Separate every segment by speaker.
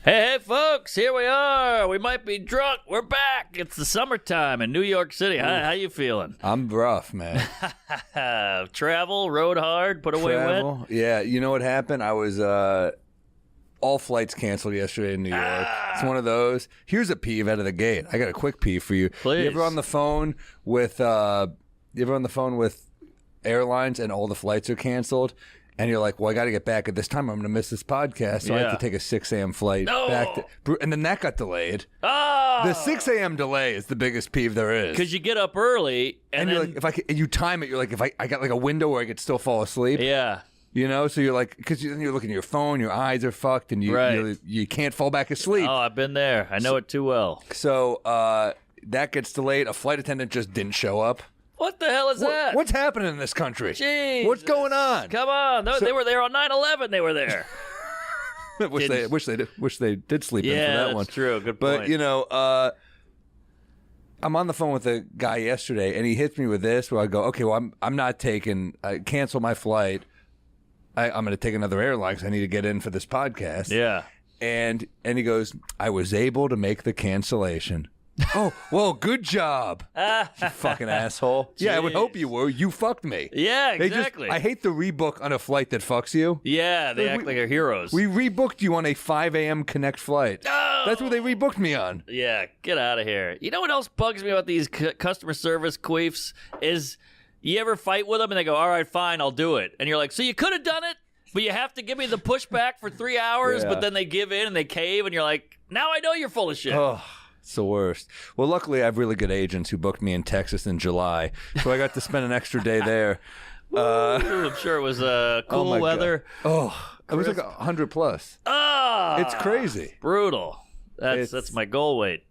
Speaker 1: Hey, folks, here we are. We might be drunk. We're back. It's the summertime in New York City. How you feeling?
Speaker 2: I'm rough, man.
Speaker 1: Travel, rode hard, put away wet?
Speaker 2: Yeah, you know what happened? I was, all flights canceled yesterday in New York. It's one of those. Here's a peeve out of the gate. I got a quick peeve for you.
Speaker 1: Please.
Speaker 2: You ever on the phone with, airlines and all the flights are canceled? And you're like, well, I got to get back at this time. I'm going to miss this podcast. So I have to take a 6 a.m. flight back. And then that got delayed.
Speaker 1: Oh!
Speaker 2: The 6 a.m. delay is the biggest peeve there is.
Speaker 1: Because you get up early. And
Speaker 2: you're
Speaker 1: then,
Speaker 2: like, and you time it, you're like, if I got like a window where I could still fall asleep.
Speaker 1: Yeah.
Speaker 2: You know, so you're like, because then you're looking at your phone, your eyes are fucked, and you can't fall back asleep.
Speaker 1: Oh, I've been there. I know it too well.
Speaker 2: So that gets delayed. A flight attendant just didn't show up.
Speaker 1: What the hell is that?
Speaker 2: What's happening in this country?
Speaker 1: Jeez.
Speaker 2: What's going on?
Speaker 1: Come on. They were there on 9/11. They were there.
Speaker 2: wish they did sleep in for that one.
Speaker 1: Yeah, that's true. Good point.
Speaker 2: But, you know, I'm on the phone with a guy yesterday, and he hits me with this where I go, okay, well, I'm not taking, cancel my flight. I'm going to take another airline because I need to get in for this podcast.
Speaker 1: Yeah.
Speaker 2: And he goes, I was able to make the cancellation. Oh, well, good job. You fucking asshole.
Speaker 1: Jeez.
Speaker 2: Yeah, I would hope you were. You fucked me.
Speaker 1: Yeah, exactly.
Speaker 2: I hate the rebook on a flight that fucks you.
Speaker 1: Yeah, they act like they're heroes.
Speaker 2: We rebooked you on a 5 a.m. Connect flight.
Speaker 1: Oh!
Speaker 2: That's what they rebooked me on.
Speaker 1: Yeah, get out of here. You know what else bugs me about these customer service queefs is you ever fight with them and they go, all right, fine, I'll do it. And you're like, so you could have done it, but you have to give me the pushback for 3 hours, but then they give in and they cave and you're like, now I know you're full of shit.
Speaker 2: Oh. It's the worst. Well, luckily, I have really good agents who booked me in Texas in July, so I got to spend an extra day there.
Speaker 1: I'm sure it was cool weather.
Speaker 2: God. Oh, it was like 100 plus.
Speaker 1: Ah,
Speaker 2: It's crazy.
Speaker 1: Brutal. That's my goal weight.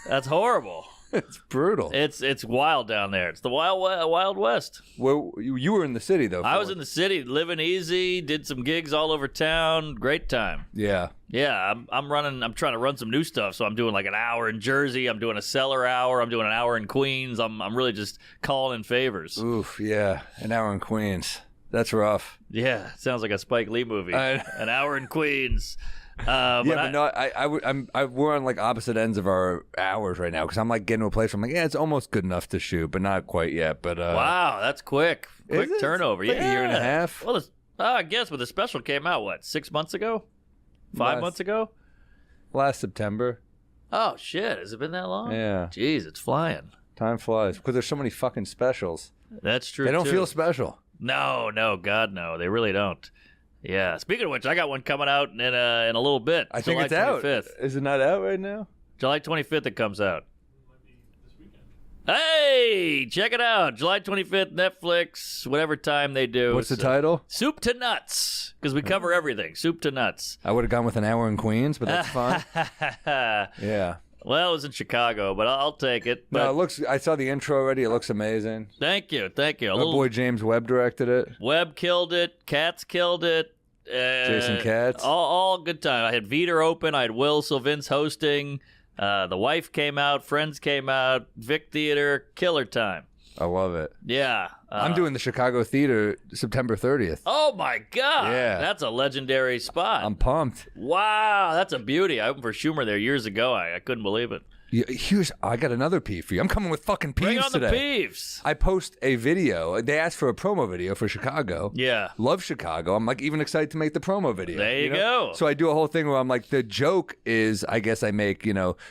Speaker 1: That's horrible.
Speaker 2: It's brutal.
Speaker 1: It's wild down there. It's the wild west.
Speaker 2: Well, you were in the city though.
Speaker 1: I was in the city, living easy. Did some gigs all over town. Great time.
Speaker 2: Yeah.
Speaker 1: Yeah, I'm trying to run some new stuff. So I'm doing like an hour in Jersey. I'm doing a cellar hour. I'm doing an hour in Queens. I'm really just calling in favors.
Speaker 2: Oof, yeah, an hour in Queens. That's rough.
Speaker 1: Yeah, sounds like a Spike Lee movie. An hour in Queens.
Speaker 2: We're on like opposite ends of our hours right now because I'm like getting to a place where I'm like, yeah, it's almost good enough to shoot, but not quite yet. But
Speaker 1: wow, that's quick turnover.
Speaker 2: Like a year and a half.
Speaker 1: Well, I guess, but the special came out 6 months ago, 5 months ago,
Speaker 2: last September.
Speaker 1: Oh shit, has it been that long?
Speaker 2: Yeah.
Speaker 1: Jeez, it's flying.
Speaker 2: Time flies because there's so many fucking specials.
Speaker 1: That's true.
Speaker 2: They don't feel special.
Speaker 1: No, God, no, they really don't. Yeah. Speaking of which, I got one coming out in a little bit.
Speaker 2: I think it's
Speaker 1: July 25th.
Speaker 2: out. Is it not out right now?
Speaker 1: July 25th it comes out. Hey, check it out. July 25th, Netflix, whatever time they do.
Speaker 2: What's the title?
Speaker 1: Soup to Nuts, because we cover everything. Soup to Nuts.
Speaker 2: I would have gone with an hour in Queens, but that's fine. Yeah.
Speaker 1: Well, it was in Chicago, but I'll take it. But
Speaker 2: no, it looks. I saw the intro already. It looks amazing.
Speaker 1: Thank you.
Speaker 2: Our boy James Webb directed it.
Speaker 1: Webb killed it. Katz killed it.
Speaker 2: Jason Katz.
Speaker 1: All good time. I had Veter open. I had Will Sylvince hosting. The wife came out. Friends came out. Vic Theater. Killer time.
Speaker 2: I love it.
Speaker 1: Yeah.
Speaker 2: I'm doing the Chicago Theater September 30th.
Speaker 1: Oh, my God.
Speaker 2: Yeah.
Speaker 1: That's a legendary spot.
Speaker 2: I'm pumped.
Speaker 1: Wow. That's a beauty. I opened for Schumer there years ago. I couldn't believe it.
Speaker 2: I got another peeve for you. I'm coming with fucking peeves
Speaker 1: Bring on
Speaker 2: today.
Speaker 1: the peeves.
Speaker 2: I post a video. They asked for a promo video for Chicago.
Speaker 1: Yeah.
Speaker 2: Love Chicago. I'm like even excited to make the promo video.
Speaker 1: There you go.
Speaker 2: So I do a whole thing where I'm like, the joke is, I guess I make,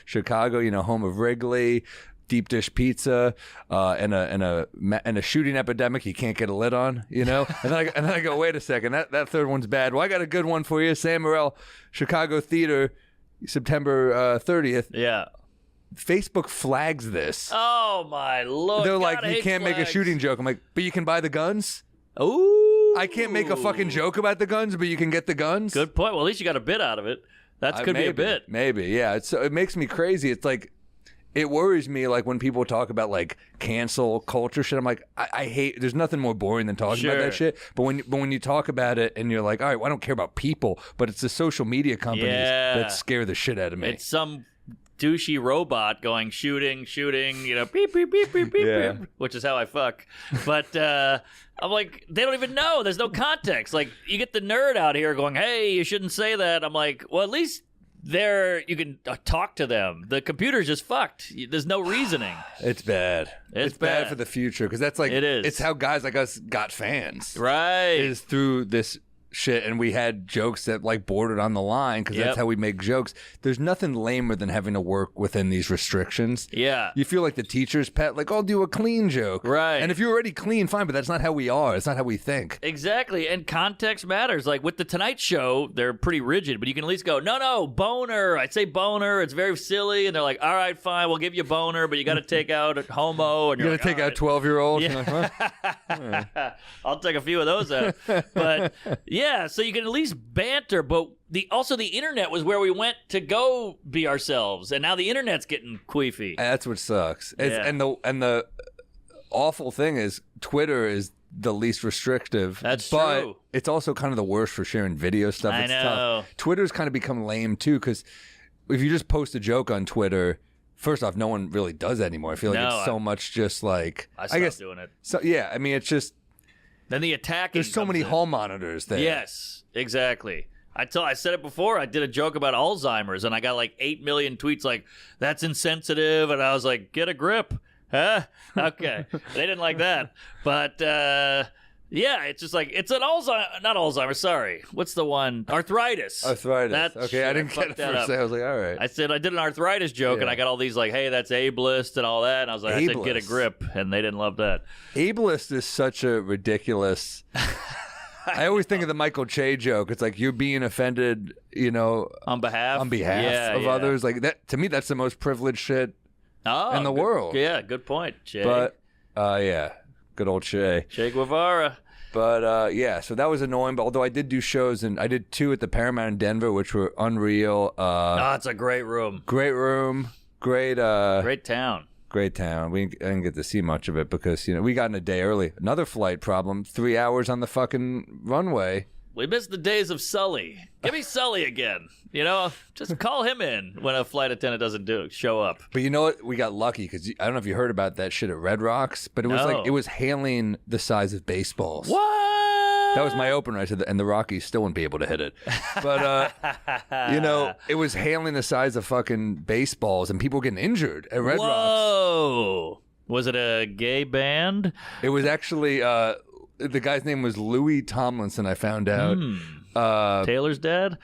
Speaker 2: Chicago, home of Wrigley, deep dish pizza, and a shooting epidemic you can't get a lid on, and then I go, wait a second, that third one's bad. Well, I got a good one for you. Sam Morril, Chicago Theater, September 30th.
Speaker 1: Yeah.
Speaker 2: Facebook flags this.
Speaker 1: Oh, my Lord.
Speaker 2: They're
Speaker 1: God,
Speaker 2: like,
Speaker 1: I
Speaker 2: you
Speaker 1: hate
Speaker 2: can't make a
Speaker 1: flags.
Speaker 2: shooting joke. I'm like, but you can buy the guns?
Speaker 1: Ooh.
Speaker 2: I can't make a fucking joke about the guns, but you can get the guns?
Speaker 1: Good point. Well, at least you got a bit out of it. That could be a bit.
Speaker 2: Maybe, yeah. It makes me crazy. It's like, it worries me, like, when people talk about, like, cancel culture shit. I'm like, I hate, there's nothing more boring than talking about that shit. But when you talk about it and you're like, all right, well, I don't care about people, but it's the social media companies that scare the shit out of me.
Speaker 1: It's some douchey robot going shooting, beep, beep, beep, beep, beep, beep, which is how I fuck. But I'm like, they don't even know. There's no context. Like, you get the nerd out here going, hey, you shouldn't say that. I'm like, well, at least there you can talk to them. The computer's just fucked. There's no reasoning.
Speaker 2: It's bad.
Speaker 1: It's
Speaker 2: bad
Speaker 1: bad
Speaker 2: for the future because that's like
Speaker 1: It is.
Speaker 2: It's how guys like us got fans.
Speaker 1: Right.
Speaker 2: Is through this shit, and we had jokes that like bordered on the line because that's how we make jokes. There's nothing lamer than having to work within these restrictions.
Speaker 1: Yeah.
Speaker 2: You feel like the teacher's pet, like, I'll do a clean joke.
Speaker 1: Right.
Speaker 2: And if you're already clean, fine, but that's not how we are. It's not how we think.
Speaker 1: Exactly, and context matters. Like with the Tonight Show, they're pretty rigid, but you can at least go, no, boner. I'd say boner. It's very silly, and they're like, all right, fine, we'll give you boner, but you got to take out homo, and
Speaker 2: You're
Speaker 1: you're
Speaker 2: going to take out 12-year-old?
Speaker 1: Yeah.
Speaker 2: Like,
Speaker 1: I'll take a few of those out. But yeah, so you can at least banter, but also the internet was where we went to go be ourselves, and now the internet's getting queefy.
Speaker 2: that's what sucks.
Speaker 1: Yeah.
Speaker 2: And the awful thing is Twitter is the least restrictive.
Speaker 1: That's
Speaker 2: but
Speaker 1: true.
Speaker 2: It's also kind of the worst for sharing video stuff.
Speaker 1: I
Speaker 2: It's
Speaker 1: know.
Speaker 2: tough. Twitter's kind of become lame too because if you just post a joke on Twitter, first off, no one really does that anymore. I feel like it's so much just like
Speaker 1: I stopped
Speaker 2: guess
Speaker 1: doing it.
Speaker 2: So yeah, I mean it's just
Speaker 1: Then the attack.
Speaker 2: there's so many hall monitors there.
Speaker 1: Yes, exactly. I said it before. I did a joke about Alzheimer's, and I got like 8 million tweets like, that's insensitive. And I was like, get a grip. Huh? Okay. They didn't like that. But yeah, it's just like, it's an not Alzheimer's, sorry. What's the one? Arthritis.
Speaker 2: Arthritis. Okay, I didn't get it for a second. I was like, all right.
Speaker 1: I said I did an arthritis joke, and I got all these like, hey, that's ableist and all that. And I was like, I said, get a grip. And they didn't love that.
Speaker 2: Ableist is such a ridiculous... I always think of the Michael Che joke. It's like you're being offended,
Speaker 1: on behalf
Speaker 2: of others. Like that to me, that's the most privileged shit in the world.
Speaker 1: Yeah, good point, Che.
Speaker 2: But yeah, good old Che.
Speaker 1: Che Guevara.
Speaker 2: But yeah, so that was annoying. But although I did do shows, and I did 2 at the Paramount in Denver, which were unreal.
Speaker 1: It's a great room.
Speaker 2: Great room. Great
Speaker 1: town.
Speaker 2: Great town. I didn't get to see much of it because we got in a day early. Another flight problem. 3 hours on the fucking runway.
Speaker 1: We missed the days of Sully. Give me Sully again. Just call him in when a flight attendant doesn't show up.
Speaker 2: But you know what? We got lucky because I don't know if you heard about that shit at Red Rocks, but it was like it was hailing the size of baseballs.
Speaker 1: What?
Speaker 2: That was my opener. I said, and the Rockies still wouldn't be able to hit it. But, it was hailing the size of fucking baseballs, and people getting injured at Red Rocks.
Speaker 1: Whoa. Was it a gay band?
Speaker 2: It was actually, the guy's name was Louis Tomlinson, I found out.
Speaker 1: Taylor's dad?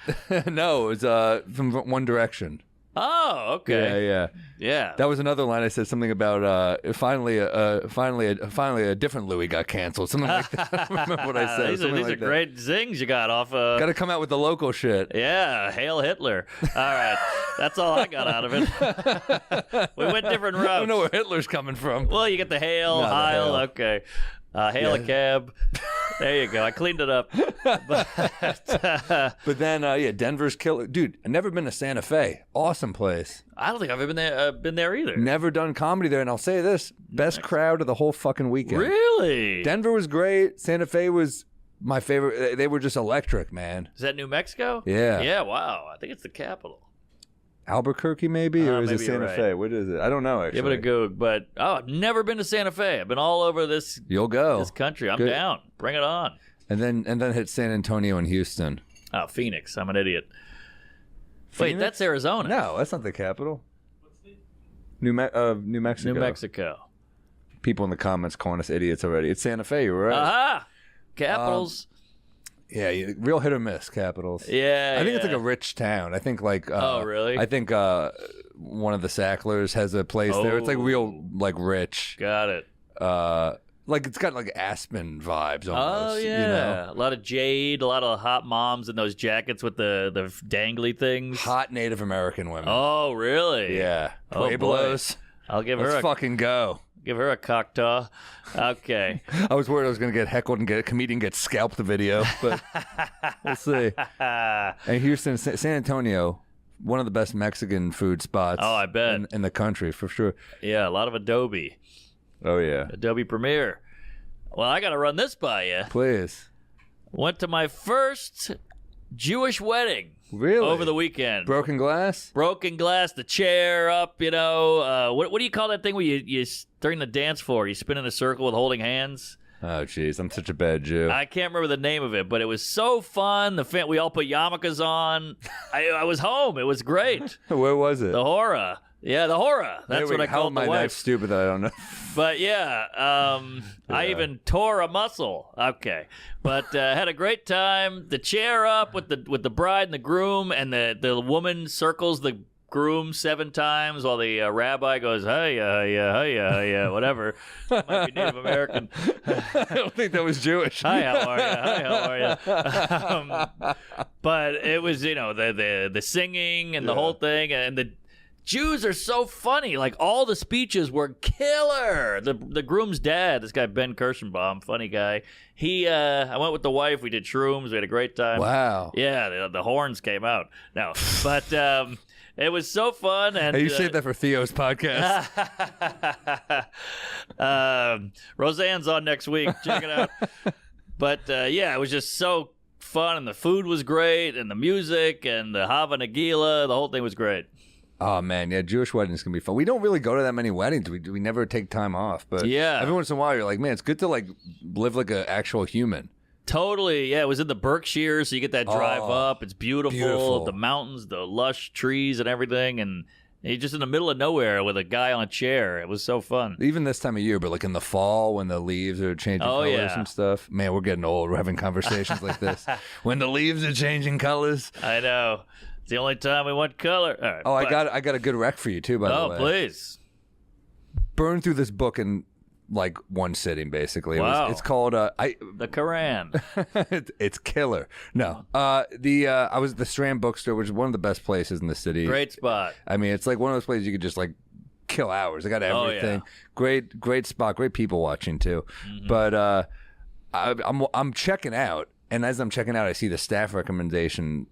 Speaker 2: No, it was from One Direction.
Speaker 1: Oh, okay.
Speaker 2: Yeah. That was another line I said, something about finally a different Louis got canceled. Something like that. I don't remember what I said.
Speaker 1: These are great zings you got off.
Speaker 2: Got to come out with the local shit.
Speaker 1: Yeah, hail Hitler. All right, that's all I got out of it. We went different routes.
Speaker 2: I don't know where Hitler's coming from.
Speaker 1: Well, you get the hail, Heil. Okay. Hail a cab. There you go. I cleaned it up.
Speaker 2: But then, Denver's killer. Dude, I've never been to Santa Fe. Awesome place.
Speaker 1: I don't think I've ever been there either.
Speaker 2: Never done comedy there. And I'll say this, best crowd of the whole fucking weekend.
Speaker 1: Really?
Speaker 2: Denver was great. Santa Fe was my favorite. They were just electric, man.
Speaker 1: Is that New Mexico?
Speaker 2: Yeah.
Speaker 1: Yeah, wow. I think it's the capital.
Speaker 2: Albuquerque, maybe? Or is it
Speaker 1: maybe
Speaker 2: Santa Fe? What is it? I don't know, actually.
Speaker 1: Give it a goog. But, I've never been to Santa Fe. I've been all over this
Speaker 2: You'll go.
Speaker 1: This country. I'm down. Bring it on.
Speaker 2: And then hit San Antonio and Houston.
Speaker 1: Oh, Phoenix. I'm an idiot. Wait, that's Arizona.
Speaker 2: No, that's not the capital. New Mexico.
Speaker 1: New Mexico.
Speaker 2: People in the comments calling us idiots already. It's Santa Fe, you're right.
Speaker 1: Aha! Capitals.
Speaker 2: Yeah, real hit or miss, Capitals.
Speaker 1: Yeah,
Speaker 2: I think it's like a rich town. I think like
Speaker 1: oh, really?
Speaker 2: I think one of the Sacklers has a place there. It's like real like rich.
Speaker 1: Got it.
Speaker 2: Like it's got like Aspen vibes almost.
Speaker 1: Oh yeah, a lot of jade, a lot of hot moms in those jackets with the dangly things.
Speaker 2: Hot Native American women.
Speaker 1: Oh really?
Speaker 2: Yeah.
Speaker 1: Oh,
Speaker 2: Pueblos.
Speaker 1: I'll give
Speaker 2: Let's
Speaker 1: her
Speaker 2: fucking go.
Speaker 1: Give her a cocktaw. Okay.
Speaker 2: I was worried I was going to get heckled and get a comedian get scalped the video, but we'll see. And Houston, San Antonio, one of the best Mexican food spots.
Speaker 1: Oh, I bet.
Speaker 2: In the country, for sure.
Speaker 1: Yeah, a lot of Adobe.
Speaker 2: Oh, yeah.
Speaker 1: Adobe Premiere. Well, I got to run this by you.
Speaker 2: Please.
Speaker 1: Went to my first Jewish wedding.
Speaker 2: Really?
Speaker 1: Over the weekend.
Speaker 2: Broken glass?
Speaker 1: Broken glass, the chair up, what do you call that thing where you during the dance floor, you spin in a circle with holding hands?
Speaker 2: Oh, jeez. I'm such a bad Jew.
Speaker 1: I can't remember the name of it, but it was so fun. We all put yarmulkes on. I was home. It was great.
Speaker 2: Where was it?
Speaker 1: The horror. Yeah, the horror. That's what I called the
Speaker 2: wife. How am I that stupid that I don't know?
Speaker 1: But yeah, I even tore a muscle. Okay, but had a great time. The chair up with the bride and the groom, and the woman circles the groom 7 times while the rabbi goes, hey, whatever. Might be Native American.
Speaker 2: I don't think that was Jewish.
Speaker 1: Hi, how are you? Hi, how are you? But it was, the singing and the whole thing, and the Jews are so funny. Like, all the speeches were killer. The groom's dad, this guy Ben Kirschenbaum, funny guy. I went with the wife. We did shrooms. We had a great time.
Speaker 2: Wow.
Speaker 1: Yeah, the horns came out. No, but it was so fun. And
Speaker 2: hey, you saved that for Theo's podcast.
Speaker 1: Roseanne's on next week. Check it out. But yeah, it was just so fun, and the food was great, and the music, and the Hava Nagila. The whole thing was great.
Speaker 2: Oh, man, yeah, Jewish weddings can be fun. We don't really go to that many weddings. We never take time off. But
Speaker 1: yeah,
Speaker 2: every once in a while, you're like, man, it's good to like live like an actual human.
Speaker 1: Totally, yeah. It was in the Berkshires, so you get that drive up. It's beautiful. The mountains, the lush trees and everything, and you're just in the middle of nowhere with a guy on a chair. It was so fun.
Speaker 2: Even this time of year, but like in the fall when the leaves are changing colors and stuff. Man, we're getting old. We're having conversations like this. When the leaves are changing colors.
Speaker 1: I know. It's the only time we want color. All right,
Speaker 2: I got a good rec for you too, by the way.
Speaker 1: Oh, please.
Speaker 2: Burn through this book in like one sitting, basically.
Speaker 1: Wow.
Speaker 2: It's called the
Speaker 1: Quran.
Speaker 2: It's killer. No, I was at the Strand Bookstore, which is one of the best places in the city.
Speaker 1: Great spot.
Speaker 2: I mean, it's like one of those places you could just like kill hours. They got everything. Great spot. Great people watching too. Mm-hmm. But I'm checking out, and as I'm checking out, I see the staff recommendation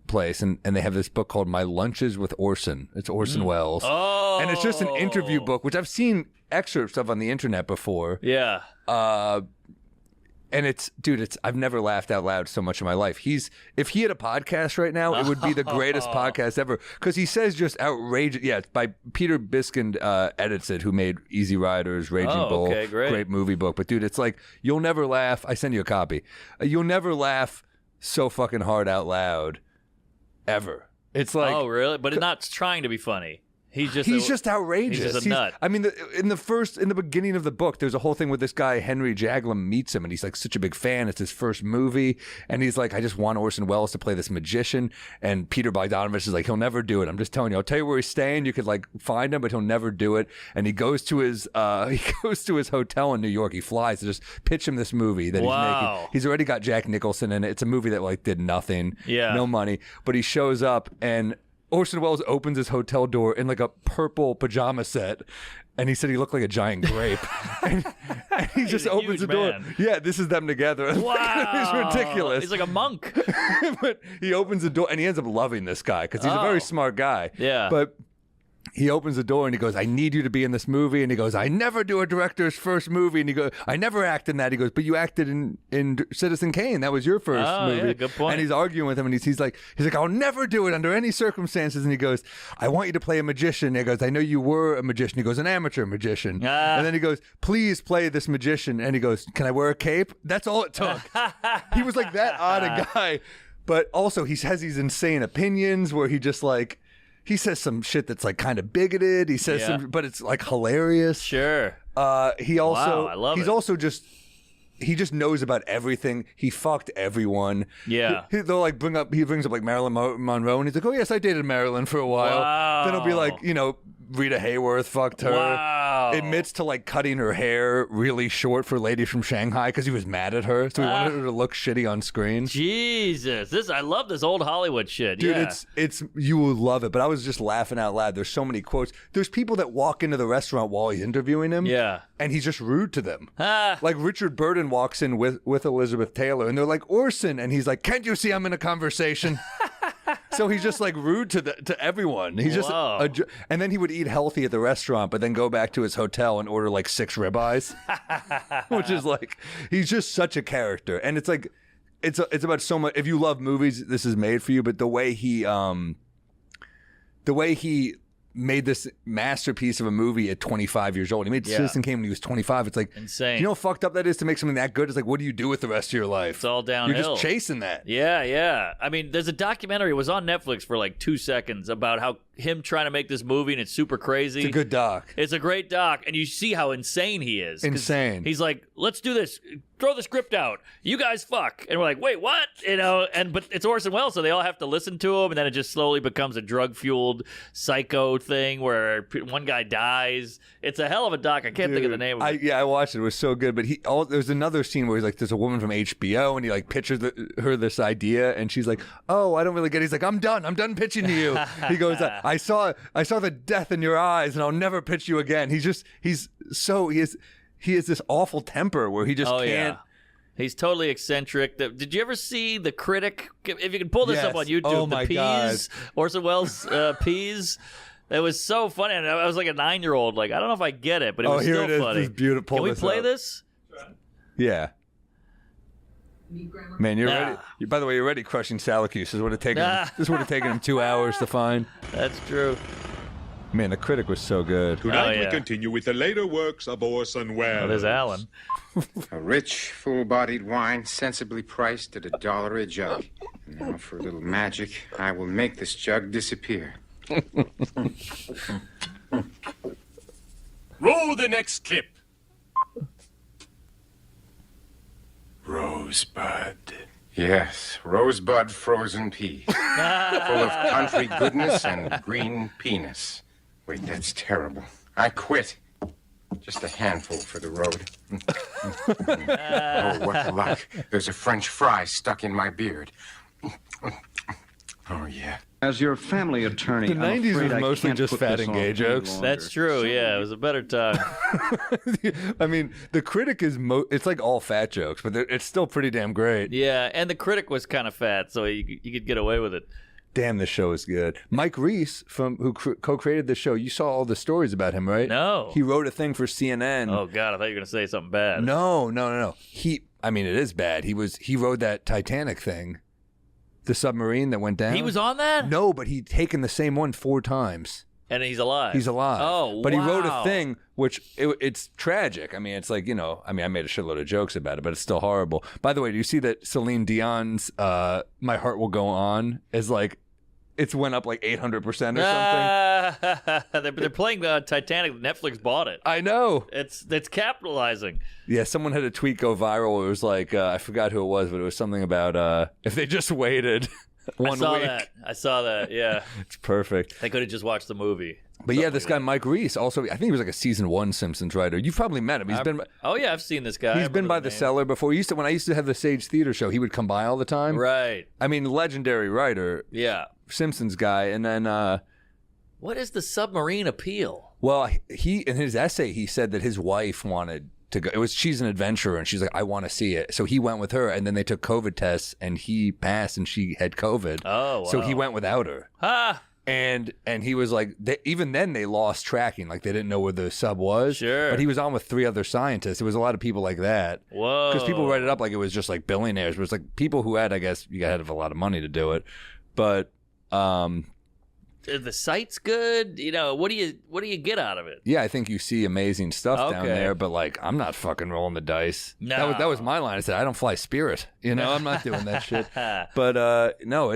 Speaker 2: place, and they have this book called My Lunches with Orson. It's Orson Welles.
Speaker 1: Oh.
Speaker 2: And it's just an interview book, which I've seen excerpts of on the internet before.
Speaker 1: Yeah.
Speaker 2: And I've never laughed out loud so much in my life. If he had a podcast right now, it would be the greatest podcast ever, because he says just outrageous. Yeah, it's by Peter Biskind, edits it, who made Easy Riders, Raging Bull.
Speaker 1: Okay, great
Speaker 2: movie book. But dude, it's like, you'll never laugh. I send you a copy. You'll never laugh so fucking hard out loud ever. It's like,
Speaker 1: oh really? But not trying to be funny. He's just
Speaker 2: outrageous.
Speaker 1: He's just a nut.
Speaker 2: I mean, in the beginning of the book, there's a whole thing with this guy, Henry Jaglom, meets him, and he's like such a big fan. It's his first movie, and he's like, I just want Orson Welles to play this magician. And Peter Bogdanovich is like, he'll never do it. I'm just telling you. I'll tell you where he's staying. You could like find him, but he'll never do it. And he goes to his hotel in New York. He flies to just pitch him this movie that he's making. He's already got Jack Nicholson in it. It's a movie that like did nothing, no money, but he shows up, and Orson Welles opens his hotel door in like a purple pajama set, and he said he looked like a giant grape. and he just opens the door.
Speaker 1: Man.
Speaker 2: Yeah, this is them together.
Speaker 1: Wow.
Speaker 2: It's ridiculous.
Speaker 1: He's like a monk.
Speaker 2: But he opens the door, and he ends up loving this guy because he's a very smart guy.
Speaker 1: Yeah.
Speaker 2: But he opens the door and he goes, I need you to be in this movie. And he goes, I never do a director's first movie. And he goes, I never act in that. He goes, but you acted in Citizen Kane. That was your first movie.
Speaker 1: Yeah, good point.
Speaker 2: And he's arguing with him, and he's like, I'll never do it under any circumstances. And he goes, I want you to play a magician. And he goes, I know you were a magician. He goes, an amateur magician. And then he goes, please play this magician. And he goes, can I wear a cape? That's all it took. He was like that odd a guy. But also he has these insane opinions where he just like, he says some shit that's like kind of bigoted. He says some, but it's like hilarious.
Speaker 1: Sure.
Speaker 2: He also,
Speaker 1: I love
Speaker 2: he's
Speaker 1: it.
Speaker 2: also just, he just knows about everything. He fucked everyone.
Speaker 1: Yeah.
Speaker 2: They'll like he brings up like Marilyn Monroe, and he's like, oh yes, I dated Marilyn for a while.
Speaker 1: Wow.
Speaker 2: Then he'll be like, Rita Hayworth fucked her.
Speaker 1: Wow.
Speaker 2: Admits to like cutting her hair really short for Lady from Shanghai because he was mad at her, so he wanted her to look shitty on screen.
Speaker 1: Jesus, I love this old Hollywood shit.
Speaker 2: Dude, it's you will love it. But I was just laughing out loud. There's so many quotes. There's people that walk into the restaurant while he's interviewing him.
Speaker 1: Yeah.
Speaker 2: And he's just rude to them. Like Richard Burton walks in with Elizabeth Taylor, and they're like, Orson, and he's like, can't you see I'm in a conversation? So he's just like rude to everyone. He's just and then he would eat healthy at the restaurant, but then go back to his hotel and order like 6 ribeyes, which is like, he's just such a character. And it's like, it's about so much. If you love movies, this is made for you. But the way he made this masterpiece of a movie at 25 years old. He made Citizen Kane when he was 25. It's like
Speaker 1: insane.
Speaker 2: You know how fucked up that is to make something that good? It's like, what do you do with the rest of your life?
Speaker 1: It's all downhill.
Speaker 2: You're just chasing that.
Speaker 1: Yeah. I mean, there's a documentary. It was on Netflix for like 2 seconds about how him trying to make this movie, and it's super crazy.
Speaker 2: It's a good doc.
Speaker 1: It's a great doc, and you see how insane he is.
Speaker 2: Insane.
Speaker 1: He's like, let's do this. Throw the script out. You guys fuck. And we're like, wait, what? You know, but it's Orson Welles, so they all have to listen to him, and then it just slowly becomes a drug-fueled psycho thing where one guy dies. It's a hell of a doc. I can't think of the name of it.
Speaker 2: I watched it. It was so good. But there's another scene where he's like, there's a woman from HBO, and he like pitches her this idea, and she's like, oh, I don't really get it. He's like, I'm done pitching to you. He goes, I saw the death in your eyes, and I'll never pitch you again. He has this awful temper where he just can't. Yeah.
Speaker 1: He's totally eccentric. Did you ever see The Critic? If you can pull this up on YouTube,
Speaker 2: oh my
Speaker 1: Peeves, Orson Welles' Peeves. It was so funny. And I was like a 9-year-old. Like, I don't know if I get it, but it was
Speaker 2: here
Speaker 1: still
Speaker 2: it is.
Speaker 1: funny.
Speaker 2: This is beautiful.
Speaker 1: Can we play this?
Speaker 2: Yeah. Man, you're ready. By the way, you're already crushing Syracuse. This would have taken him 2 hours to find.
Speaker 1: That's true.
Speaker 2: Man, The Critic was so good.
Speaker 3: Tonight we continue with the later works of Orson Welles.
Speaker 1: Oh, there's Alan.
Speaker 4: A rich, full-bodied wine, sensibly priced at $1 a jug. Now, for a little magic, I will make this jug disappear.
Speaker 3: Roll the next clip. Rosebud.
Speaker 4: Yes, rosebud frozen pea. Full of country goodness and green penis. Wait, that's terrible. I quit. Just a handful for the road. Oh, what luck. There's a French fry stuck in my beard. Oh, yeah.
Speaker 5: As your family attorney,
Speaker 2: The 90s was mostly just fat and gay jokes.
Speaker 1: That's true, yeah. It was a better time.
Speaker 2: I mean, The Critic is it's like all fat jokes, but it's still pretty damn great.
Speaker 1: Yeah, and The Critic was kind of fat, so you could get away with it.
Speaker 2: Damn, this show is good. Mike Reese, who co-created the show, you saw all the stories about him, right?
Speaker 1: No.
Speaker 2: He wrote a thing for CNN.
Speaker 1: Oh, God, I thought you were going to say something bad.
Speaker 2: No. I mean, it is bad. He wrote that Titanic thing, the submarine that went down.
Speaker 1: He was on that?
Speaker 2: No, but he'd taken the same one 4 times.
Speaker 1: And he's alive.
Speaker 2: He's alive.
Speaker 1: Oh,
Speaker 2: But
Speaker 1: wow.
Speaker 2: he wrote a thing, which it's tragic. I mean, it's like, I made a shitload of jokes about it, but it's still horrible. By the way, do you see that Celine Dion's My Heart Will Go On is like, it's went up like 800% or something?
Speaker 1: They're playing Titanic. Netflix bought it.
Speaker 2: I know.
Speaker 1: It's capitalizing.
Speaker 2: Yeah, someone had a tweet go viral. It was like, I forgot who it was, but it was something about if they just waited 1 week.
Speaker 1: I saw that, yeah.
Speaker 2: It's perfect.
Speaker 1: They could have just watched the movie.
Speaker 2: But yeah, this guy Mike Reese also, I think he was like a season 1 Simpsons writer. You've probably met him.
Speaker 1: I've seen this guy.
Speaker 2: He's been by the Cellar before. When I used to have the Sage Theater show, he would come by all the time.
Speaker 1: Right.
Speaker 2: I mean, legendary writer.
Speaker 1: Yeah.
Speaker 2: Simpsons guy. And then
Speaker 1: what is the submarine appeal?
Speaker 2: Well, he in his essay he said that his wife wanted to go. She's an adventurer, and she's like, I want to see it. So he went with her, and then they took COVID tests, and he passed, and she had COVID.
Speaker 1: Oh, wow.
Speaker 2: So he went without her. And he was like, even then they lost tracking. Like they didn't know where the sub was.
Speaker 1: Sure.
Speaker 2: But he was on with 3 other scientists. There was a lot of people like that.
Speaker 1: Whoa.
Speaker 2: Because people write it up like it was just like billionaires. But it's like people who had, I guess, you got to have a lot of money to do it. But
Speaker 1: the site's good. What do you get out of it?
Speaker 2: yeah, I think you see amazing stuff down there. But like, I'm not fucking rolling the dice.
Speaker 1: No.
Speaker 2: That was my line. I said, I don't fly Spirit. I'm not doing that shit. But no,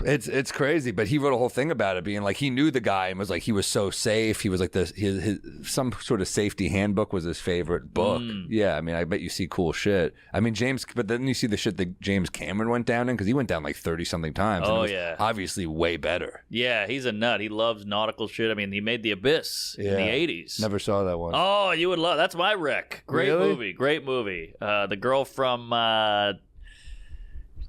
Speaker 2: it's crazy. But he wrote a whole thing about it being like he knew the guy and was like he was so safe. He was like his some sort of safety handbook was his favorite book. Yeah, I mean, I bet you see cool shit. I mean, but then you see the shit that James Cameron went down in because he went down like 30 something times.
Speaker 1: Oh,
Speaker 2: and it was
Speaker 1: yeah,
Speaker 2: obviously way better.
Speaker 1: Yeah, he's a nut. He loves nautical shit. I mean, he made The Abyss in the 80s.
Speaker 2: Never saw that one.
Speaker 1: Oh, you would love. That's my rec. Great
Speaker 2: Really?
Speaker 1: movie. The girl from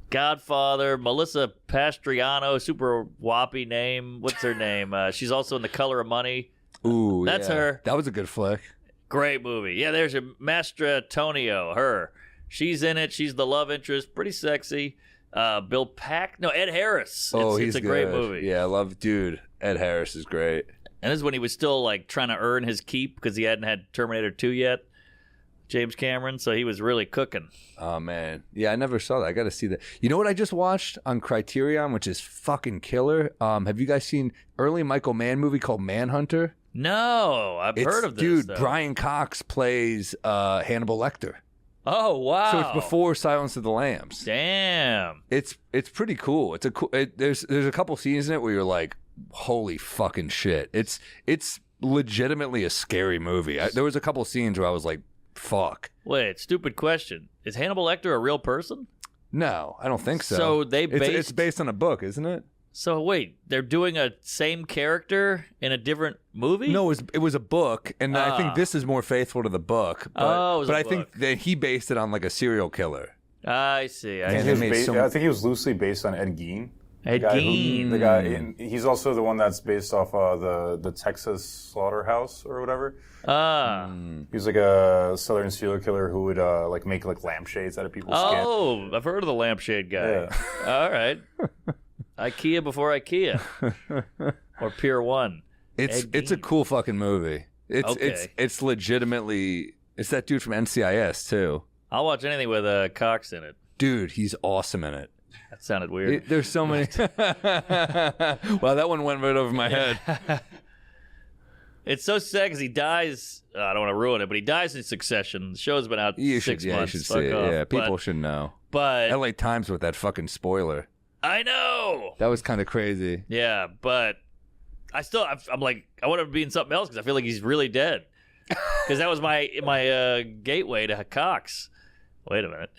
Speaker 1: Godfather, Melissa Pastriano, super whoppy name. What's her name? She's also in The Color of Money.
Speaker 2: Ooh,
Speaker 1: That's
Speaker 2: yeah.
Speaker 1: her.
Speaker 2: That was a good flick.
Speaker 1: Great movie. Yeah, there's a Mastra Tonio, her. She's in it. She's the love interest. Pretty sexy. Ed Harris.
Speaker 2: He's
Speaker 1: it's a
Speaker 2: good.
Speaker 1: great movie.
Speaker 2: Yeah, Dude, Ed Harris is great.
Speaker 1: And this is when he was still like trying to earn his keep because he hadn't had Terminator 2 yet. James Cameron, so he was really cooking.
Speaker 2: Oh, man. Yeah, I never saw that. I got to see that. You know what I just watched on Criterion, which is fucking killer? Have you guys seen early Michael Mann movie called Manhunter?
Speaker 1: No, I've heard of this.
Speaker 2: Dude,
Speaker 1: though.
Speaker 2: Brian Cox plays Hannibal Lecter.
Speaker 1: Oh, wow.
Speaker 2: So it's before Silence of the Lambs.
Speaker 1: Damn.
Speaker 2: It's pretty cool. It's a cool. There's a couple scenes in it where you're like, holy fucking shit. It's legitimately a scary movie. There was a couple scenes where I was like, fuck.
Speaker 1: Wait, stupid question. Is Hannibal Lecter a real person?
Speaker 2: No, I don't think so.
Speaker 1: So
Speaker 2: it's based on a book, isn't it?
Speaker 1: So wait, they're doing a same character in a different movie?
Speaker 2: No, it was a book, and I think this is more faithful to the book. But,
Speaker 1: it was
Speaker 2: but
Speaker 1: a
Speaker 2: I think
Speaker 1: book.
Speaker 2: that he based it on like a serial killer.
Speaker 1: I see.
Speaker 2: And
Speaker 5: He
Speaker 2: they
Speaker 5: was
Speaker 2: made
Speaker 5: I think he was loosely based on Ed Gein.
Speaker 1: Ed Gein.
Speaker 5: The guy. He's also the one that's based off the Texas slaughterhouse or whatever. He was like a southern serial killer who would like make like lampshades out of people's skin.
Speaker 1: Oh, I've heard of the lampshade guy.
Speaker 5: Yeah.
Speaker 1: All right. IKEA before IKEA. Or Pier 1.
Speaker 2: It's a cool fucking movie. It's legitimately it's that dude from NCIS too.
Speaker 1: I'll watch anything with Cox in it.
Speaker 2: Dude, he's awesome in it.
Speaker 1: That sounded weird.
Speaker 2: There's so many. Wow, that one went right over my head.
Speaker 1: It's so sad because he dies. I don't want to ruin it, but he dies in succession. The show's been out 6 months.
Speaker 2: You should
Speaker 1: Fuck
Speaker 2: see it.
Speaker 1: off.
Speaker 2: Yeah, people should know.
Speaker 1: But
Speaker 2: LA Times with that fucking spoiler.
Speaker 1: I know.
Speaker 2: That was kind of crazy.
Speaker 1: Yeah, but I'm like, I want him to be in something else because I feel like he's really dead. Because that was my gateway to Cox. Wait a minute.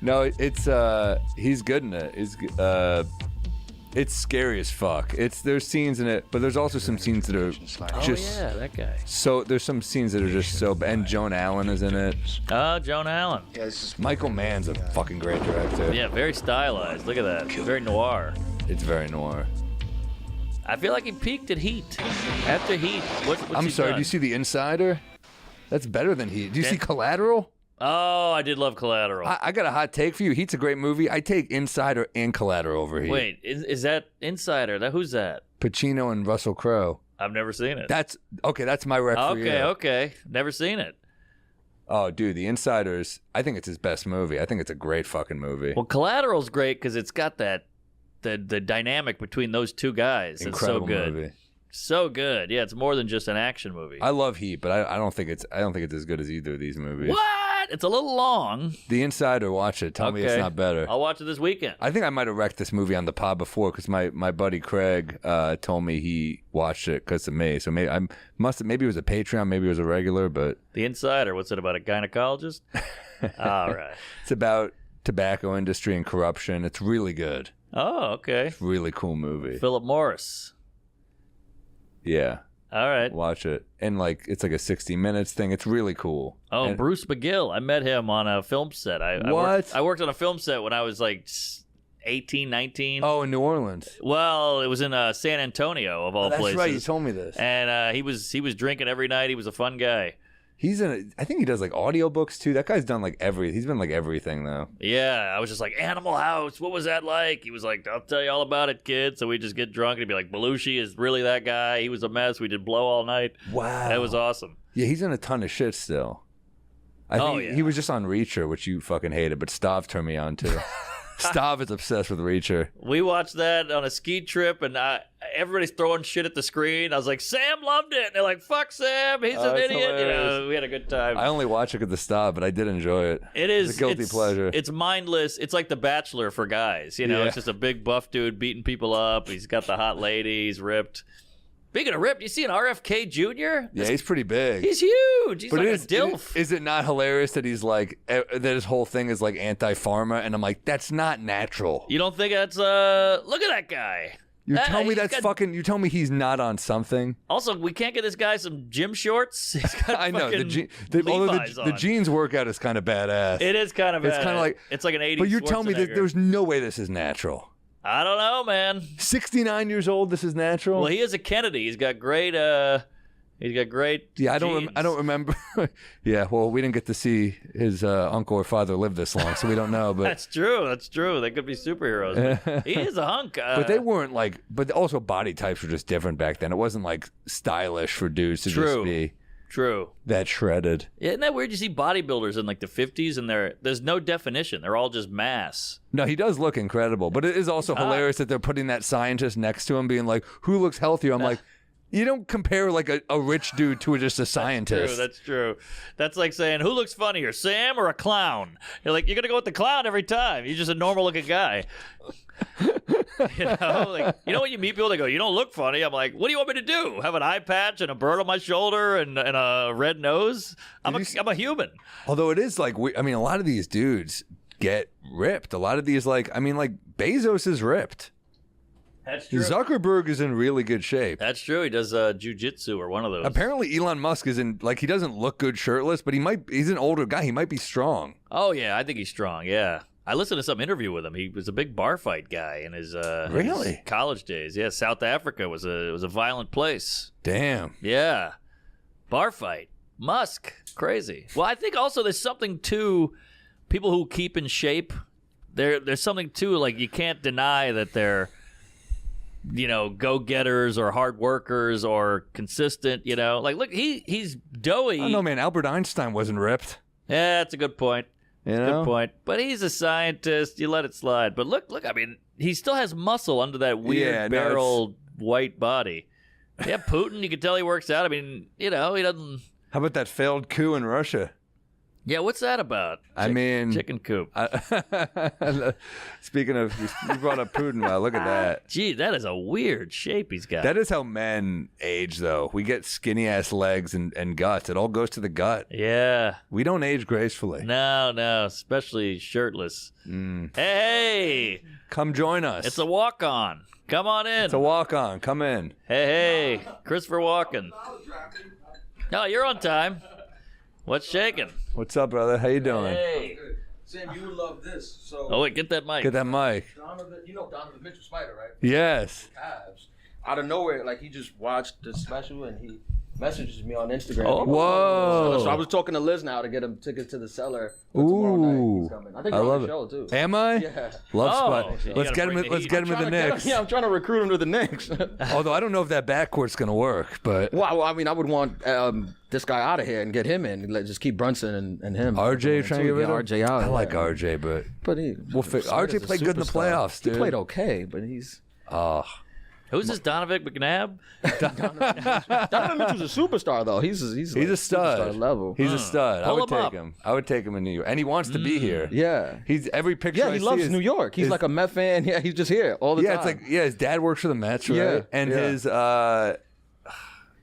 Speaker 2: No, it's he's good in it. It's scary as fuck. There's scenes in it, but there's also some scenes that are just
Speaker 1: Oh yeah, that guy.
Speaker 2: so. There's some scenes that are just so bad. And Joan Allen is in it.
Speaker 1: Oh, Joan Allen.
Speaker 2: Michael Mann's a fucking great director.
Speaker 1: Yeah, very stylized. Look at that. Very noir.
Speaker 2: It's very noir.
Speaker 1: I feel like he peaked at Heat. After Heat, what's
Speaker 2: I'm
Speaker 1: he
Speaker 2: sorry.
Speaker 1: done?
Speaker 2: Do you see The Insider? That's better than Heat. Do you see Collateral?
Speaker 1: Oh, I did love Collateral.
Speaker 2: I got a hot take for you. Heat's a great movie. I take Insider and Collateral over Heat.
Speaker 1: Wait, is that Insider? Who's that?
Speaker 2: Pacino and Russell Crowe.
Speaker 1: I've never seen it.
Speaker 2: That's my rec for you.
Speaker 1: Okay. Never seen it.
Speaker 2: Oh, dude, The Insiders. I think it's his best movie. I think it's a great fucking movie.
Speaker 1: Well, Collateral's great because it's got the dynamic between those two guys.
Speaker 2: Incredible
Speaker 1: it's so good.
Speaker 2: movie.
Speaker 1: So good. Yeah, it's more than just an action movie.
Speaker 2: I love Heat, but I don't think it's as good as either of these movies.
Speaker 1: What? It's a little long.
Speaker 2: The Insider, watch it. Tell me it's not better.
Speaker 1: I'll watch it this weekend.
Speaker 2: I think I might have wrecked this movie on the pod before because my buddy Craig told me he watched it because of me. So maybe maybe it was a Patreon, maybe it was a regular, but
Speaker 1: The Insider. What's it about? A gynecologist? All right.
Speaker 2: it's about tobacco industry and corruption. It's really good.
Speaker 1: Oh, okay.
Speaker 2: Really cool movie.
Speaker 1: Philip Morris.
Speaker 2: Yeah.
Speaker 1: All right.
Speaker 2: Watch it. And it's like a 60 minutes thing. It's really cool.
Speaker 1: Oh,
Speaker 2: And-
Speaker 1: Bruce McGill. I met him on a film set.
Speaker 2: What?
Speaker 1: I worked on a film set when I was like 18, 19.
Speaker 2: Oh, in New Orleans.
Speaker 1: Well, it was in San Antonio of all
Speaker 2: That's
Speaker 1: places.
Speaker 2: right. You told me this.
Speaker 1: And he was drinking every night. He was a fun guy.
Speaker 2: I think he does like audiobooks too. That guy's done he's been like everything though.
Speaker 1: Yeah, I was just like, Animal House, what was that like? He was like, I'll tell you all about it, kid. So we just get drunk and he'd be like, Belushi is really that guy. He was a mess. We did blow all night.
Speaker 2: Wow.
Speaker 1: That was awesome.
Speaker 2: Yeah, he's in a ton of shit still. I think he was just on Reacher, which you fucking hated, but Stav turned me on to. Stav is obsessed with Reacher.
Speaker 1: We watched that on a ski trip, and everybody's throwing shit at the screen. I was like, Sam loved it. And they're like, fuck Sam, he's an
Speaker 2: it's
Speaker 1: idiot.
Speaker 2: hilarious.
Speaker 1: We had a good time.
Speaker 2: I only watch it because of Stav, but I did enjoy it.
Speaker 1: It is
Speaker 2: It's a guilty pleasure.
Speaker 1: It's mindless. It's like The Bachelor for guys. It's just a big buff dude beating people up. He's got the hot lady. He's ripped. Speaking of ripped, you see an RFK Jr.?
Speaker 2: Yeah, he's pretty big.
Speaker 1: He's huge. He's like a dilf.
Speaker 2: Is it not hilarious that he's like that his whole thing is like anti-pharma? And I'm like, that's not natural.
Speaker 1: You don't think that's look at that guy.
Speaker 2: You tell me
Speaker 1: he's
Speaker 2: that's
Speaker 1: got-
Speaker 2: fucking. You tell me he's not on something.
Speaker 1: Also, we can't get this guy some gym shorts. He's got
Speaker 2: I know
Speaker 1: fucking
Speaker 2: although
Speaker 1: Levi's
Speaker 2: the
Speaker 1: on.
Speaker 2: jeans workout is kind of badass.
Speaker 1: It is kind of
Speaker 2: It's kind of like
Speaker 1: it's like an 80s
Speaker 2: But you tell me that
Speaker 1: Schwarzenegger.
Speaker 2: there's no way this is natural.
Speaker 1: I don't know, man.
Speaker 2: 69 years old. This is natural.
Speaker 1: Well, he is a Kennedy. He's got great
Speaker 2: Yeah, I
Speaker 1: genes.
Speaker 2: don't remember. Yeah, well, we didn't get to see his uncle or father live this long, so we don't know. But
Speaker 1: That's true. They could be superheroes. But he is a hunk.
Speaker 2: but they weren't like. But also body types were just different back then. It wasn't like stylish for dudes to
Speaker 1: True.
Speaker 2: just be.
Speaker 1: True.
Speaker 2: That shredded.
Speaker 1: Isn't that weird? You see bodybuilders in like the 50s and there's no definition. They're all just mass.
Speaker 2: No, he does look incredible, but it is also hilarious that they're putting that scientist next to him being like, who looks healthier? I'm like, you don't compare like a rich dude to just a scientist.
Speaker 1: That's true. That's like saying, who looks funnier, Sam or a clown? You're like, you're going to go with the clown every time. You're just a normal looking guy. You know when you meet people, they go, you don't look funny. I'm like, what do you want me to do? Have an eye patch and a bird on my shoulder and a red nose? I'm a human.
Speaker 2: Although it is like, a lot of these dudes get ripped. A lot of these, like Bezos is ripped.
Speaker 1: That's true.
Speaker 2: Zuckerberg is in really good shape.
Speaker 1: That's true. He does jujitsu or one of those.
Speaker 2: Apparently, Elon Musk is in, he doesn't look good shirtless, but he's an older guy. He might be strong.
Speaker 1: Oh, yeah. I think he's strong. Yeah. I listened to some interview with him. He was a big bar fight guy in his, his college days. Yeah. South Africa was a violent place.
Speaker 2: Damn.
Speaker 1: Yeah. Bar fight. Musk. Crazy. Well, I think also there's something to people who keep in shape. There's something to, like, you can't deny that they're, go-getters or hard workers or consistent, Like, look, he's doughy.
Speaker 2: I don't know, man. Albert Einstein wasn't ripped.
Speaker 1: Yeah, that's a good point. Good point. But he's a scientist. You let it slide. But look, he still has muscle under that weird barrel white body. Yeah, Putin, you can tell he works out. He doesn't...
Speaker 2: How about that failed coup in Russia?
Speaker 1: Yeah, what's that about? Chicken coop.
Speaker 2: Speaking of, you brought up Putin. Wow, look at that.
Speaker 1: Gee, that is a weird shape he's got.
Speaker 2: That is how men age, though. We get skinny-ass legs and guts. It all goes to the gut.
Speaker 1: Yeah.
Speaker 2: We don't age gracefully.
Speaker 1: No, especially shirtless. Hey!
Speaker 2: Come join us.
Speaker 1: It's a walk-on. Come on in.
Speaker 2: It's a walk-on. Come in.
Speaker 1: Hey. Christopher Walken. No, you're on time. What's shaking?
Speaker 2: What's up, brother? How you doing?
Speaker 1: Hey.
Speaker 6: Sam, you would love this. So,
Speaker 1: oh, wait, get that mic.
Speaker 2: Get that mic.
Speaker 6: Donovan, you know Donovan Mitchell Spider, right?
Speaker 2: Yes.
Speaker 6: Cavs. Out of nowhere, he just watched the special and he messages me on Instagram.
Speaker 2: Oh, whoa.
Speaker 6: So I was talking to Liz now to get him tickets to the cellar for tomorrow night. He's coming. I think you're on the show, too.
Speaker 2: Am I?
Speaker 6: Yeah.
Speaker 2: Love Spot.
Speaker 1: So
Speaker 2: let's get him in the Knicks.
Speaker 6: I'm trying to recruit him to the Knicks.
Speaker 2: Although I don't know if that backcourt's going to work, but...
Speaker 6: Well, I would want this guy out of here and get him in. Just keep Brunson and him.
Speaker 2: RJ trying to get rid of him?
Speaker 6: RJ out.
Speaker 2: I like RJ, but RJ played good in the playoffs, dude.
Speaker 6: He played okay, but he's...
Speaker 1: Who's this Donovan McNabb?
Speaker 6: Donovan Mitchell's a superstar, though. He's
Speaker 2: a stud.
Speaker 6: Superstar level.
Speaker 2: He's a stud. I would
Speaker 1: Pull him
Speaker 2: take
Speaker 1: up.
Speaker 2: him. I would take him in New York, and he wants to be here.
Speaker 6: Yeah.
Speaker 2: He's every picture.
Speaker 6: Yeah, he loves New York. He's like a Met fan. Yeah, he's just here all the time.
Speaker 2: Yeah, it's like his dad works for the Mets, right?
Speaker 6: Yeah,
Speaker 2: and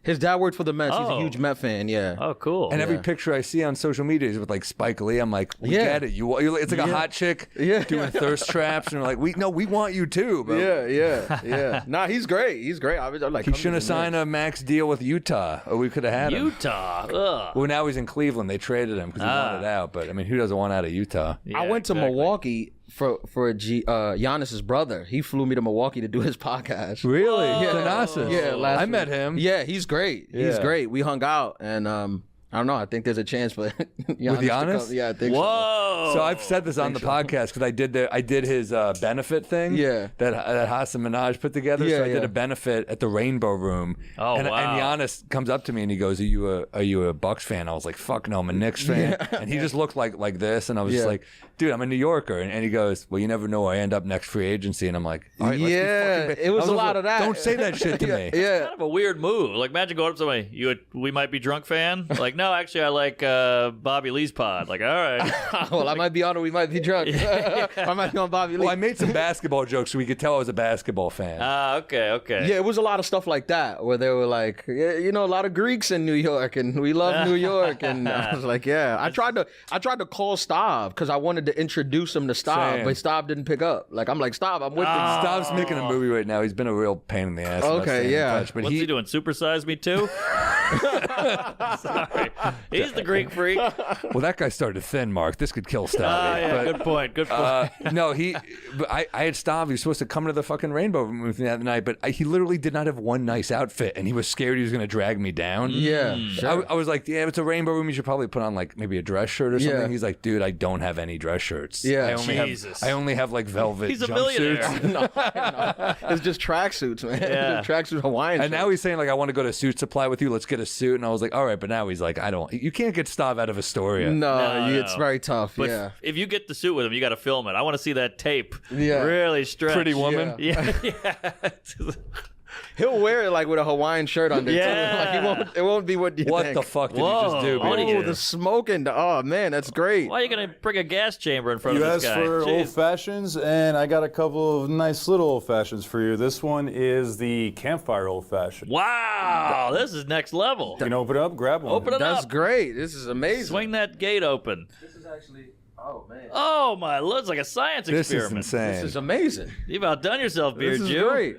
Speaker 6: his dad works for the Mets. He's a
Speaker 1: Oh.
Speaker 6: huge Met fan. Yeah.
Speaker 1: Oh, cool.
Speaker 2: and every picture I see on social media is with Spike Lee. I'm like, we get it. It's like a hot chick doing thirst traps, and we're like, we want you too. But
Speaker 6: Yeah. Nah, he's great. I'm like,
Speaker 2: he shouldn't have signed a max deal with Utah, or we could have had him.
Speaker 1: Utah. Ugh.
Speaker 2: Well, now he's in Cleveland. They traded him because he wanted out. But who doesn't want out of Utah?
Speaker 1: Yeah,
Speaker 6: I went to
Speaker 1: exactly.
Speaker 6: Milwaukee for Giannis's brother. He flew me to Milwaukee to do his podcast.
Speaker 2: Really?
Speaker 6: Yeah.
Speaker 2: Thanasis.
Speaker 6: Yeah,
Speaker 2: I met him.
Speaker 6: Yeah, he's great. He's
Speaker 2: Yeah.
Speaker 6: great. We hung out, and I don't know. I think there's a chance for Giannis to
Speaker 2: Giannis?
Speaker 6: come. Yeah, I think
Speaker 1: Whoa.
Speaker 2: So I've said this on the podcast because I did his benefit thing.
Speaker 6: Yeah.
Speaker 2: That Hassan Minaj put together.
Speaker 6: Yeah,
Speaker 2: so I did
Speaker 6: yeah.
Speaker 2: a benefit at the Rainbow Room.
Speaker 1: Oh,
Speaker 2: and,
Speaker 1: wow.
Speaker 2: And Giannis comes up to me and he goes, "Are you a Bucks fan?" I was like, "Fuck no, I'm a Knicks fan." And he just looked like this, and I was just
Speaker 6: Yeah.
Speaker 2: like, "Dude, I'm a New Yorker." And he goes, "Well, you never know where I end up next free agency." And I'm like, "All right, let's be
Speaker 6: Yeah,
Speaker 2: fucking
Speaker 6: it was
Speaker 2: I
Speaker 6: a lot of that.
Speaker 2: Don't say that shit to me.
Speaker 6: Yeah.
Speaker 1: Kind of a weird move. Like, imagine going up to somebody, we might be drunk fan. Like, no, actually, I like Bobby Lee's pod. Like, all right.
Speaker 6: Well, I might be on it. We might be drunk. I might be on Bobby Lee.
Speaker 2: Well, I made some basketball jokes so we could tell I was a basketball fan.
Speaker 1: Okay.
Speaker 6: Yeah, it was a lot of stuff like that where they were like, yeah, a lot of Greeks in New York, and we love New York, and I was like, yeah. I tried to call Stav because I wanted to introduce him to Stav,
Speaker 2: Same.
Speaker 6: but Stav didn't pick up. Like, I'm like, Stav, I'm with him.
Speaker 2: Stav's making a movie right now. He's been a real pain in the ass. about
Speaker 6: Okay,
Speaker 2: staying in
Speaker 6: yeah.
Speaker 2: touch, but
Speaker 1: What's he doing? Supersize me too? Sorry. He's the Greek freak.
Speaker 2: Well, that guy started thin, Mark. This could kill Stav.
Speaker 1: Yeah, good point. Good point.
Speaker 2: No, but I had Stav. He was supposed to come to the fucking Rainbow Room with me that night, but he literally did not have one nice outfit, and he was scared he was going to drag me down.
Speaker 6: Yeah, sure.
Speaker 2: I was like, yeah, it's a Rainbow Room. You should probably put on maybe a dress shirt or something.
Speaker 6: Yeah.
Speaker 2: He's like, dude, I don't have any dress shirts.
Speaker 6: Yeah.
Speaker 2: I only have velvet.
Speaker 1: He's a
Speaker 2: jumpsuits.
Speaker 1: millionaire.
Speaker 6: No. It's just tracksuits, man.
Speaker 1: Yeah.
Speaker 6: Tracksuit Hawaiian.
Speaker 2: And now he's saying I want to go to Suit Supply with you. Let's get a suit, and I was like, all right, but now he's like, you can't get Stav out of Astoria.
Speaker 6: No,
Speaker 1: No,
Speaker 6: it's
Speaker 1: no.
Speaker 6: very tough.
Speaker 1: But
Speaker 6: yeah.
Speaker 1: if you get the suit with him, you got to film it. I want to see that tape.
Speaker 6: Yeah.
Speaker 1: Really stretch.
Speaker 2: Pretty Woman.
Speaker 1: Yeah. Yeah.
Speaker 6: He'll wear it like with a Hawaiian shirt under.
Speaker 1: Yeah.
Speaker 6: Too. Like, it won't be what you
Speaker 2: What
Speaker 6: think.
Speaker 2: the fuck did you
Speaker 1: Whoa.
Speaker 2: just do,
Speaker 1: What
Speaker 2: baby?
Speaker 1: do you
Speaker 6: Oh, the smoking. Oh, man, that's great.
Speaker 1: Why are you going to bring a gas chamber in front
Speaker 5: You
Speaker 1: of this
Speaker 5: asked
Speaker 1: guy?
Speaker 5: for
Speaker 1: Jeez.
Speaker 5: old fashions, and I got a couple of nice little old fashions for you. This one is the campfire old fashioned.
Speaker 1: Wow, this is next level.
Speaker 5: You can open it up, grab one.
Speaker 1: Open it
Speaker 6: That's
Speaker 1: up.
Speaker 6: great. This is amazing.
Speaker 1: Swing that gate open.
Speaker 6: This is actually, oh, man.
Speaker 1: Oh my lord, it's like a science
Speaker 2: This is
Speaker 1: experiment.
Speaker 2: insane.
Speaker 6: This is amazing.
Speaker 1: You've outdone yourself, Beard
Speaker 6: This is
Speaker 1: Jew.
Speaker 6: great.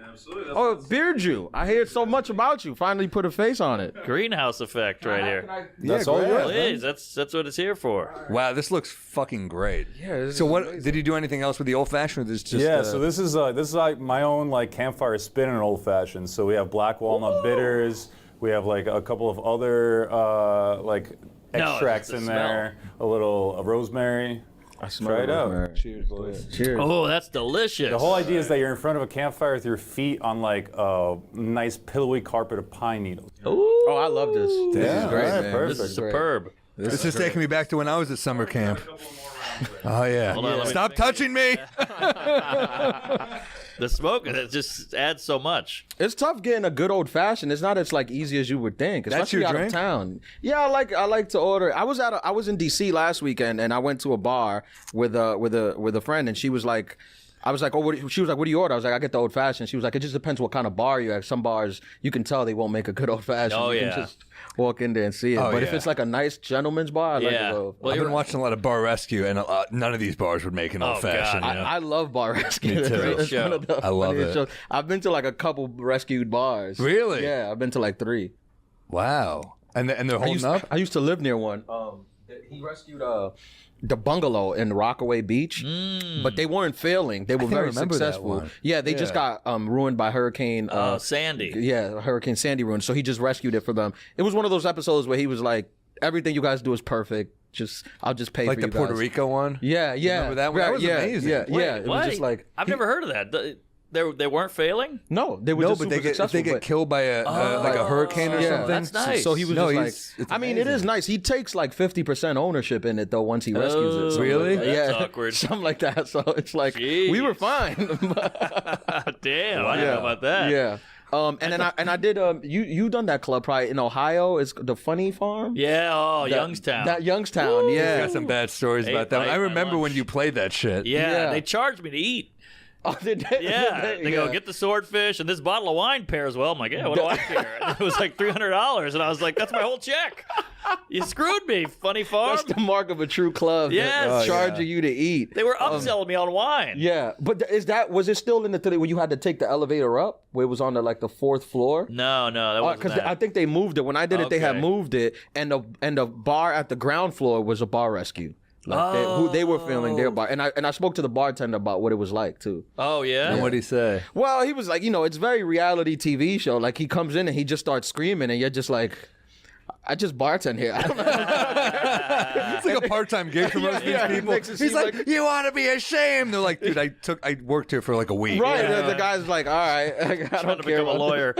Speaker 6: Oh, Beard Jew. I hear so much about you. Finally put a face on it.
Speaker 1: Greenhouse effect right here.
Speaker 5: That's all
Speaker 2: grab.
Speaker 5: yours.
Speaker 1: Please, that's what it's here for.
Speaker 2: Wow, this looks fucking great.
Speaker 6: Yeah, this
Speaker 2: So
Speaker 6: is
Speaker 2: what
Speaker 6: amazing.
Speaker 2: did you do anything else with the old fashioned? Or this just
Speaker 5: Yeah, so this is like my own like campfire spin and old fashioned. So we have black walnut bitters. We have like a couple of other like extracts
Speaker 1: the
Speaker 5: in
Speaker 1: smell.
Speaker 5: there. A little rosemary. Try it out.
Speaker 6: Cheers, boys. Cheers.
Speaker 1: Oh, that's delicious.
Speaker 5: The whole idea is that you're in front of a campfire with your feet on like a nice pillowy carpet of pine needles.
Speaker 1: Ooh,
Speaker 6: Oh, I love this. This
Speaker 5: Yeah,
Speaker 6: is great,
Speaker 5: all right,
Speaker 6: man.
Speaker 5: perfect.
Speaker 1: this is
Speaker 6: great.
Speaker 1: superb.
Speaker 2: This is taking me back to when I was at summer camp. Oh yeah.
Speaker 1: Hold on, let me
Speaker 2: Stop touching me.
Speaker 1: The smoke, it just adds so much.
Speaker 6: It's tough getting a good old fashioned. It's not as like easy as you would think,
Speaker 2: That's
Speaker 6: especially
Speaker 2: your
Speaker 6: out
Speaker 2: drink?
Speaker 6: of town. Yeah, I like to order. I was in DC last weekend, and I went to a bar with a friend, and she was like. I was like, she was like, what do you order? I was like, I get the old fashioned. She was like, it just depends what kind of bar you have. Some bars, you can tell they won't make a good old fashioned.
Speaker 1: Oh,
Speaker 6: You
Speaker 1: yeah.
Speaker 6: can just walk in there and see it.
Speaker 2: Oh,
Speaker 6: but if
Speaker 2: yeah.
Speaker 6: it's like a nice gentleman's bar, I like
Speaker 1: Yeah.
Speaker 6: to go.
Speaker 1: Well,
Speaker 2: I've
Speaker 1: you're
Speaker 2: been watching a lot of Bar Rescue, and none of these bars would make an
Speaker 1: Oh,
Speaker 2: old fashioned.
Speaker 1: God.
Speaker 6: I love bar rescue.
Speaker 2: Me too.
Speaker 6: It's
Speaker 1: Show.
Speaker 6: one of the
Speaker 2: I love
Speaker 6: funniest
Speaker 2: it.
Speaker 6: shows. I've been to like a couple rescued bars.
Speaker 2: Really?
Speaker 6: Yeah, I've been to like 3.
Speaker 2: Wow. And they're holding up.
Speaker 6: I used to live near one. He rescued the bungalow in Rockaway Beach, but they weren't failing. They were
Speaker 2: think I
Speaker 6: very
Speaker 2: remember that
Speaker 6: successful.
Speaker 2: one.
Speaker 6: Yeah, they just got ruined by Hurricane.
Speaker 1: Sandy.
Speaker 6: Yeah, Hurricane Sandy ruined. So he just rescued it for them. It was one of those episodes where he was like, "Everything you guys do is perfect. I'll just pay
Speaker 2: Like
Speaker 6: for
Speaker 2: the
Speaker 6: you
Speaker 2: Puerto
Speaker 6: guys."
Speaker 2: Rico one.
Speaker 6: Yeah, yeah.
Speaker 2: Remember that one? That was
Speaker 6: yeah,
Speaker 2: amazing.
Speaker 6: Yeah,
Speaker 1: Wait,
Speaker 6: yeah. It
Speaker 1: what?
Speaker 6: was just like
Speaker 1: I've never heard of that. They weren't failing?
Speaker 6: no, they were
Speaker 2: No,
Speaker 6: just
Speaker 2: but
Speaker 6: super
Speaker 2: they get if
Speaker 6: successful.
Speaker 2: they get
Speaker 6: but-
Speaker 2: killed by like a hurricane or
Speaker 6: Yeah,
Speaker 2: something.
Speaker 1: that's nice.
Speaker 6: So he was
Speaker 2: No,
Speaker 6: just
Speaker 2: it's
Speaker 6: like, I mean, it is
Speaker 2: amazing.
Speaker 6: nice. He takes like 50% ownership in it though once he rescues it. Something
Speaker 2: Really?
Speaker 6: like that.
Speaker 1: That's awkward.
Speaker 6: Something like that. So it's like we were
Speaker 1: Jeez.
Speaker 6: fine.
Speaker 1: Damn, I didn't know about that.
Speaker 6: Yeah. And I did you done that club probably in Ohio. It's the Funny Farm.
Speaker 1: Yeah,
Speaker 6: That-
Speaker 1: Youngstown.
Speaker 6: That Youngstown.
Speaker 2: I
Speaker 6: Yeah.
Speaker 2: got some bad stories
Speaker 1: Ate
Speaker 2: about that.
Speaker 1: my
Speaker 2: I remember when
Speaker 1: lunch.
Speaker 2: you played that shit.
Speaker 1: yeah,
Speaker 6: Yeah.
Speaker 1: they charged me to eat.
Speaker 6: Oh, did they?
Speaker 1: Yeah,
Speaker 6: Did
Speaker 1: they go get the swordfish and this bottle of wine pairs well. I'm like, yeah, what do I care? And it was like $300, and I was like, that's my whole check. You screwed me, Funny Farm.
Speaker 6: That's the mark of a true club.
Speaker 1: Yes.
Speaker 6: Charging you to eat.
Speaker 1: They were upselling me on wine.
Speaker 6: Yeah, but was it still in the thing where you had to take the elevator up, where it was on the 4th floor?
Speaker 1: No, that wasn't
Speaker 6: Because
Speaker 1: that.
Speaker 6: I think they moved it. When I did it, they had
Speaker 1: Okay.
Speaker 6: moved it, and the bar at the ground floor was a bar rescue. Like they were filming their bar, and I spoke to the bartender about what it was like too.
Speaker 1: Oh, yeah?
Speaker 2: And what'd he say?
Speaker 6: Well, he was like, it's very reality TV show. Like he comes in and he just starts screaming, and you're just like, I just bartend here. I don't know.
Speaker 2: It's like a part-time gig for most of these
Speaker 6: Yeah, it
Speaker 2: people.
Speaker 6: makes it
Speaker 2: He's
Speaker 6: seem
Speaker 2: like,
Speaker 6: like-
Speaker 2: you ought to be ashamed. They're like, dude, I worked here for like a week.
Speaker 6: Right?
Speaker 1: Yeah.
Speaker 6: The guy's like, all right, I
Speaker 1: Trying
Speaker 6: don't
Speaker 1: to
Speaker 6: care.
Speaker 1: become a
Speaker 6: about
Speaker 1: lawyer.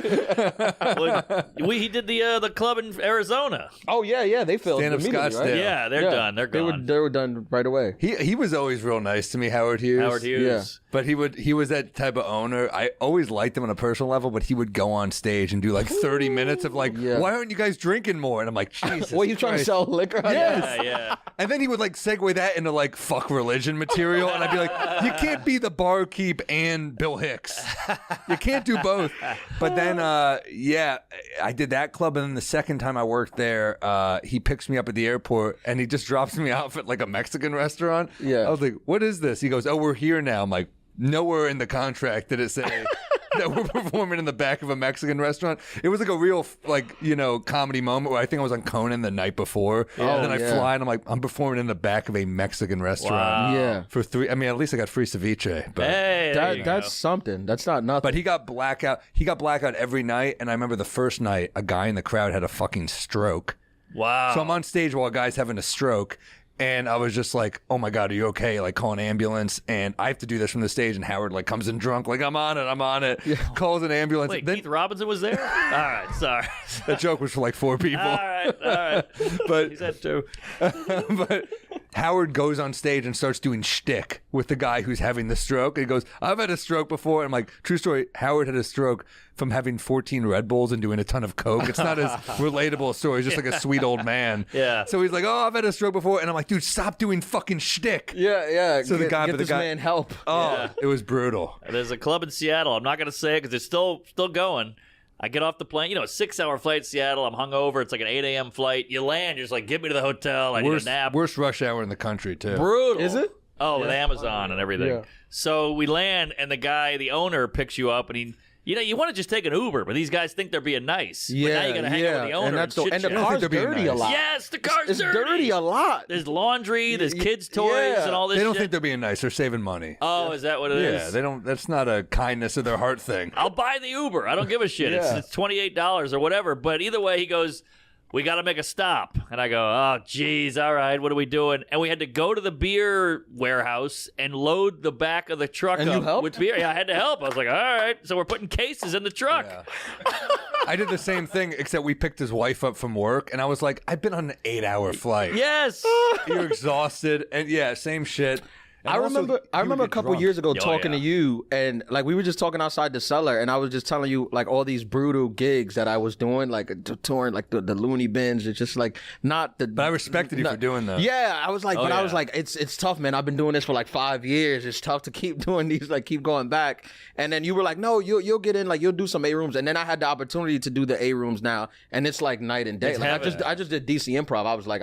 Speaker 1: Well, he did the club in Arizona.
Speaker 6: Oh yeah, they filmed
Speaker 2: Stand-up
Speaker 6: immediately,
Speaker 2: Scottsdale.
Speaker 6: right?
Speaker 1: Yeah, they're done. They're gone.
Speaker 6: They were done right away.
Speaker 2: He was always real nice to me, Howard Hughes.
Speaker 1: Howard Hughes.
Speaker 6: Yeah.
Speaker 2: But he was that type of owner. I always liked him on a personal level, but he would go on stage and do like 30 minutes of like,
Speaker 6: Yeah.
Speaker 2: why aren't you guys drinking more? And I'm like, Jesus.
Speaker 6: What, you trying to
Speaker 2: Christ.
Speaker 6: sell liquor?
Speaker 2: Yes.
Speaker 1: Yeah.
Speaker 2: And then he would like segue that into like fuck religion material, and I'd be like, you can't be the barkeep and Bill Hicks. You can't do both. But then, yeah, I did that club, and then the second time I worked there, he picks me up at the airport, and he just drops me off at like a Mexican restaurant.
Speaker 6: Yeah.
Speaker 2: I was like, what is this? He goes, oh, we're here now. I'm like, nowhere in the contract did it say that we're performing in the back of a Mexican restaurant. It was like a real, comedy moment where I think I was on Conan the night before. And then I
Speaker 6: yeah.
Speaker 2: fly and I'm like, I'm performing in the back of a Mexican restaurant.
Speaker 1: Wow.
Speaker 6: Yeah.
Speaker 2: For at least I got free ceviche. But
Speaker 1: Hey, there you
Speaker 6: That's
Speaker 1: go.
Speaker 6: something. That's not nothing.
Speaker 2: but he got blackout. He got blackout every night. And I remember the first night, a guy in the crowd had a fucking stroke.
Speaker 1: Wow.
Speaker 2: So I'm on stage while a guy's having a stroke. And I was just like, oh my God, are you okay? Like, call an ambulance. And I have to do this from the stage. And Howard like comes in drunk, like, I'm on it. Calls an ambulance.
Speaker 1: Wait,
Speaker 2: Then
Speaker 1: Keith Robinson was there? All right, sorry.
Speaker 2: that joke was for like 4 people.
Speaker 1: All right.
Speaker 2: But
Speaker 1: He's had 2.
Speaker 2: but Howard goes on stage and starts doing shtick with the guy who's having the stroke. And he goes, I've had a stroke before. And I'm like, true story, Howard had a stroke from having 14 Red Bulls and doing a ton of coke. It's not as relatable a story. He's just like a sweet old man.
Speaker 1: Yeah.
Speaker 2: So he's like, oh, I've had a stroke before. And I'm like, dude, stop doing fucking shtick.
Speaker 6: Yeah.
Speaker 2: So
Speaker 6: get this man help.
Speaker 2: Oh, it was brutal.
Speaker 1: There's a club in Seattle. I'm not going to say it because it's still going. I get off the plane, a 6-hour flight to Seattle. I'm hungover. It's like an 8 a.m. flight. You land, you're just like, get me to the hotel. I need a nap.
Speaker 2: Worst rush hour in the country, too.
Speaker 1: Brutal.
Speaker 6: Is it?
Speaker 1: Oh, with Amazon and everything.
Speaker 6: Yeah.
Speaker 1: So we land, and the owner picks you up, and he... you want to just take an Uber, but these guys think they're being nice. But now you got to hang out with the owner and
Speaker 6: and the
Speaker 1: chit-chat.
Speaker 6: car's
Speaker 2: they're being
Speaker 6: dirty
Speaker 2: nice.
Speaker 6: a lot.
Speaker 1: Yes, the car's
Speaker 6: It's dirty a lot.
Speaker 1: There's laundry, there's kids' toys,
Speaker 6: yeah.
Speaker 1: and all this
Speaker 2: They don't
Speaker 1: shit.
Speaker 2: think they're being nice. They're saving money.
Speaker 1: Oh, is that what it is?
Speaker 2: Yeah, they don't. That's not a kindness of their heart thing.
Speaker 1: I'll buy the Uber. I don't give a shit.
Speaker 6: Yeah.
Speaker 1: It's $28 or whatever. But either way, he goes, we got to make a stop. And I go, oh, geez, all right, what are we doing? And we had to go to the beer warehouse and load the back of the truck
Speaker 6: And you
Speaker 1: up
Speaker 6: helped?
Speaker 1: with beer. Yeah, I had to help. I was like, all right. So we're putting cases in the truck.
Speaker 2: Yeah. I did the same thing, except we picked his wife up from work, and I was like, I've been on an 8-hour flight.
Speaker 1: Yes.
Speaker 2: You're exhausted, and yeah, same shit. And
Speaker 6: I
Speaker 2: also,
Speaker 6: remember
Speaker 2: you would
Speaker 6: a
Speaker 2: get
Speaker 6: couple
Speaker 2: drunk.
Speaker 6: years ago
Speaker 1: Oh,
Speaker 6: talking
Speaker 1: yeah.
Speaker 6: to you, and like we were just talking outside the cellar, and I was just telling you like all these brutal gigs that I was doing, like touring like the loony bins. It's just like not the.
Speaker 2: But I respected you for doing that.
Speaker 6: Yeah, I was like, but I was
Speaker 1: yeah.
Speaker 6: like, it's tough, man. I've been doing this for like 5 years. It's tough to keep doing these, like keep going back. And then you were like, no, you'll get in, like you'll do some A rooms, and then I had the opportunity to do the A rooms now, and it's like night and day.
Speaker 1: It's
Speaker 6: Like
Speaker 1: heaven.
Speaker 6: I just did DC Improv. I was like,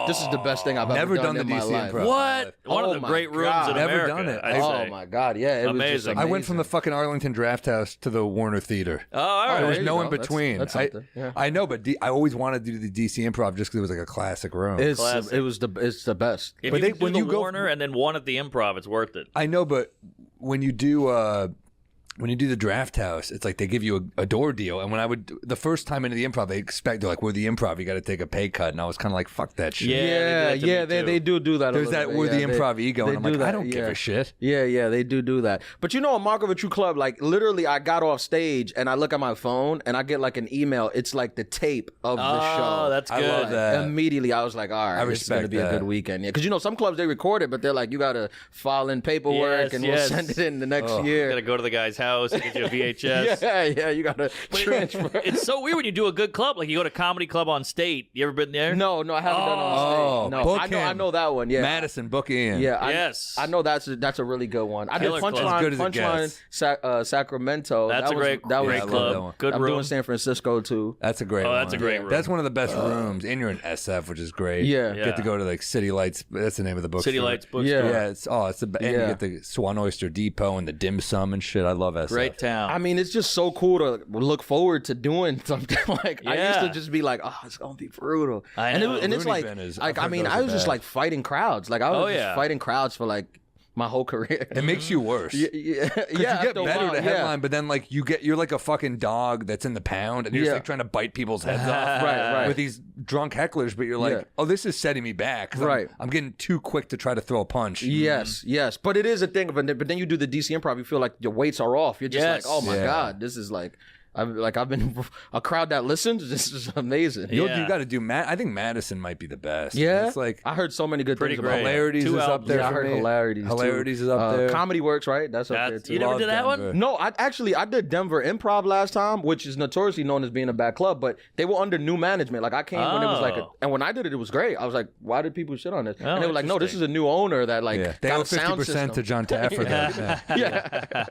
Speaker 6: this is the best thing I've
Speaker 2: Never
Speaker 6: ever
Speaker 2: done the
Speaker 6: in my
Speaker 2: DC
Speaker 6: life.
Speaker 2: Improv.
Speaker 1: What? One
Speaker 6: Oh
Speaker 1: of the
Speaker 6: my
Speaker 1: great rooms
Speaker 6: God.
Speaker 1: in
Speaker 2: Never
Speaker 1: America.
Speaker 2: done it.
Speaker 1: I'd
Speaker 6: Oh
Speaker 1: say.
Speaker 6: my God, yeah, it was just
Speaker 1: Amazing.
Speaker 2: I went from the fucking Arlington Draft House to the Warner Theater.
Speaker 1: Oh, all right.
Speaker 2: There was
Speaker 6: there you
Speaker 2: no
Speaker 6: go.
Speaker 2: in between.
Speaker 6: That's something. Yeah.
Speaker 2: I know, but I always wanted to do the DC Improv just because it was like a classic room.
Speaker 1: Classic.
Speaker 6: It's the best.
Speaker 1: If
Speaker 2: But
Speaker 1: you
Speaker 2: they-
Speaker 1: can do
Speaker 2: when
Speaker 1: the
Speaker 2: you go-
Speaker 1: Warner and then one at the Improv, it's worth it.
Speaker 2: I know, but when you do the Draft House, it's like they give you a door deal. And when I would the first time into the Improv, they're like, we're the Improv, you got to take a pay cut, and I was kind of like, fuck that shit.
Speaker 1: Yeah,
Speaker 6: They do that.
Speaker 2: There's
Speaker 6: a
Speaker 2: that
Speaker 6: little
Speaker 2: we're
Speaker 6: bit.
Speaker 2: the
Speaker 6: Yeah,
Speaker 2: Improv ego,
Speaker 6: they
Speaker 2: and I'm like,
Speaker 6: do
Speaker 2: I
Speaker 6: that,
Speaker 2: don't give
Speaker 6: yeah.
Speaker 2: a shit.
Speaker 6: Yeah, they do that. But a mark of a true club, like literally I got off stage and I look at my phone and I get like an email. It's like the tape of the show.
Speaker 1: Oh, that's
Speaker 2: I
Speaker 1: good.
Speaker 2: love that.
Speaker 6: Immediately I was like, all right, this is going to
Speaker 2: respect
Speaker 6: be a
Speaker 2: that.
Speaker 6: good weekend. Yeah, because some clubs they record it, but they're like, you got to file in paperwork
Speaker 1: Yes,
Speaker 6: and
Speaker 1: yes.
Speaker 6: we'll send it in the next
Speaker 1: You
Speaker 6: year.
Speaker 1: got to go to the guy's house and get you a VHS.
Speaker 6: Yeah, you got to transfer.
Speaker 1: It's so weird when you do a good club. Like you go to Comedy Club on State. You ever been there?
Speaker 6: No, I haven't done it on
Speaker 2: Oh,
Speaker 6: stage. No,
Speaker 2: book
Speaker 6: I
Speaker 2: him.
Speaker 6: know that one. Yeah,
Speaker 2: Madison, book Ian.
Speaker 6: Yeah,
Speaker 1: Yes.
Speaker 6: I know that's a really good one. I did
Speaker 1: Killer club.
Speaker 6: Punchline,
Speaker 2: As good as it gets.
Speaker 6: Sacramento.
Speaker 1: That's
Speaker 6: that
Speaker 1: a
Speaker 6: was,
Speaker 1: great,
Speaker 6: that was
Speaker 1: great
Speaker 2: I love
Speaker 1: club.
Speaker 2: that one.
Speaker 1: Good
Speaker 6: I'm
Speaker 1: room.
Speaker 6: doing San Francisco too.
Speaker 2: That's a great one.
Speaker 1: that's a great room.
Speaker 2: That's one of the best rooms. And you're in SF, which is great.
Speaker 6: Yeah.
Speaker 1: Yeah.
Speaker 2: Get to go to like City Lights. That's the name of the bookstore.
Speaker 1: City Lights Bookstore.
Speaker 6: Yeah.
Speaker 2: Yeah, it's the and
Speaker 6: Yeah.
Speaker 2: you get the Swan Oyster Depot and the dim sum and shit. I love SF.
Speaker 1: Great town.
Speaker 6: I mean, it's just so cool to look forward to doing something like. I used
Speaker 1: Yeah.
Speaker 6: to just be like, oh, it's gonna be brutal.
Speaker 1: I
Speaker 6: and
Speaker 1: know.
Speaker 6: it's
Speaker 2: Looney
Speaker 6: like,
Speaker 2: Bin is-
Speaker 6: like
Speaker 2: I've
Speaker 6: I
Speaker 2: heard
Speaker 6: mean,
Speaker 2: those
Speaker 6: I
Speaker 2: are
Speaker 6: was just
Speaker 2: bad.
Speaker 6: like fighting crowds. Like I was
Speaker 1: Oh,
Speaker 6: just
Speaker 1: yeah.
Speaker 6: fighting crowds for like my whole career.
Speaker 2: It makes you worse.
Speaker 6: yeah,
Speaker 2: You get
Speaker 6: after a
Speaker 2: better
Speaker 6: while,
Speaker 2: to headline, but then like you're like a fucking dog that's in the pound, and you're just
Speaker 6: Yeah.
Speaker 2: like trying to bite people's heads off,
Speaker 6: Right.
Speaker 2: with these drunk hecklers. But you're like,
Speaker 6: Yeah.
Speaker 2: oh, this is setting me back. 'cause
Speaker 6: Right.
Speaker 2: I'm getting too quick to try to throw a punch.
Speaker 6: Yes, but it is a thing. But then you do the DC Improv, you feel like your weights are off. You're just
Speaker 1: Yes.
Speaker 6: like, oh my
Speaker 2: Yeah.
Speaker 6: God, this is like, I've been a crowd that listens. This is amazing.
Speaker 1: Yeah.
Speaker 2: You got to do. I think Madison might be the best.
Speaker 6: Yeah,
Speaker 2: it's like
Speaker 6: I heard so many good
Speaker 1: Pretty
Speaker 6: things
Speaker 1: great.
Speaker 6: about
Speaker 2: Hilarities
Speaker 1: Two
Speaker 2: is up
Speaker 1: albums.
Speaker 2: there.
Speaker 6: Yeah, I
Speaker 2: for
Speaker 6: heard
Speaker 2: me.
Speaker 6: Hilarities.
Speaker 2: Hilarities
Speaker 6: too.
Speaker 2: is up there.
Speaker 6: Comedy Works, right? That's up there
Speaker 1: That's-
Speaker 6: too.
Speaker 1: you never
Speaker 2: Love
Speaker 1: did that
Speaker 2: Denver.
Speaker 1: one?
Speaker 6: No, I did Denver Improv last time, which is notoriously known as being a bad club, but they were under new management. Like I came when it was like,
Speaker 1: Oh.
Speaker 6: and when I did it, it was great. I was like, why did people shit on this?
Speaker 1: Oh,
Speaker 6: and they were like, no, this is a new owner that like
Speaker 2: Yeah, they
Speaker 6: got
Speaker 2: owe
Speaker 6: a sound
Speaker 2: 50% to
Speaker 6: system.
Speaker 2: John Taft for that. Yeah.
Speaker 6: Yeah,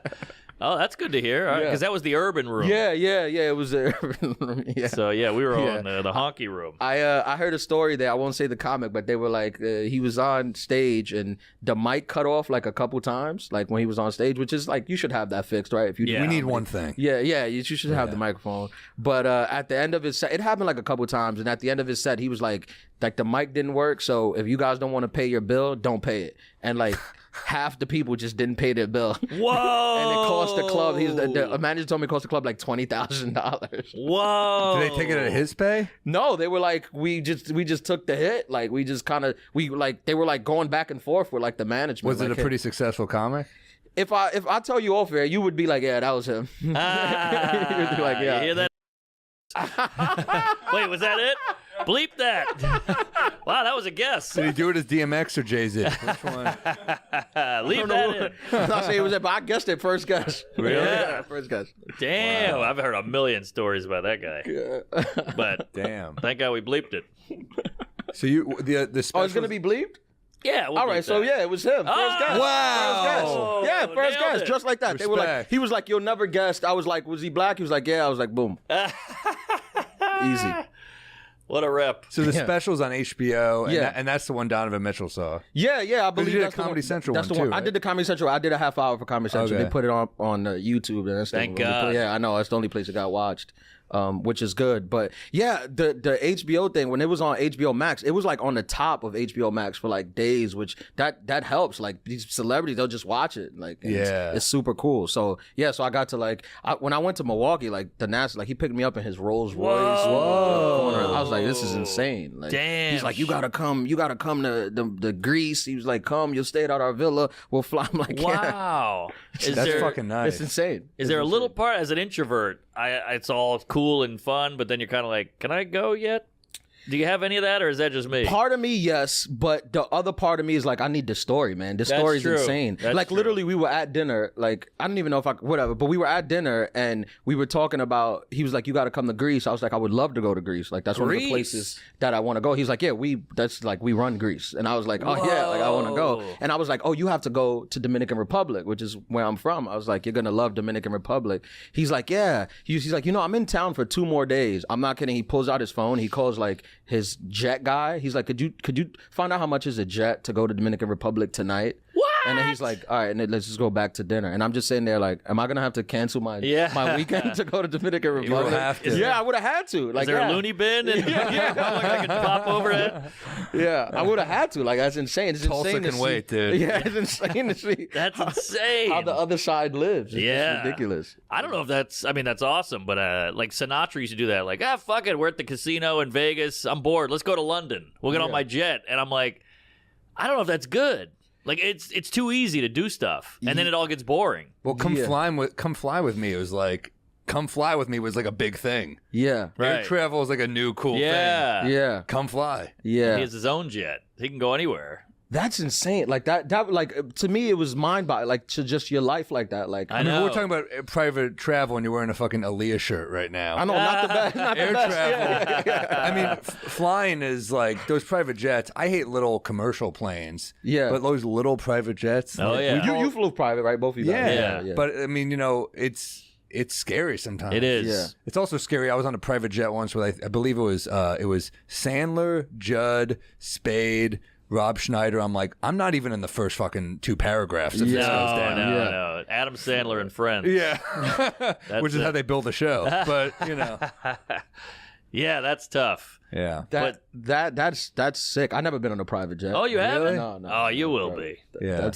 Speaker 1: Oh, that's good to hear. Because
Speaker 6: Yeah.
Speaker 1: that was the urban room.
Speaker 6: yeah. It was yeah.
Speaker 1: So yeah, we were
Speaker 6: Yeah.
Speaker 1: on the honky room.
Speaker 6: I heard a story there. I won't say the comic, but they were like he was on stage and the mic cut off like a couple times, like when he was on stage, which is like you should have that fixed, right? If you
Speaker 1: Yeah.
Speaker 2: We need one thing.
Speaker 6: Yeah, you should have the microphone. But at the end of his set, it happened like a couple times, and at the end of his set, he was like the mic didn't work, so if you guys don't want to pay your bill, don't pay it. And like half the people just didn't pay their bill.
Speaker 1: Whoa!
Speaker 6: And it cost the club. The manager told me it cost the club like $20,000.
Speaker 1: Whoa!
Speaker 2: Did they take it at his pay?
Speaker 6: No, they were like, we just took the hit. Like we just kind of they were like going back and forth with like the management.
Speaker 2: Was it
Speaker 6: like,
Speaker 2: a pretty successful comic?
Speaker 6: If I tell you off air, you would be like, yeah, that was him. You'd be like, yeah.
Speaker 1: You hear that? Wait, was that it? Bleep that. Wow, that was a guess.
Speaker 2: Did he do it as DMX or Jay-Z? Which one?
Speaker 1: Leave that in.
Speaker 6: I'm not saying it was it, but I guessed it first guess.
Speaker 2: Really?
Speaker 6: Yeah, first guess.
Speaker 1: Damn, I've heard a million stories about that guy. But
Speaker 2: Damn.
Speaker 1: thank God we bleeped it.
Speaker 2: So the special.
Speaker 6: Oh, it's gonna be bleeped?
Speaker 1: Yeah. We'll
Speaker 6: All right,
Speaker 1: bleep
Speaker 6: so
Speaker 1: that.
Speaker 6: yeah, it was him. First guess.
Speaker 2: Wow.
Speaker 6: First guess. Yeah, first
Speaker 1: Nailed
Speaker 6: guess.
Speaker 1: it.
Speaker 6: Just like that. They were like,
Speaker 2: Respect.
Speaker 6: he was like, you'll never guess. I was like, was he black? He was like, yeah. I was like, boom. Easy.
Speaker 1: What a rep.
Speaker 2: So the special's on HBO, and,
Speaker 6: Yeah.
Speaker 2: and that's the one Donovan Mitchell saw.
Speaker 6: Yeah, I believe
Speaker 2: did a
Speaker 6: that's the
Speaker 2: Comedy
Speaker 6: one.
Speaker 2: Central
Speaker 6: That's
Speaker 2: one,
Speaker 6: the one.
Speaker 2: too,
Speaker 6: I
Speaker 2: right?
Speaker 6: did the Comedy Central. I did a half hour for Comedy Central.
Speaker 2: Okay.
Speaker 6: They put it on YouTube. And that's
Speaker 1: Thank
Speaker 6: the only
Speaker 1: God.
Speaker 6: Yeah, I know. That's the only place it got watched. Which is good. But yeah, the HBO thing, when it was on HBO Max, it was like on the top of HBO Max for like days, which that helps. Like these celebrities, they'll just watch it. Like, and it's super cool. So yeah, so I got to like, when I went to Milwaukee, like the NASA, like he picked me up in his Rolls Royce. I was like, this is insane. Like,
Speaker 1: Damn.
Speaker 6: he's like, you gotta come to the Greece. He was like, come, you'll stay at our villa. We'll fly. I'm like, yeah.
Speaker 1: Wow. Is
Speaker 2: That's
Speaker 1: there,
Speaker 2: fucking nice.
Speaker 6: It's insane.
Speaker 1: Is there a little part as an introvert? It's all cool and fun, but then you're kind of like, can I go yet? Do you have any of that, or is that just me?
Speaker 6: Part of me, yes, but the other part of me is like, I need the story, man. The
Speaker 1: That's
Speaker 6: story's
Speaker 1: true.
Speaker 6: insane.
Speaker 1: That's
Speaker 6: like
Speaker 1: true.
Speaker 6: literally, we were at dinner. Like I don't even know if whatever, but we were at dinner and we were talking about. He was like, "You got to come to Greece." I was like, "I would love to go to Greece. Like that's one of the
Speaker 1: Greece?
Speaker 6: places that I want to go." He's like, "Yeah, we run Greece," and I was like, "Oh yeah, like I want to go."
Speaker 1: Whoa.
Speaker 6: And I was like, "Oh, you have to go to Dominican Republic, which is where I'm from." I was like, "You're gonna love Dominican Republic." He's like, "Yeah." He's like, I'm in town for 2 more days. I'm not kidding. He pulls out his phone. He calls like his jet guy. He's like, could you find out how much is a jet to go to Dominican Republic tonight?
Speaker 1: What?
Speaker 6: And then he's like, all right, and then let's just go back to dinner. And I'm just sitting there like, am I gonna have to cancel my weekend to go to Dominican Republic?
Speaker 2: have to.
Speaker 6: Yeah, I would have had to. Like,
Speaker 1: Is there
Speaker 6: yeah.
Speaker 1: a loony bin? And like I can pop over it?
Speaker 6: Yeah, I would have had to. Like, that's insane. It's
Speaker 2: Tulsa
Speaker 6: insane to
Speaker 2: can
Speaker 6: see.
Speaker 2: wait, dude.
Speaker 6: Yeah, it's insane to see
Speaker 1: That's insane.
Speaker 6: how the other side lives. It's
Speaker 1: Yeah.
Speaker 6: just ridiculous.
Speaker 1: I don't know if that's awesome, but like Sinatra used to do that. Like, fuck it, we're at the casino in Vegas. I'm bored. Let's go to London. We'll get on my jet. And I'm like, I don't know if that's good. Like, it's too easy to do stuff, and then it all gets boring.
Speaker 2: Well, come fly with me. It was like, come fly with me was like a big thing.
Speaker 6: Yeah.
Speaker 2: Air
Speaker 1: Right.
Speaker 2: travel is like a new cool thing.
Speaker 6: Yeah.
Speaker 2: Come fly.
Speaker 6: Yeah.
Speaker 1: He has his own jet. He can go anywhere.
Speaker 6: That's insane. Like that like to me it was mind-boggling. Like to just your life like that. Like
Speaker 1: I
Speaker 2: I mean,
Speaker 1: know.
Speaker 2: we're talking about private travel, and you're wearing a fucking Aaliyah shirt right now.
Speaker 6: I know, not the best. Not
Speaker 2: Air
Speaker 6: the best.
Speaker 2: travel. I mean, flying is like those private jets. I hate little commercial planes.
Speaker 6: Yeah.
Speaker 2: But those little private jets.
Speaker 1: Oh,
Speaker 2: like,
Speaker 1: yeah.
Speaker 2: we
Speaker 6: You flew private, right? Both of you. guys?
Speaker 2: Yeah. But I mean, it's scary sometimes.
Speaker 1: It is.
Speaker 6: Yeah.
Speaker 2: It's also scary. I was on a private jet once with I believe it was Sandler, Judd, Spade, Rob Schneider. I'm like, I'm not even in the first fucking 2 paragraphs if this goes
Speaker 1: No,
Speaker 2: down.
Speaker 1: no. Adam Sandler and Friends.
Speaker 2: Yeah. Which is how they build the show. But,
Speaker 1: Yeah, that's tough.
Speaker 2: Yeah.
Speaker 6: That's sick. I've never been on a private jet.
Speaker 1: Oh, you haven't?
Speaker 6: No.
Speaker 1: Oh, you will be.
Speaker 2: Yeah.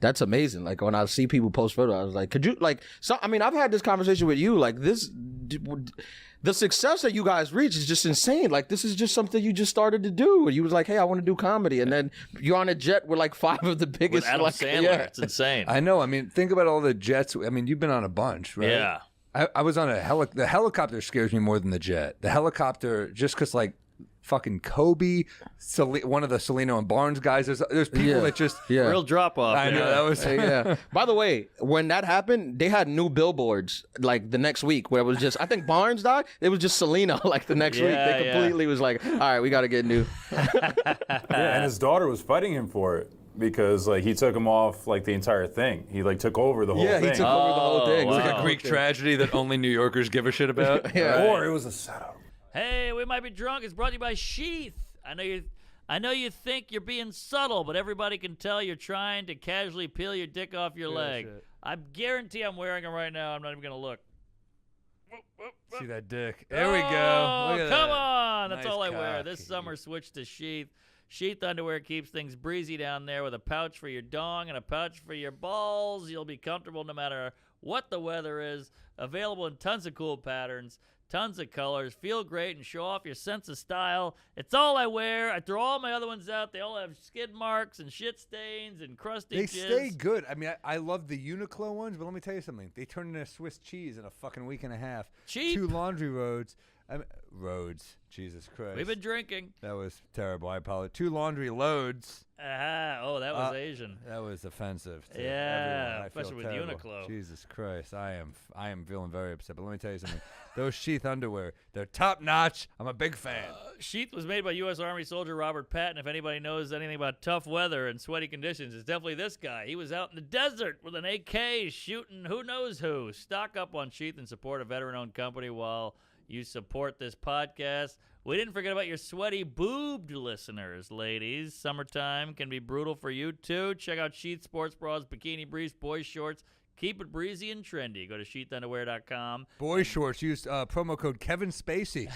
Speaker 6: That's amazing. Like when I see people post photos, I was like, could you like? So I mean, I've had this conversation with you. Like this, the success that you guys reach is just insane. Like this is just something you just started to do. And you was like, hey, I want to do comedy, and then you're on a jet with like 5 of the
Speaker 1: With
Speaker 6: biggest.
Speaker 1: Adam
Speaker 6: like,
Speaker 1: Sandler.
Speaker 6: yeah.
Speaker 1: It's insane.
Speaker 2: I know. I mean, think about all the jets. I mean, you've been on a bunch, right?
Speaker 1: Yeah.
Speaker 2: I was on the helicopter scares me more than the jet. The helicopter, just because like fucking Kobe, one of the Celino and Barnes guys. There's people that just
Speaker 1: Real drop off.
Speaker 2: I know that was
Speaker 6: Yeah. By the way, when that happened, they had new billboards like the next week where it was just, I think Barnes died. It was just Selena like the next week.
Speaker 1: Yeah,
Speaker 6: They completely was like, all right, we got to get new.
Speaker 5: And his daughter was fighting him for it because like he took him off like the entire thing. He like took over the whole
Speaker 6: Yeah,
Speaker 5: thing.
Speaker 6: he took over the whole thing.
Speaker 1: wow.
Speaker 2: It's like a Greek tragedy that only New Yorkers give a shit about.
Speaker 6: Yeah.
Speaker 5: Or it was a setup.
Speaker 1: Hey, we might be drunk. It's brought to you by Sheath. I know you think you're being subtle, but everybody can tell you're trying to casually peel your dick off your leg. I guarantee I'm wearing them right now. I'm not even gonna look.
Speaker 2: See that dick? There we go.
Speaker 1: Oh,
Speaker 2: Look at
Speaker 1: come
Speaker 2: that.
Speaker 1: on. That's
Speaker 2: Nice
Speaker 1: all I wear.
Speaker 2: cock.
Speaker 1: This summer, switch to Sheath. Sheath underwear keeps things breezy down there with a pouch for your dong and a pouch for your balls. You'll be comfortable no matter what the weather is. Available in tons of cool patterns, tons of colors. Feel great and show off your sense of style. It's all I wear. I throw all my other ones out. They all have skid marks and shit stains and crusty
Speaker 2: They
Speaker 1: jizz.
Speaker 2: stay good. I mean, I love the Uniqlo ones, but let me tell you something. They turn into Swiss cheese in a fucking week and a half.
Speaker 1: Cheap.
Speaker 2: 2 laundry roads. Jesus Christ.
Speaker 1: We've been drinking.
Speaker 2: That was terrible. I apologize. 2 laundry loads.
Speaker 1: Oh, that was Asian.
Speaker 2: That was offensive to
Speaker 1: Yeah,
Speaker 2: everyone. I feel
Speaker 1: especially with
Speaker 2: terrible.
Speaker 1: Uniqlo.
Speaker 2: Jesus Christ. I am feeling very upset. But let me tell you something. Those sheath underwear, they're top notch. I'm a big fan.
Speaker 1: Sheath was made by U.S. Army soldier Robert Patton. If anybody knows anything about tough weather and sweaty conditions, it's definitely this guy. He was out in the desert with an AK shooting who knows who. Stock up on Sheath and support a veteran-owned company while you support this podcast. We didn't forget about your sweaty boobed listeners, ladies. Summertime can be brutal for you, too. Check out Sheath sports bras, bikini briefs, boy shorts. Keep it breezy and trendy. Go to sheathunderwear.com.
Speaker 2: Boy shorts, use promo code Kevin Spacey.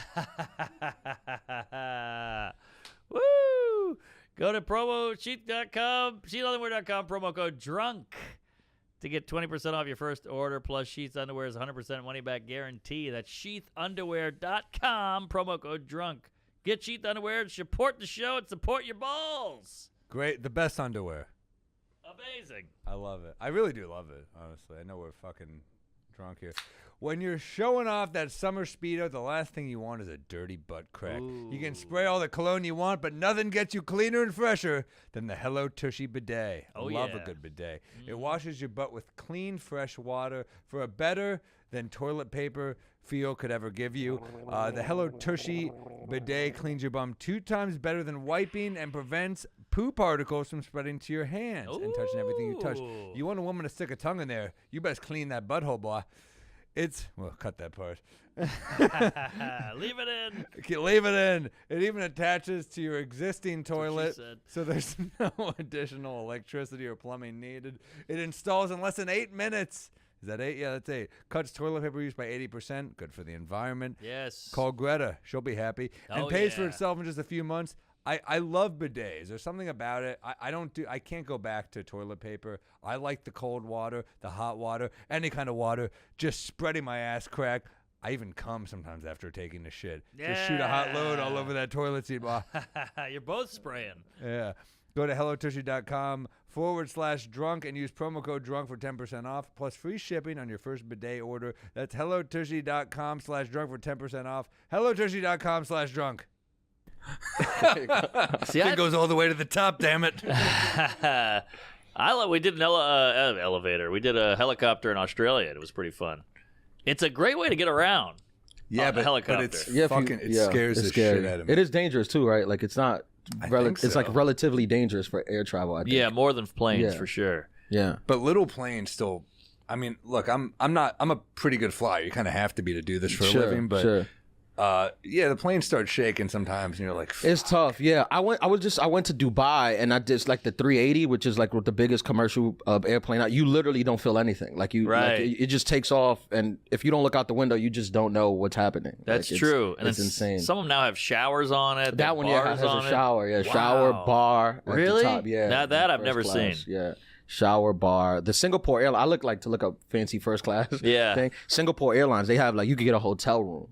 Speaker 1: Woo! Go to sheathunderwear.com, promo code DRUNK to get 20% off your first order, plus Sheath Underwear's 100% money-back guarantee. That's sheathunderwear.com, promo code DRUNK. Get Sheath Underwear and support the show and support your balls.
Speaker 2: Great. The best underwear.
Speaker 1: Amazing.
Speaker 2: I love it. I really do love it, honestly. I know we're fucking drunk here. When you're showing off that summer Speedo, the last thing you want is a dirty butt crack.
Speaker 1: Ooh.
Speaker 2: You can spray all the cologne you want, but nothing gets you cleaner and fresher than the Hello Tushy bidet.
Speaker 1: Oh,
Speaker 2: I love
Speaker 1: yeah.
Speaker 2: a good bidet. It washes your butt with clean, fresh water for a better than toilet paper feel could ever give you. The Hello Tushy bidet cleans your bum 2 times better than wiping and prevents poo particles from spreading to your hands and touching everything you touch.
Speaker 1: Ooh.
Speaker 2: You want a woman to stick a tongue in there, you best clean that butthole, boy. Well, cut that part.
Speaker 1: Leave it in.
Speaker 2: Okay, leave it in. It even attaches to your existing
Speaker 1: what she
Speaker 2: toilet,
Speaker 1: said.
Speaker 2: so there's no additional electricity or plumbing needed. It installs in less than 8 minutes. Is that 8? Yeah, that's 8. Cuts toilet paper use by 80%. Good for the environment.
Speaker 1: Yes.
Speaker 2: Call Greta. She'll be happy. And
Speaker 1: Oh,
Speaker 2: pays for
Speaker 1: yeah.
Speaker 2: itself in just a few months. I love bidets. There's something about it. I can't go back to toilet paper. I like the cold water, the hot water, any kind of water, just spreading my ass crack. I even come sometimes after taking a shit. Just shoot a hot load all over that toilet seat. Boy.
Speaker 1: You're both spraying.
Speaker 2: Yeah. Go to hellotushy.com/drunk and use promo code drunk for 10% off plus free shipping on your first bidet order. That's hellotushy.com/drunk for 10% off. hellotushy.com/drunk.
Speaker 1: See,
Speaker 2: It goes all the way to the top, damn it.
Speaker 1: we did an elevator. We did a helicopter in Australia. It was pretty fun. It's a great way to get around.
Speaker 2: Yeah,
Speaker 1: on a
Speaker 2: but
Speaker 1: helicopter.
Speaker 2: it's
Speaker 6: Yeah,
Speaker 2: fucking, it scares the shit out of me.
Speaker 6: It is dangerous too, right? Like it's not.
Speaker 2: think
Speaker 6: It's like
Speaker 2: so.
Speaker 6: relatively dangerous for air travel. I think.
Speaker 1: Yeah, more than planes
Speaker 6: Yeah.
Speaker 1: for sure.
Speaker 6: Yeah.
Speaker 2: But little planes still. I mean, look, I'm a pretty good flyer. You kind of have to be to do this for a living. But
Speaker 6: sure.
Speaker 2: yeah, the planes start shaking sometimes, and you're like,
Speaker 6: It's tough. Yeah, I went to Dubai and I did like the 380, which is like the biggest commercial airplane out. You literally don't feel anything. Like
Speaker 1: Right.
Speaker 6: it just takes off, and if you don't look out the window, you just don't know what's happening.
Speaker 1: That's
Speaker 6: Like,
Speaker 1: true. And
Speaker 6: it's insane.
Speaker 1: Some of them now have showers on it.
Speaker 6: That one, yeah,
Speaker 1: bars
Speaker 6: has
Speaker 1: on
Speaker 6: a
Speaker 1: it.
Speaker 6: shower. Yeah,
Speaker 1: Wow.
Speaker 6: shower, bar. At
Speaker 1: Really?
Speaker 6: The top, yeah.
Speaker 1: Now that I've
Speaker 6: First
Speaker 1: never
Speaker 6: class,
Speaker 1: seen.
Speaker 6: Yeah. Shower, bar. The Singapore Airlines, I look up fancy first class
Speaker 1: Yeah.
Speaker 6: thing. Singapore Airlines, they have like, you could get a hotel room.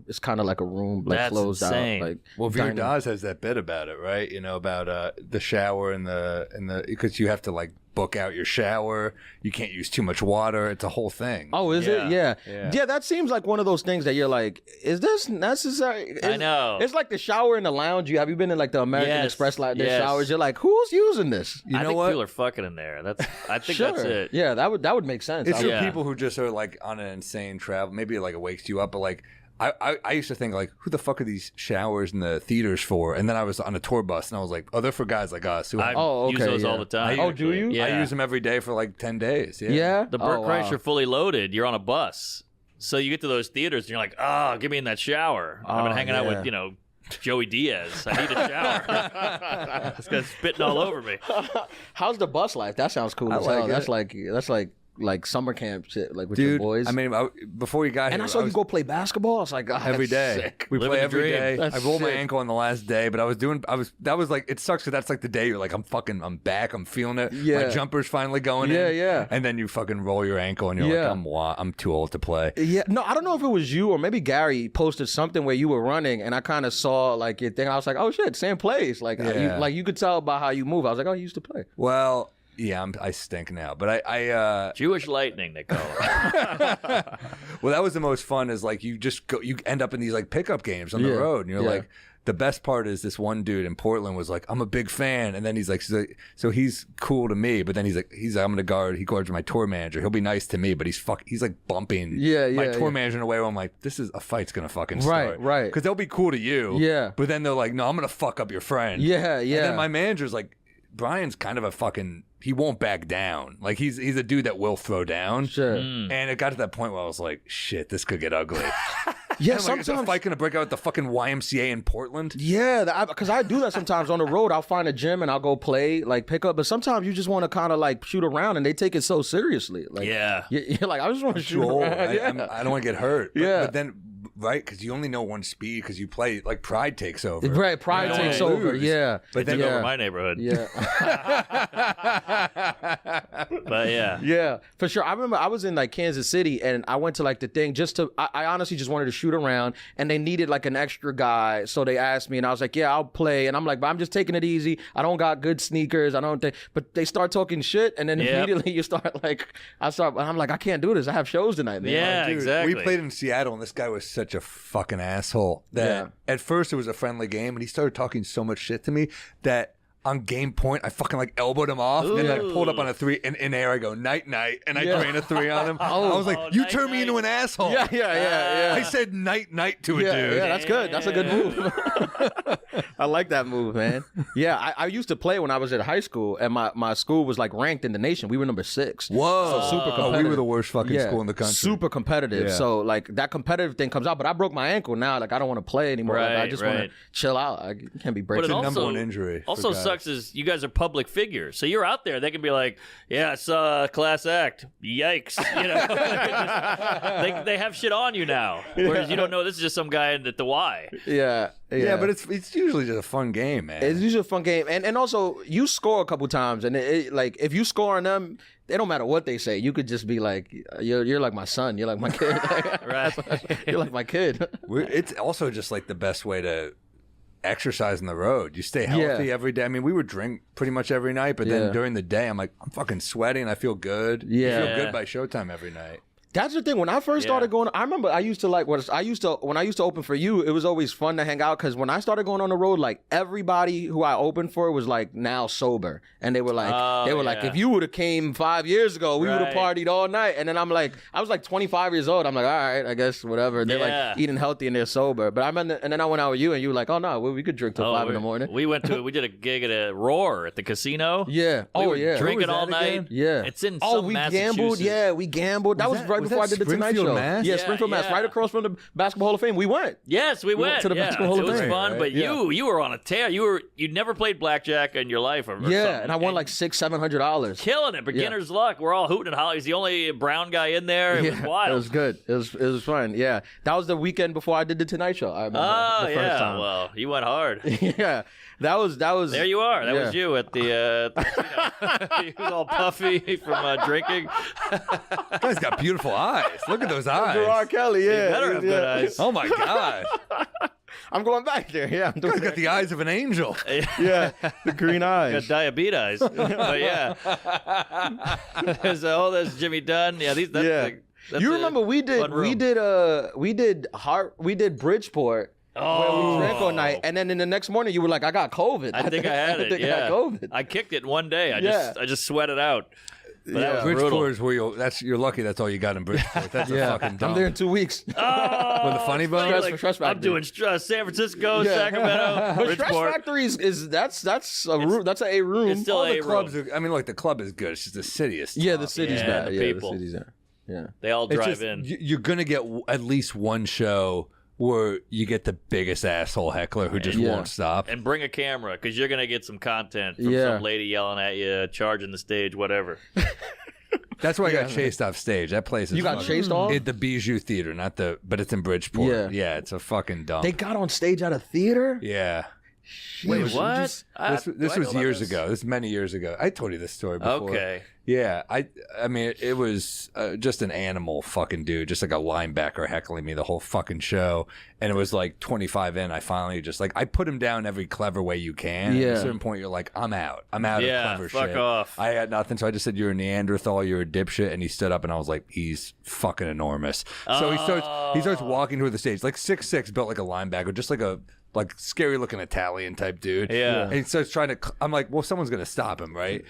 Speaker 6: It's kind of like a room, like
Speaker 1: That's
Speaker 6: closed
Speaker 1: insane.
Speaker 6: out. Like,
Speaker 2: well, Veer
Speaker 6: dining.
Speaker 2: Daz has that bit about it, right? You know, about the shower and the because you have to like book out your shower. You can't use too much water. It's a whole thing.
Speaker 6: Oh, is it?
Speaker 1: Yeah.
Speaker 6: Yeah. That seems like one of those things that you're like, is this necessary?
Speaker 1: I know.
Speaker 6: It's like the shower in the lounge. Have you been in like the American
Speaker 1: Yes,
Speaker 6: Express their
Speaker 1: yes.
Speaker 6: showers? You're like, who's using this?
Speaker 2: You
Speaker 1: I
Speaker 2: know
Speaker 1: think
Speaker 2: what?
Speaker 1: people are fucking in there. I think
Speaker 6: Sure.
Speaker 1: that's it.
Speaker 6: Yeah, that would make sense.
Speaker 2: It's for
Speaker 1: Yeah.
Speaker 2: people who just are like on an insane travel. Maybe like it wakes you up, but like I used to think like, who the fuck are these showers in the theaters for? And then I was on a tour bus and I was like, oh, they're for guys like us. Who
Speaker 1: I
Speaker 6: Oh,
Speaker 1: use
Speaker 6: okay,
Speaker 1: those
Speaker 6: yeah.
Speaker 1: all the time.
Speaker 6: Oh, do you?
Speaker 1: Yeah.
Speaker 2: I use them every day for like 10 days. Yeah.
Speaker 6: Yeah.
Speaker 1: The Burt
Speaker 6: Oh,
Speaker 1: Kreischer
Speaker 6: wow.
Speaker 1: Fully Loaded, you're on a bus. So you get to those theaters and you're like, oh, get me in that shower. I've been
Speaker 6: Oh,
Speaker 1: hanging out
Speaker 6: yeah.
Speaker 1: with, Joey Diaz. I need a shower. This guy's spitting all over me.
Speaker 6: How's the bus life? That sounds cool as
Speaker 2: like
Speaker 6: hell.
Speaker 2: it.
Speaker 6: That's like like summer camp shit, like with your
Speaker 2: Dude,
Speaker 6: boys.
Speaker 2: I mean, before you got here,
Speaker 6: and I saw you go play basketball. I was like, God,
Speaker 2: every
Speaker 6: that's
Speaker 2: day.
Speaker 6: sick.
Speaker 2: We
Speaker 1: Living
Speaker 2: play
Speaker 1: the
Speaker 2: every
Speaker 1: dream.
Speaker 2: day.
Speaker 6: That's
Speaker 2: I rolled my
Speaker 6: sick.
Speaker 2: ankle on the last day, but that was like, it sucks because that's like the day you're like, I'm back, I'm feeling it.
Speaker 6: Yeah.
Speaker 2: My jumper's finally going
Speaker 6: Yeah,
Speaker 2: in.
Speaker 6: yeah.
Speaker 2: And then you fucking roll your ankle and you're
Speaker 6: Yeah.
Speaker 2: like, I'm too old to play.
Speaker 6: Yeah, no, I don't know if it was you or maybe Gary posted something where you were running, and I kind of saw like your thing. I was like, oh shit, same place. Like,
Speaker 2: Yeah.
Speaker 6: you could tell by how you move. I was like, oh, you used to play.
Speaker 2: Well, yeah, I stink now, but I
Speaker 1: Jewish lightning, they call it.
Speaker 2: well, that was the most fun. Is like you end up in these like pickup games on the
Speaker 6: Yeah,
Speaker 2: road, and you're
Speaker 6: yeah.
Speaker 2: like, the best part is this one dude in Portland was like, I'm a big fan, and then he's like, so he's cool to me, but then he's like, I'm gonna guard. He guards my tour manager. He'll be nice to me, but he's like bumping my tour manager in a way where I'm like, this is a fight's gonna fucking start,
Speaker 6: Right.
Speaker 2: Because they'll be cool to you,
Speaker 6: Yeah.
Speaker 2: but then they're like, no, I'm gonna fuck up your friend,
Speaker 6: Yeah, yeah.
Speaker 2: And then my manager's like, Brian's kind of a fucking. He won't back down. Like he's a dude that will throw down.
Speaker 6: Sure.
Speaker 2: And it got to that point where I was like, shit, this could get ugly.
Speaker 6: Yeah,
Speaker 2: I'm like, is a
Speaker 6: sometimes.
Speaker 2: fight gonna break out at the fucking YMCA in Portland?
Speaker 6: Yeah, because I do that sometimes on the road. I'll find a gym and I'll go play, like pick up. But sometimes you just want to kind of like shoot around, and they take it so seriously. Like,
Speaker 1: Yeah.
Speaker 6: you're like, I just want to shoot
Speaker 2: Too old.
Speaker 6: around. Yeah.
Speaker 2: I don't want to get hurt.
Speaker 6: Yeah.
Speaker 2: But then, right? Because you only know one speed because you play, like pride takes over.
Speaker 6: Right, pride
Speaker 1: Yeah.
Speaker 6: takes
Speaker 1: They
Speaker 6: over.
Speaker 2: lose.
Speaker 6: Yeah,
Speaker 2: But
Speaker 1: Took
Speaker 2: then,
Speaker 1: over my neighborhood.
Speaker 6: yeah.
Speaker 1: But yeah.
Speaker 6: Yeah, for sure. I remember I was in like Kansas City, and I went to like the thing just to. I honestly just wanted to shoot around, and they needed like an extra guy, so they asked me, and I was like, "Yeah, I'll play." And I'm like, "But I'm just taking it easy. I don't got good sneakers. I don't think." But they start talking shit, and then
Speaker 1: Yep.
Speaker 6: immediately you start like, I'm like, I can't do this. I have shows tonight, man.
Speaker 1: Yeah,
Speaker 2: Dude,
Speaker 1: exactly.
Speaker 2: we played in Seattle, and this guy was such a fucking asshole that at first it was a friendly game, and he started talking so much shit to me that on game point, I fucking like elbowed him off, and I pulled up on a three, and in air I go, night, and I drained a three on him. I was like, you
Speaker 1: night,
Speaker 2: turned me
Speaker 1: night.
Speaker 2: into an asshole.
Speaker 6: Yeah.
Speaker 2: I said night to a
Speaker 6: Yeah,
Speaker 2: dude.
Speaker 6: yeah, that's good. That's a good move. I like that move, man. Yeah, I used to play when I was at high school, and my school was like ranked in the nation. We were number 6.
Speaker 2: Whoa.
Speaker 6: So super
Speaker 2: Oh, we
Speaker 6: competitive.
Speaker 2: were the worst fucking school in the country.
Speaker 6: Super competitive.
Speaker 2: Yeah.
Speaker 6: So like that competitive thing comes out, but I broke my ankle now. Like I don't want to play anymore. Like, I
Speaker 1: Right,
Speaker 6: just want to
Speaker 1: right.
Speaker 6: chill out. I can't be
Speaker 1: But
Speaker 6: breaking.
Speaker 1: it
Speaker 2: number
Speaker 1: also,
Speaker 2: one injury for
Speaker 1: Also
Speaker 2: guys.
Speaker 1: sucks is you guys are public figures, so you're out there. They can be like, "Yeah, I saw a class act. Yikes!" You know, they have shit on you now, whereas you don't know this is just some guy at the Y.
Speaker 6: Yeah.
Speaker 2: Yeah, but it's usually just a fun game, man.
Speaker 6: It's usually a fun game, and also you score a couple times, and like if you score on them, it don't matter what they say. You could just be like, "You're like my son. You're like my kid.
Speaker 1: Right.
Speaker 6: You're like my kid."
Speaker 2: It's also just like the best way to exercise on the road. You stay healthy every day. I mean, we would drink pretty much every night, but
Speaker 6: Yeah.
Speaker 2: then during the day, I'm like, I'm fucking sweating. I feel good.
Speaker 6: Yeah.
Speaker 2: You feel good by showtime every night.
Speaker 6: That's the thing. When I first started going, I remember I used to like when I used to open for you. It was always fun to hang out because when I started going on the road, like everybody who I opened for was like now sober, and they were like,
Speaker 1: yeah.
Speaker 6: if you would have came 5 years ago, we would have
Speaker 1: Right.
Speaker 6: partied all night. And then I was like 25 years old. I'm like, all right, I guess whatever. They're
Speaker 1: Yeah.
Speaker 6: like eating healthy and they're sober. But and then I went out with you, and you were like, oh no, we could drink till 5 in the morning.
Speaker 1: We did a gig at a Roar at the casino.
Speaker 6: Yeah.
Speaker 1: We were
Speaker 6: yeah.
Speaker 1: drinking
Speaker 2: Who was
Speaker 1: all
Speaker 2: that
Speaker 1: night.
Speaker 2: again?
Speaker 6: Yeah.
Speaker 1: It's in
Speaker 6: Oh,
Speaker 1: some
Speaker 6: we
Speaker 1: Massachusetts.
Speaker 6: gambled. Yeah, we gambled. That was right
Speaker 2: was
Speaker 6: before I
Speaker 2: that
Speaker 6: did the Tonight
Speaker 2: Springfield,
Speaker 6: Show.
Speaker 2: Mass?
Speaker 6: Yeah,
Speaker 1: Yeah,
Speaker 6: Springfield, Mass,
Speaker 1: yeah.
Speaker 6: right across from the Basketball Hall of Fame. We went.
Speaker 1: Yes, we went.
Speaker 6: to the
Speaker 1: yeah.
Speaker 6: Basketball Hall
Speaker 1: It
Speaker 6: of
Speaker 1: was
Speaker 6: Fame,
Speaker 1: fun,
Speaker 2: right?
Speaker 1: but
Speaker 6: Yeah.
Speaker 1: you were on a tear. You'd never played blackjack in your life, or
Speaker 6: Yeah,
Speaker 1: something.
Speaker 6: and I won like $600-$700.
Speaker 1: killing it. Beginner's luck. We're all hooting and hollering. He's the only brown guy in there. It was wild.
Speaker 6: It was good. It was fun. Yeah, that was the weekend before I did the Tonight Show. I remember
Speaker 1: Oh
Speaker 6: the first
Speaker 1: yeah.
Speaker 6: time.
Speaker 1: Well, you went hard.
Speaker 6: Yeah, that was.
Speaker 1: There you are. That
Speaker 6: Yeah.
Speaker 1: was you at the. He was all puffy from drinking.
Speaker 2: Guy's got beautiful eyes. Look at those eyes.
Speaker 6: Gerard Kelly. Yeah,
Speaker 1: You better have
Speaker 6: yeah.
Speaker 1: good eyes.
Speaker 2: Oh my god.
Speaker 6: I'm going back there. Yeah, I'm doing
Speaker 2: Guy's got the eyes of an angel.
Speaker 6: yeah, the green
Speaker 1: Got
Speaker 6: eyes.
Speaker 1: diabetes. But yeah. There's Jimmy Dunn. Yeah, that's
Speaker 6: You remember we did Bridgeport. Where we drank all night, and then in the next morning you were like, "I got COVID."
Speaker 1: I think I had it.
Speaker 6: I think
Speaker 1: Yeah,
Speaker 6: I got COVID.
Speaker 1: I kicked it in one day.
Speaker 6: Yeah.
Speaker 1: I just sweat it out. But that was brutal.
Speaker 2: Bridgeport is where you're lucky that's all you got in Bridgeport. That's a fucking dump.
Speaker 6: I'm there in 2 weeks.
Speaker 1: Oh,
Speaker 2: With the funny bone?
Speaker 1: you're
Speaker 6: Stress
Speaker 1: I'm
Speaker 6: Factory.
Speaker 1: doing San Francisco,
Speaker 6: Yeah.
Speaker 1: Sacramento,
Speaker 6: But Stress
Speaker 1: Bridgeport.
Speaker 6: Factory is that's a room. That's a room.
Speaker 1: It's still
Speaker 2: All
Speaker 1: a
Speaker 2: the clubs
Speaker 1: room.
Speaker 2: are, I mean, look, the club is good. It's just the city is
Speaker 6: Yeah,
Speaker 2: tough.
Speaker 6: the city's
Speaker 1: Yeah,
Speaker 6: bad.
Speaker 1: the
Speaker 6: Yeah,
Speaker 1: people.
Speaker 6: the city's there. Yeah.
Speaker 1: They all
Speaker 2: It's
Speaker 1: drive
Speaker 2: just,
Speaker 1: in.
Speaker 2: you're gonna get at least one show where you get the biggest asshole heckler who just
Speaker 6: Yeah.
Speaker 2: won't stop.
Speaker 1: And bring a camera because you're gonna get some content from
Speaker 6: Yeah.
Speaker 1: some lady yelling at you, charging the stage, whatever.
Speaker 2: That's why I got chased off stage. That place is
Speaker 6: You got chased off?
Speaker 2: At the Bijou Theater, but it's in Bridgeport.
Speaker 6: Yeah.
Speaker 2: It's a fucking dump.
Speaker 6: They got on stage at a theater?
Speaker 2: Yeah.
Speaker 1: Wait, what?
Speaker 2: This was years ago. This is many years ago. I told you this story before.
Speaker 1: Okay.
Speaker 2: Yeah, I mean, it was just an animal fucking dude, just like a linebacker heckling me the whole fucking show. And it was like 25 in. I finally just like, I put him down every clever way you can.
Speaker 6: Yeah.
Speaker 2: At a certain point, you're like, I'm out. I'm out of clever
Speaker 1: fuck
Speaker 2: shit.
Speaker 1: off.
Speaker 2: I had nothing. So I just said, you're a Neanderthal, you're a dipshit. And he stood up and I was like, he's fucking enormous. So he starts walking toward the stage, like 6'6", built like a linebacker, just like a scary looking Italian type dude.
Speaker 1: Yeah.
Speaker 2: And he starts trying to, I'm like, well, someone's going to stop him, right?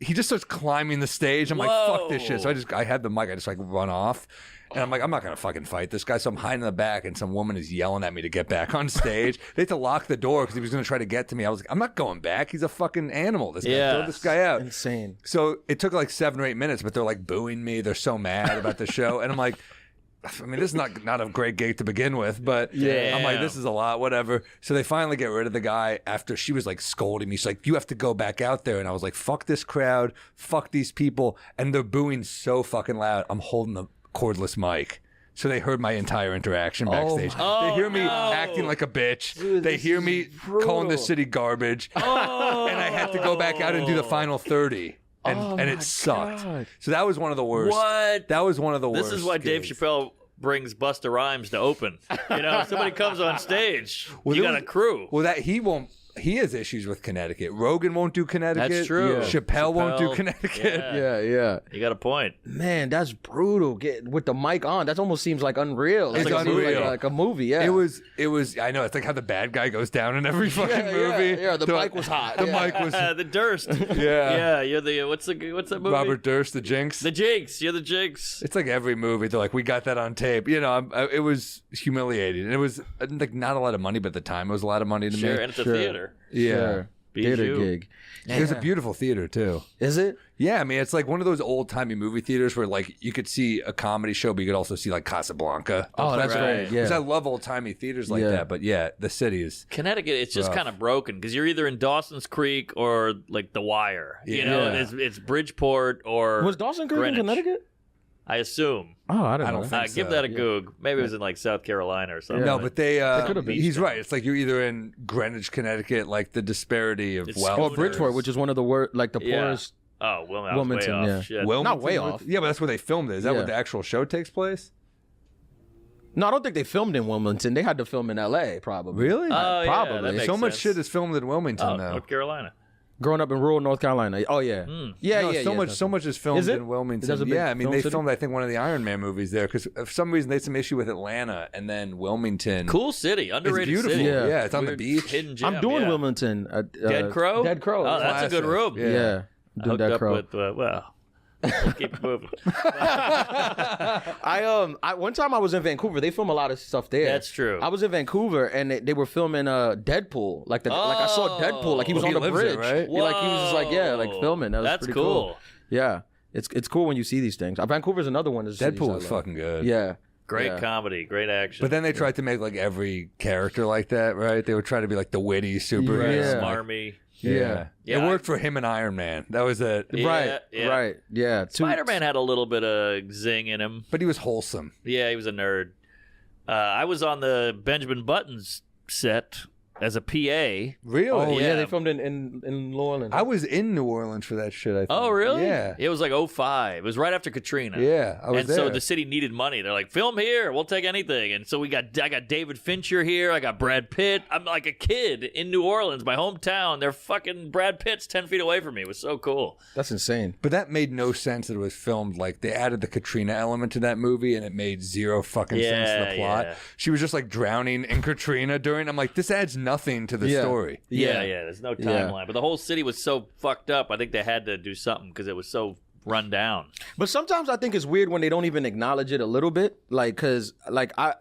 Speaker 2: He just starts climbing the stage. I'm like, fuck this shit. So I had the mic. I just like run off. And I'm like, I'm not going to fucking fight this guy. So I'm hiding in the back and some woman is yelling at me to get back on stage. They had to lock the door because he was going to try to get to me. I was like, I'm not going back. He's a fucking animal. This guy, throw this guy out.
Speaker 6: Insane.
Speaker 2: So it took like 7 or 8 minutes, but they're like booing me. They're so mad about the show. And I'm like, I mean, this is not a great gig to begin with, but I'm like, this is a lot, whatever. So they finally get rid of the guy after she was like scolding me. She's like, you have to go back out there. And I was like, fuck this crowd, fuck these people. And they're booing so fucking loud. I'm holding the cordless mic. So they heard my entire interaction backstage. They hear me acting like a bitch.
Speaker 6: Dude,
Speaker 2: they hear me calling the city garbage. And I had to go back out and do the final 30. And it sucked.
Speaker 6: God.
Speaker 2: So that was one of the worst.
Speaker 1: What?
Speaker 2: That was one of the worst.
Speaker 1: This is why Dave
Speaker 2: gigs.
Speaker 1: Chappelle brings Busta Rhymes to open. You know, if somebody comes on stage, you got a crew.
Speaker 2: Well, that he won't. He has issues with Connecticut. Rogan won't do Connecticut.
Speaker 1: That's true.
Speaker 2: Yeah. Chappelle won't do
Speaker 1: Chappelle,
Speaker 2: Connecticut.
Speaker 6: Yeah.
Speaker 1: You got a point.
Speaker 6: Man, that's brutal. With the mic on, that almost seems like unreal.
Speaker 2: It's
Speaker 6: like
Speaker 2: unreal.
Speaker 6: Like a movie. Yeah.
Speaker 2: It was. I know. It's like how the bad guy goes down in every fucking movie.
Speaker 6: Yeah, the mic was hot.
Speaker 2: The mic was.
Speaker 1: The Durst.
Speaker 2: Yeah.
Speaker 1: Yeah, you're the what's that movie?
Speaker 2: Robert Durst, the Jinx.
Speaker 1: The Jinx. You're the Jinx.
Speaker 2: It's like every movie. They're like, we got that on tape. You know, it was humiliating. And it was like not a lot of money, but at the time it was a lot of money to me.
Speaker 1: Sure, and it's a theater.
Speaker 2: Yeah.
Speaker 6: Sure. Theater
Speaker 1: Bijou.
Speaker 6: gig.
Speaker 2: It was a beautiful theater too.
Speaker 6: Is it?
Speaker 2: Yeah, I mean, it's like one of those old timey movie theaters where like you could see a comedy show, but you could also see like Casablanca.
Speaker 6: Oh, that's
Speaker 1: right.
Speaker 6: right. Yeah.
Speaker 2: Because I love old timey theaters like that. But yeah, the city is.
Speaker 1: Connecticut, it's just kind of broken because you're either in Dawson's Creek or like The Wire. You know, it's Bridgeport or
Speaker 6: Was Dawson Creek
Speaker 1: Greenwich.
Speaker 6: in Connecticut?
Speaker 1: I assume.
Speaker 6: Oh, I don't
Speaker 2: I
Speaker 6: know.
Speaker 2: don't think
Speaker 1: Give that a goog. Maybe it was in like South Carolina or something.
Speaker 2: No, but they.
Speaker 6: could have been.
Speaker 2: He's right. It's like you're either in Greenwich, Connecticut, like the disparity of
Speaker 1: It's
Speaker 2: wealth.
Speaker 6: Or Bridgeport, which is one of the the
Speaker 1: Yeah.
Speaker 6: poorest.
Speaker 1: Oh, well, I was way
Speaker 6: Wilmington,
Speaker 1: off.
Speaker 6: yeah.
Speaker 1: Shit.
Speaker 6: Not way off.
Speaker 2: Yeah, but that's where they filmed it. Is that
Speaker 6: Yeah.
Speaker 2: where the actual show takes place?
Speaker 6: No, I don't think they filmed in Wilmington. They had to film in L.A. probably.
Speaker 2: Really?
Speaker 1: Oh, yeah,
Speaker 6: Probably.
Speaker 1: that makes
Speaker 2: So much
Speaker 1: sense.
Speaker 2: shit is filmed in Wilmington,
Speaker 1: Oh,
Speaker 2: though.
Speaker 1: North Carolina.
Speaker 6: Growing up in rural North Carolina. Oh yeah. Yeah,
Speaker 2: No,
Speaker 6: yeah.
Speaker 2: so
Speaker 6: yeah,
Speaker 2: much,
Speaker 6: that's
Speaker 2: so much is filmed
Speaker 6: Is it?
Speaker 2: in Wilmington.
Speaker 6: Is that a big
Speaker 2: Yeah, I mean,
Speaker 6: film
Speaker 2: they
Speaker 6: city?
Speaker 2: filmed, I think, one of the Iron Man movies there because for some reason they had some issue with Atlanta and then Wilmington.
Speaker 1: Cool city.
Speaker 2: It's
Speaker 1: Underrated
Speaker 2: beautiful.
Speaker 1: city.
Speaker 6: Yeah.
Speaker 2: Yeah, it's on the
Speaker 1: Weird
Speaker 2: beach.
Speaker 1: Hidden gem,
Speaker 6: I'm doing
Speaker 1: yeah.
Speaker 6: Wilmington.
Speaker 1: Dead Crow?
Speaker 6: Dead Crow.
Speaker 1: Oh, that's a good
Speaker 2: Classic.
Speaker 1: room.
Speaker 6: yeah. I'm doing
Speaker 1: Hooked
Speaker 6: Dead
Speaker 1: up
Speaker 6: Crow.
Speaker 1: with, well, we'll keep it moving.
Speaker 6: I one time I was in Vancouver. They film a lot of stuff there.
Speaker 1: That's true.
Speaker 6: I was in Vancouver and they were filming Deadpool. Like I saw Deadpool. Like he was
Speaker 2: He
Speaker 6: on the
Speaker 2: lives
Speaker 6: bridge.
Speaker 2: there, right?
Speaker 6: He, like he was just like like
Speaker 1: Whoa.
Speaker 6: filming. That was
Speaker 1: That's
Speaker 6: pretty
Speaker 1: cool.
Speaker 6: Yeah, it's cool when you see these things. Vancouver's another one.
Speaker 2: Deadpool is fucking good.
Speaker 6: Yeah.
Speaker 1: Great
Speaker 6: Yeah.
Speaker 1: comedy, great action.
Speaker 2: But then they tried to make like every character like that, right? They would try to be like the witty superhero.
Speaker 6: Yeah.
Speaker 1: Smarmy.
Speaker 6: Yeah.
Speaker 2: It worked for him and Iron Man. That was it.
Speaker 1: Yeah,
Speaker 6: Right.
Speaker 1: yeah.
Speaker 6: Right. Yeah.
Speaker 1: Spider-Man had a little bit of zing in him.
Speaker 2: But he was wholesome.
Speaker 1: Yeah, he was a nerd. I was on the Benjamin Buttons set as a PA.
Speaker 2: Really?
Speaker 6: Oh yeah.
Speaker 1: Yeah.
Speaker 6: They filmed in New Orleans.
Speaker 2: I was in New Orleans for that shit, I think.
Speaker 1: Oh, really?
Speaker 2: Yeah.
Speaker 1: It was like 2005. It was right after Katrina.
Speaker 2: Yeah, I was
Speaker 1: and
Speaker 2: there.
Speaker 1: so the city needed money. They're like, film here. We'll take anything. And so I got David Fincher here. I got Brad Pitt. I'm like a kid in New Orleans, my hometown. They're fucking Brad Pitt's 10 feet away from me. It was so cool.
Speaker 6: That's insane.
Speaker 2: But that made no sense that it was filmed. Like, they added the Katrina element to that movie, and it made zero fucking sense to the plot.
Speaker 1: Yeah.
Speaker 2: She was just, like, drowning in Katrina during... I'm like, this adds nothing to the story.
Speaker 1: Yeah. There's no timeline. But the whole city was so fucked up. I think they had to do something because it was so run down.
Speaker 6: But sometimes I think it's weird when they don't even acknowledge it a little bit. Like, cause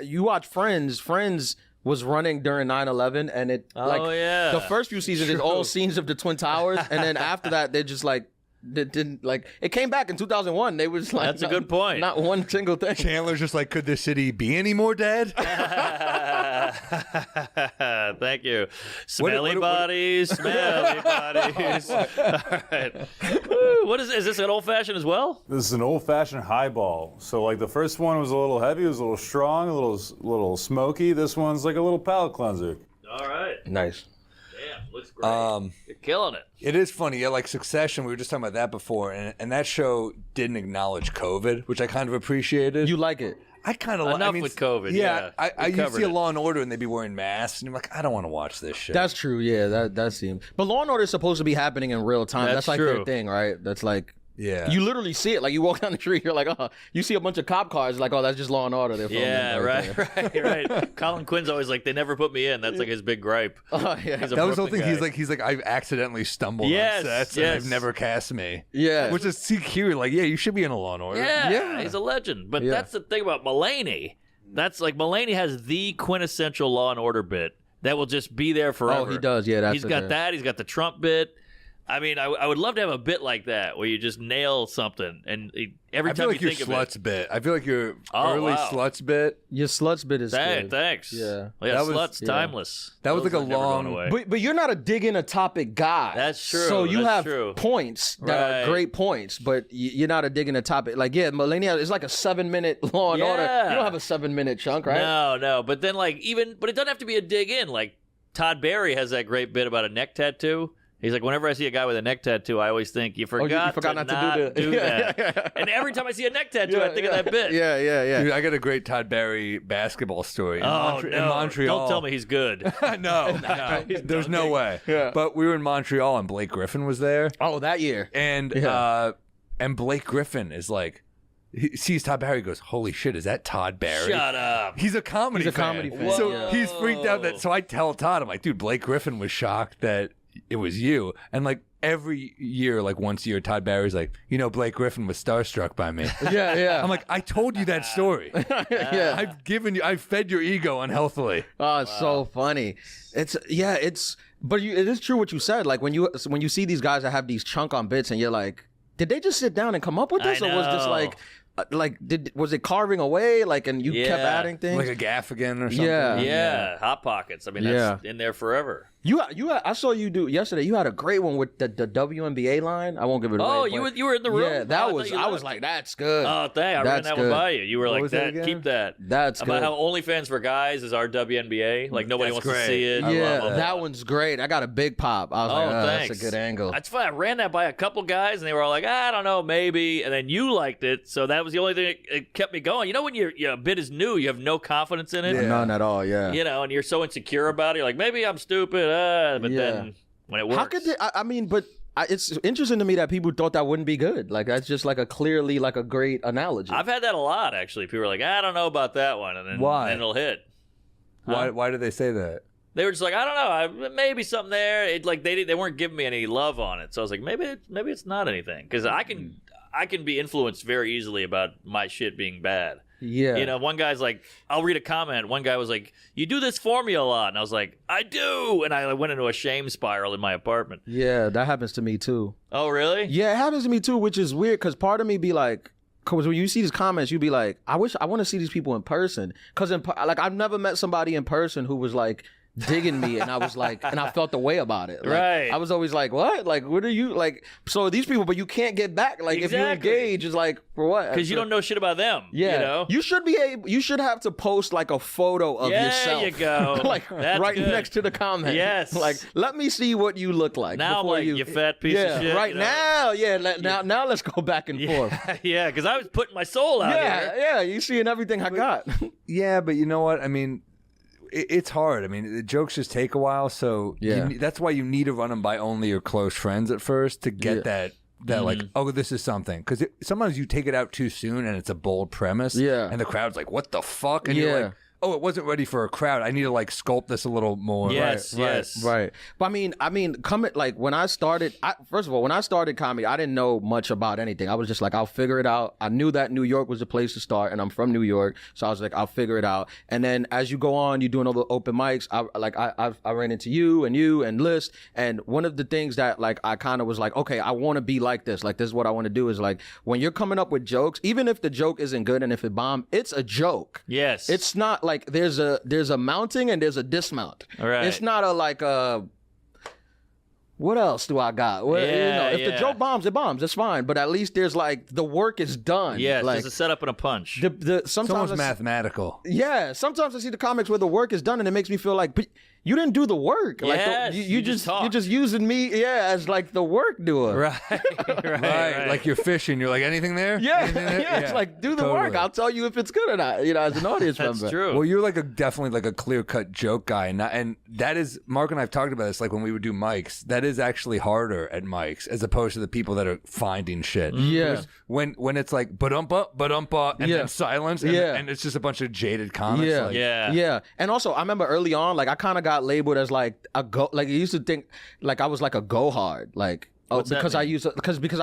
Speaker 6: you watch Friends. Friends was running during 9/11, and it
Speaker 1: yeah.
Speaker 6: the first few seasons is all scenes of the Twin Towers, and then after that they just like they didn't like it came back in 2001. They was like
Speaker 1: That's a good point.
Speaker 6: Not one single thing.
Speaker 2: Chandler's just like, could this city be any more dead?
Speaker 1: Thank you. Smelly bodies, smelly bodies. All right. What is this an old fashioned as well?
Speaker 5: This is an old-fashioned highball. So like the first one was a little heavy, it was a little strong, a little smoky. This one's like a little palate cleanser.
Speaker 1: All right.
Speaker 6: Nice.
Speaker 1: Damn, looks great. You're killing it.
Speaker 2: It is funny. Yeah, like Succession, we were just talking about that before, and that show didn't acknowledge COVID, which I kind of appreciated.
Speaker 6: You like it?
Speaker 2: I kind of
Speaker 1: Enough with COVID.
Speaker 2: Yeah,
Speaker 1: Yeah,
Speaker 2: I
Speaker 1: we
Speaker 2: used to
Speaker 1: covered
Speaker 2: see a
Speaker 1: it.
Speaker 2: Law and Order, and they'd be wearing masks, and I'm like, I don't want to watch this shit.
Speaker 6: That's true. Yeah, that seems. But Law and Order is supposed to be happening in real time.
Speaker 1: That's
Speaker 6: like
Speaker 1: true.
Speaker 6: their thing, right? That's like.
Speaker 2: Yeah.
Speaker 6: You literally see it. Like you walk down the street, you're like, oh, you see a bunch of cop cars, like, oh, that's just Law and Order. They're filming
Speaker 1: Yeah,
Speaker 6: right there.
Speaker 1: right. Colin Quinn's always like, they never put me in. That's like his big gripe.
Speaker 6: Oh, yeah.
Speaker 1: He's a
Speaker 2: That was the whole
Speaker 1: Brooklyn
Speaker 2: thing.
Speaker 1: guy.
Speaker 2: He's like, I've accidentally stumbled
Speaker 1: Yes,
Speaker 2: on sets,
Speaker 1: yes.
Speaker 2: and they've never cast me.
Speaker 6: Yeah.
Speaker 2: Which is CQ. Like, yeah, you should be in a Law and Order.
Speaker 1: Yeah, he's a legend. But
Speaker 6: Yeah.
Speaker 1: that's the thing about Mulaney. That's like Mulaney has the quintessential Law and Order bit that will just be there forever.
Speaker 6: Oh, he does. Yeah, that's
Speaker 1: He's got that. He's got the Trump bit. I mean, I would love to have a bit like that where you just nail something, and every
Speaker 2: I feel
Speaker 1: time
Speaker 2: like
Speaker 1: you
Speaker 2: your
Speaker 1: think of
Speaker 2: sluts bit. I feel like your
Speaker 1: Oh,
Speaker 2: early
Speaker 1: wow.
Speaker 2: sluts bit.
Speaker 6: Your sluts bit is
Speaker 1: it.
Speaker 6: good.
Speaker 1: Thanks.
Speaker 6: Yeah.
Speaker 1: Well, yeah,
Speaker 2: That was-
Speaker 1: sluts
Speaker 6: yeah.
Speaker 1: timeless.
Speaker 2: That was
Speaker 1: Those
Speaker 2: like a
Speaker 1: are never going
Speaker 2: long-
Speaker 1: away.
Speaker 6: But you're not a dig in a topic guy.
Speaker 1: That's true,
Speaker 6: So you
Speaker 1: that's
Speaker 6: have
Speaker 1: true.
Speaker 6: points that
Speaker 1: Right.
Speaker 6: are great points, but you're not a dig in a topic. Like, yeah, Mulaney is like a 7-minute Law and Order.
Speaker 1: Yeah.
Speaker 6: You don't have a 7-minute chunk, right?
Speaker 1: No. But then, like, but it doesn't have to be a dig in. Like, Todd Barry has that great bit about a neck tattoo. He's like, whenever I see a guy with a neck tattoo, I always think, you forgot,
Speaker 6: forgot
Speaker 1: to
Speaker 6: not to do the-
Speaker 1: that. And every time I see a neck tattoo, I think of that bit.
Speaker 6: Yeah.
Speaker 2: Dude, I got a great Todd Barry basketball story.
Speaker 1: Oh,
Speaker 2: In
Speaker 1: no.
Speaker 2: Montreal.
Speaker 1: Don't tell me he's good.
Speaker 2: no. There's no way.
Speaker 6: Yeah.
Speaker 2: But we were in Montreal, and Blake Griffin was there.
Speaker 6: Oh, that year.
Speaker 2: And
Speaker 6: Yeah.
Speaker 2: and Blake Griffin is like, he sees Todd Barry, goes, holy shit, is that Todd Barry?
Speaker 1: Shut up.
Speaker 2: He's a comedy
Speaker 6: He's a
Speaker 2: fan.
Speaker 6: comedy fan,
Speaker 2: So
Speaker 6: yeah.
Speaker 2: he's freaked out that. So I tell Todd, I'm like, dude, Blake Griffin was shocked that it was you. And like every year, like once a year, Todd Barry's like, Blake Griffin was starstruck by me.
Speaker 6: Yeah.
Speaker 2: I'm like, I told you that story.
Speaker 6: yeah.
Speaker 2: I've fed your ego unhealthily.
Speaker 6: Oh, it's so funny. But it is true what you said. Like when you see these guys that have these chunk on bits, and you're like, did they just sit down and come up with this,
Speaker 1: I
Speaker 6: or was this
Speaker 1: know.
Speaker 6: was it carving away? Like, and you kept
Speaker 1: Yeah.
Speaker 6: adding things.
Speaker 2: Like a Gaffigan or something.
Speaker 6: Yeah.
Speaker 1: Yeah, Hot Pockets. I mean, that's in there forever.
Speaker 6: I saw you do yesterday. You had a great one with the WNBA line. I won't give it away.
Speaker 1: Oh,
Speaker 6: but-
Speaker 1: you were in the room?
Speaker 6: Yeah,
Speaker 1: Oh, I
Speaker 6: that
Speaker 1: thought
Speaker 6: was.
Speaker 1: you
Speaker 6: I was
Speaker 1: left.
Speaker 6: like, that's good.
Speaker 1: Oh, I ran
Speaker 6: That's
Speaker 1: that
Speaker 6: good.
Speaker 1: one by you. You were like,
Speaker 2: was that
Speaker 1: that.
Speaker 2: again?
Speaker 1: Keep that.
Speaker 6: That's
Speaker 1: About
Speaker 6: good.
Speaker 1: how OnlyFans for guys is our WNBA. Like nobody
Speaker 2: That's
Speaker 1: wants to
Speaker 2: great.
Speaker 1: see it.
Speaker 6: Yeah,
Speaker 1: Blah, blah,
Speaker 6: that
Speaker 1: blah.
Speaker 6: one's great. I got a big pop. I was like, oh,
Speaker 1: thanks.
Speaker 6: that's a good angle.
Speaker 1: That's fine. I ran that by a couple guys, and they were all like, I don't know, maybe. And then you liked it, so that was the only thing that kept me going. You know, when your bit is new, you have no confidence in it.
Speaker 2: Yeah.
Speaker 6: None at all. Yeah.
Speaker 1: And you're so insecure about it. You're like, maybe I'm stupid. But
Speaker 6: Yeah.
Speaker 1: then when it works.
Speaker 6: How could they? I mean, but it's interesting to me that people thought that wouldn't be good. Like that's just like clearly a great analogy.
Speaker 1: I've had that a lot, actually. People are like, I don't know about that one. And then,
Speaker 2: Why?
Speaker 1: then it'll hit.
Speaker 2: Why did they say that?
Speaker 1: They were just like, I don't know, maybe something there. It like they weren't giving me any love on it, so I was like, maybe it's not anything, because I can be influenced very easily about my shit being bad.
Speaker 6: Yeah.
Speaker 1: One guy's like, I'll read a comment. One guy was like, you do this for me a lot, and I was like, I do, and I went into a shame spiral in my apartment.
Speaker 6: Yeah, that happens to me too.
Speaker 1: Oh, really?
Speaker 6: Yeah, it happens to me too, which is weird because part of me be like, because when you see these comments, you be like, I want to see these people in person. Because I've never met somebody in person who was like digging me, and I was like, and I felt the way about it. Like,
Speaker 1: Right.
Speaker 6: I was always like, what? Like, what are you like? So these people, but you can't get back. Like, if you
Speaker 1: Exactly.
Speaker 6: engage, it's like for what?
Speaker 1: Because you don't know shit about them.
Speaker 6: Yeah,
Speaker 1: You know?
Speaker 6: You should have to post like a photo of
Speaker 1: There
Speaker 6: yourself.
Speaker 1: you go.
Speaker 6: like
Speaker 1: That's
Speaker 6: right
Speaker 1: good.
Speaker 6: next to the comment.
Speaker 1: Yes.
Speaker 6: Like, let me see what you look like.
Speaker 1: Now I'm
Speaker 6: before
Speaker 1: like, you fat piece
Speaker 6: yeah,
Speaker 1: of shit.
Speaker 6: right
Speaker 1: you know?
Speaker 6: now, yeah. Now let's go back and forth.
Speaker 1: Yeah, because I was putting my soul out
Speaker 6: Yeah,
Speaker 1: here.
Speaker 6: yeah. You seeing everything I got.
Speaker 2: Yeah, but you know what? I mean, it's hard. I mean, the jokes just take a while, so
Speaker 6: Yeah.
Speaker 2: that's why you need to run them by only your close friends at first to get that like, oh, this is something. Because sometimes you take it out too soon and it's a bold premise.
Speaker 6: Yeah.
Speaker 2: And the crowd's like, what the fuck? And you're
Speaker 6: Yeah.
Speaker 2: like, oh, it wasn't ready for a crowd. I need to like sculpt this a little more.
Speaker 1: Yes, yes.
Speaker 6: Right. But I mean, coming like when I started, first of all, when I started comedy, I didn't know much about anything. I was just like, I'll figure it out. I knew that New York was the place to start, and I'm from New York, so I was like, I'll figure it out. And then as you go on, you're doing all the open mics. I ran into you and List, and one of the things that like I kind of was like, okay, I want to be like this. Like this is what I want to do. Is like when you're coming up with jokes, even if the joke isn't good and if it bombed, it's a joke.
Speaker 1: Yes.
Speaker 6: It's not like there's a mounting and there's a dismount.
Speaker 1: All right.
Speaker 6: It's not a like a. What else do I got? Well, if the joke bombs, it bombs. It's fine. But at least there's like the work is done.
Speaker 1: Yeah,
Speaker 6: like,
Speaker 1: there's a setup and a punch.
Speaker 2: It's almost
Speaker 6: sometimes
Speaker 2: mathematical.
Speaker 6: Yeah, sometimes I see the comics where the work is done and it makes me feel like, but you didn't do the work.
Speaker 1: Yes,
Speaker 6: like
Speaker 1: you
Speaker 6: you're
Speaker 1: talked.
Speaker 6: just using me, as like the work doer.
Speaker 1: Right.
Speaker 2: Like you're fishing. You're like, anything there?
Speaker 6: Yeah,
Speaker 2: Anything there?
Speaker 6: yeah. It's like do the
Speaker 2: totally.
Speaker 6: work. I'll tell you if it's good or not. As an audience
Speaker 1: That's
Speaker 6: member.
Speaker 1: true.
Speaker 2: Well, you're like definitely like a clear cut joke guy, and that is Mark and I've talked about this. Like when we would do mics, that is actually harder at mics as opposed to the people that are finding shit.
Speaker 6: Yeah.
Speaker 2: Because when it's like ba-dumpa, and then silence, and it's just a bunch of jaded comics.
Speaker 6: Yeah.
Speaker 2: like,
Speaker 6: Yeah. And also, I remember early on, like I kind of got labeled as like a go. Like I used to think like I was like a go hard. Like. Oh,
Speaker 1: What's that
Speaker 6: because I
Speaker 1: mean?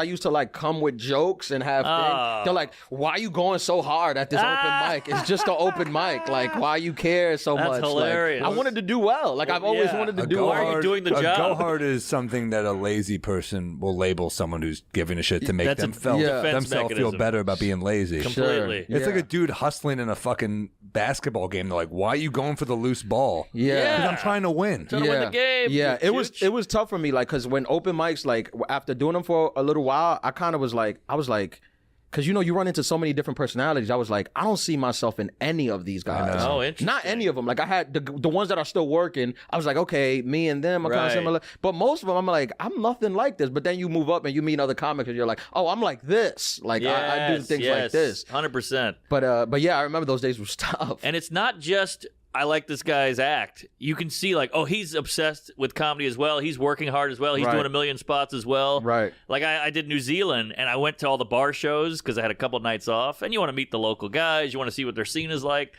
Speaker 6: used to like come with jokes and have things. They're like, why are you going so hard at this open mic? It's just an open mic. Like, why you care so
Speaker 1: That's
Speaker 6: much?
Speaker 1: hilarious.
Speaker 6: Like, I wanted to do well. Like I've always wanted to do
Speaker 1: Why
Speaker 6: well.
Speaker 1: are you doing the
Speaker 2: a
Speaker 1: job?
Speaker 2: go hard is something that a lazy person will label someone who's giving a shit to make
Speaker 1: That's a
Speaker 2: themselves
Speaker 1: defense
Speaker 2: feel
Speaker 1: mechanism.
Speaker 2: better about being lazy.
Speaker 1: Completely.
Speaker 2: It's like a dude hustling in a fucking basketball game. They're like, "Why are you going for the loose ball?"
Speaker 6: Yeah.
Speaker 2: Because I'm trying to win.
Speaker 1: Trying to win the game.
Speaker 6: Yeah,
Speaker 1: you
Speaker 6: it
Speaker 1: chooch.
Speaker 6: was tough for me, like, because when open mics, like, after doing them for a little while, I kind of was like, because you run into so many different personalities. I was like, I don't see myself in any of these guys.
Speaker 1: Oh, interesting.
Speaker 6: Not any of them. Like I had the ones that are still working. I was like, okay, me and them are kind
Speaker 1: Right.
Speaker 6: of similar. But most of them, I'm like, I'm nothing like this. But then you move up and you meet other comics, and you're like, oh, I'm like this. Like I do things like this.
Speaker 1: 100%.
Speaker 6: But yeah, I remember those days were tough.
Speaker 1: And it's not just I like this guy's act. You can see like, oh, he's obsessed with comedy as well. He's working hard as well. He's
Speaker 6: Right.
Speaker 1: doing a million spots as well.
Speaker 6: Right.
Speaker 1: Like I did New Zealand and I went to all the bar shows because I had a couple nights off. And you want to meet the local guys. You want to see what their scene is like.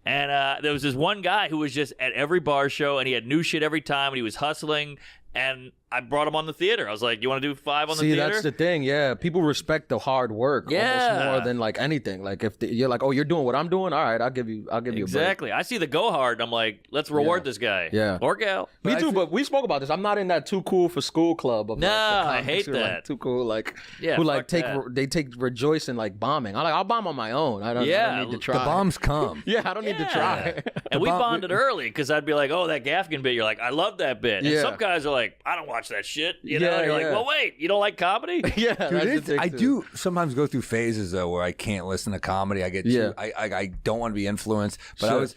Speaker 1: And there was this one guy who was just at every bar show and he had new shit every time and he was hustling. And I brought him on the theater. I was like, you want to do 5 on the theater?
Speaker 6: That's the thing. Yeah, people respect the hard work almost more than like anything. Like if you're like, oh, you're doing what I'm doing. All right, I'll give you a break.
Speaker 1: Exactly. I see the go hard. I'm like, let's reward this guy.
Speaker 6: Yeah.
Speaker 1: Or gal.
Speaker 6: Me too, but we spoke about this. I'm not in that too cool for school club. Of,
Speaker 1: No,
Speaker 6: like, the
Speaker 1: I
Speaker 6: comics
Speaker 1: hate
Speaker 6: who are, like,
Speaker 1: that.
Speaker 6: too cool, like
Speaker 1: Yeah,
Speaker 6: who like
Speaker 1: fuck
Speaker 6: they take rejoice in like bombing. I'll bomb on my own. I don't need to try.
Speaker 2: The bombs come.
Speaker 6: Yeah, I don't need to try.
Speaker 1: And we
Speaker 2: bomb-
Speaker 1: bonded early because I'd be like, oh, that Gaffigan bit. You're like, I love that bit. And
Speaker 6: Yeah.
Speaker 1: some guys are like, I don't watch that shit. You know,
Speaker 6: Yeah,
Speaker 1: you're like,
Speaker 6: yeah.
Speaker 1: well, wait, you don't like comedy?
Speaker 6: Yeah,
Speaker 2: Dude,
Speaker 6: that's the
Speaker 2: it's-
Speaker 6: thing,
Speaker 2: I
Speaker 6: too.
Speaker 2: do sometimes go through phases though where I can't listen to comedy. I get too, I don't want to be influenced. But
Speaker 6: Sure.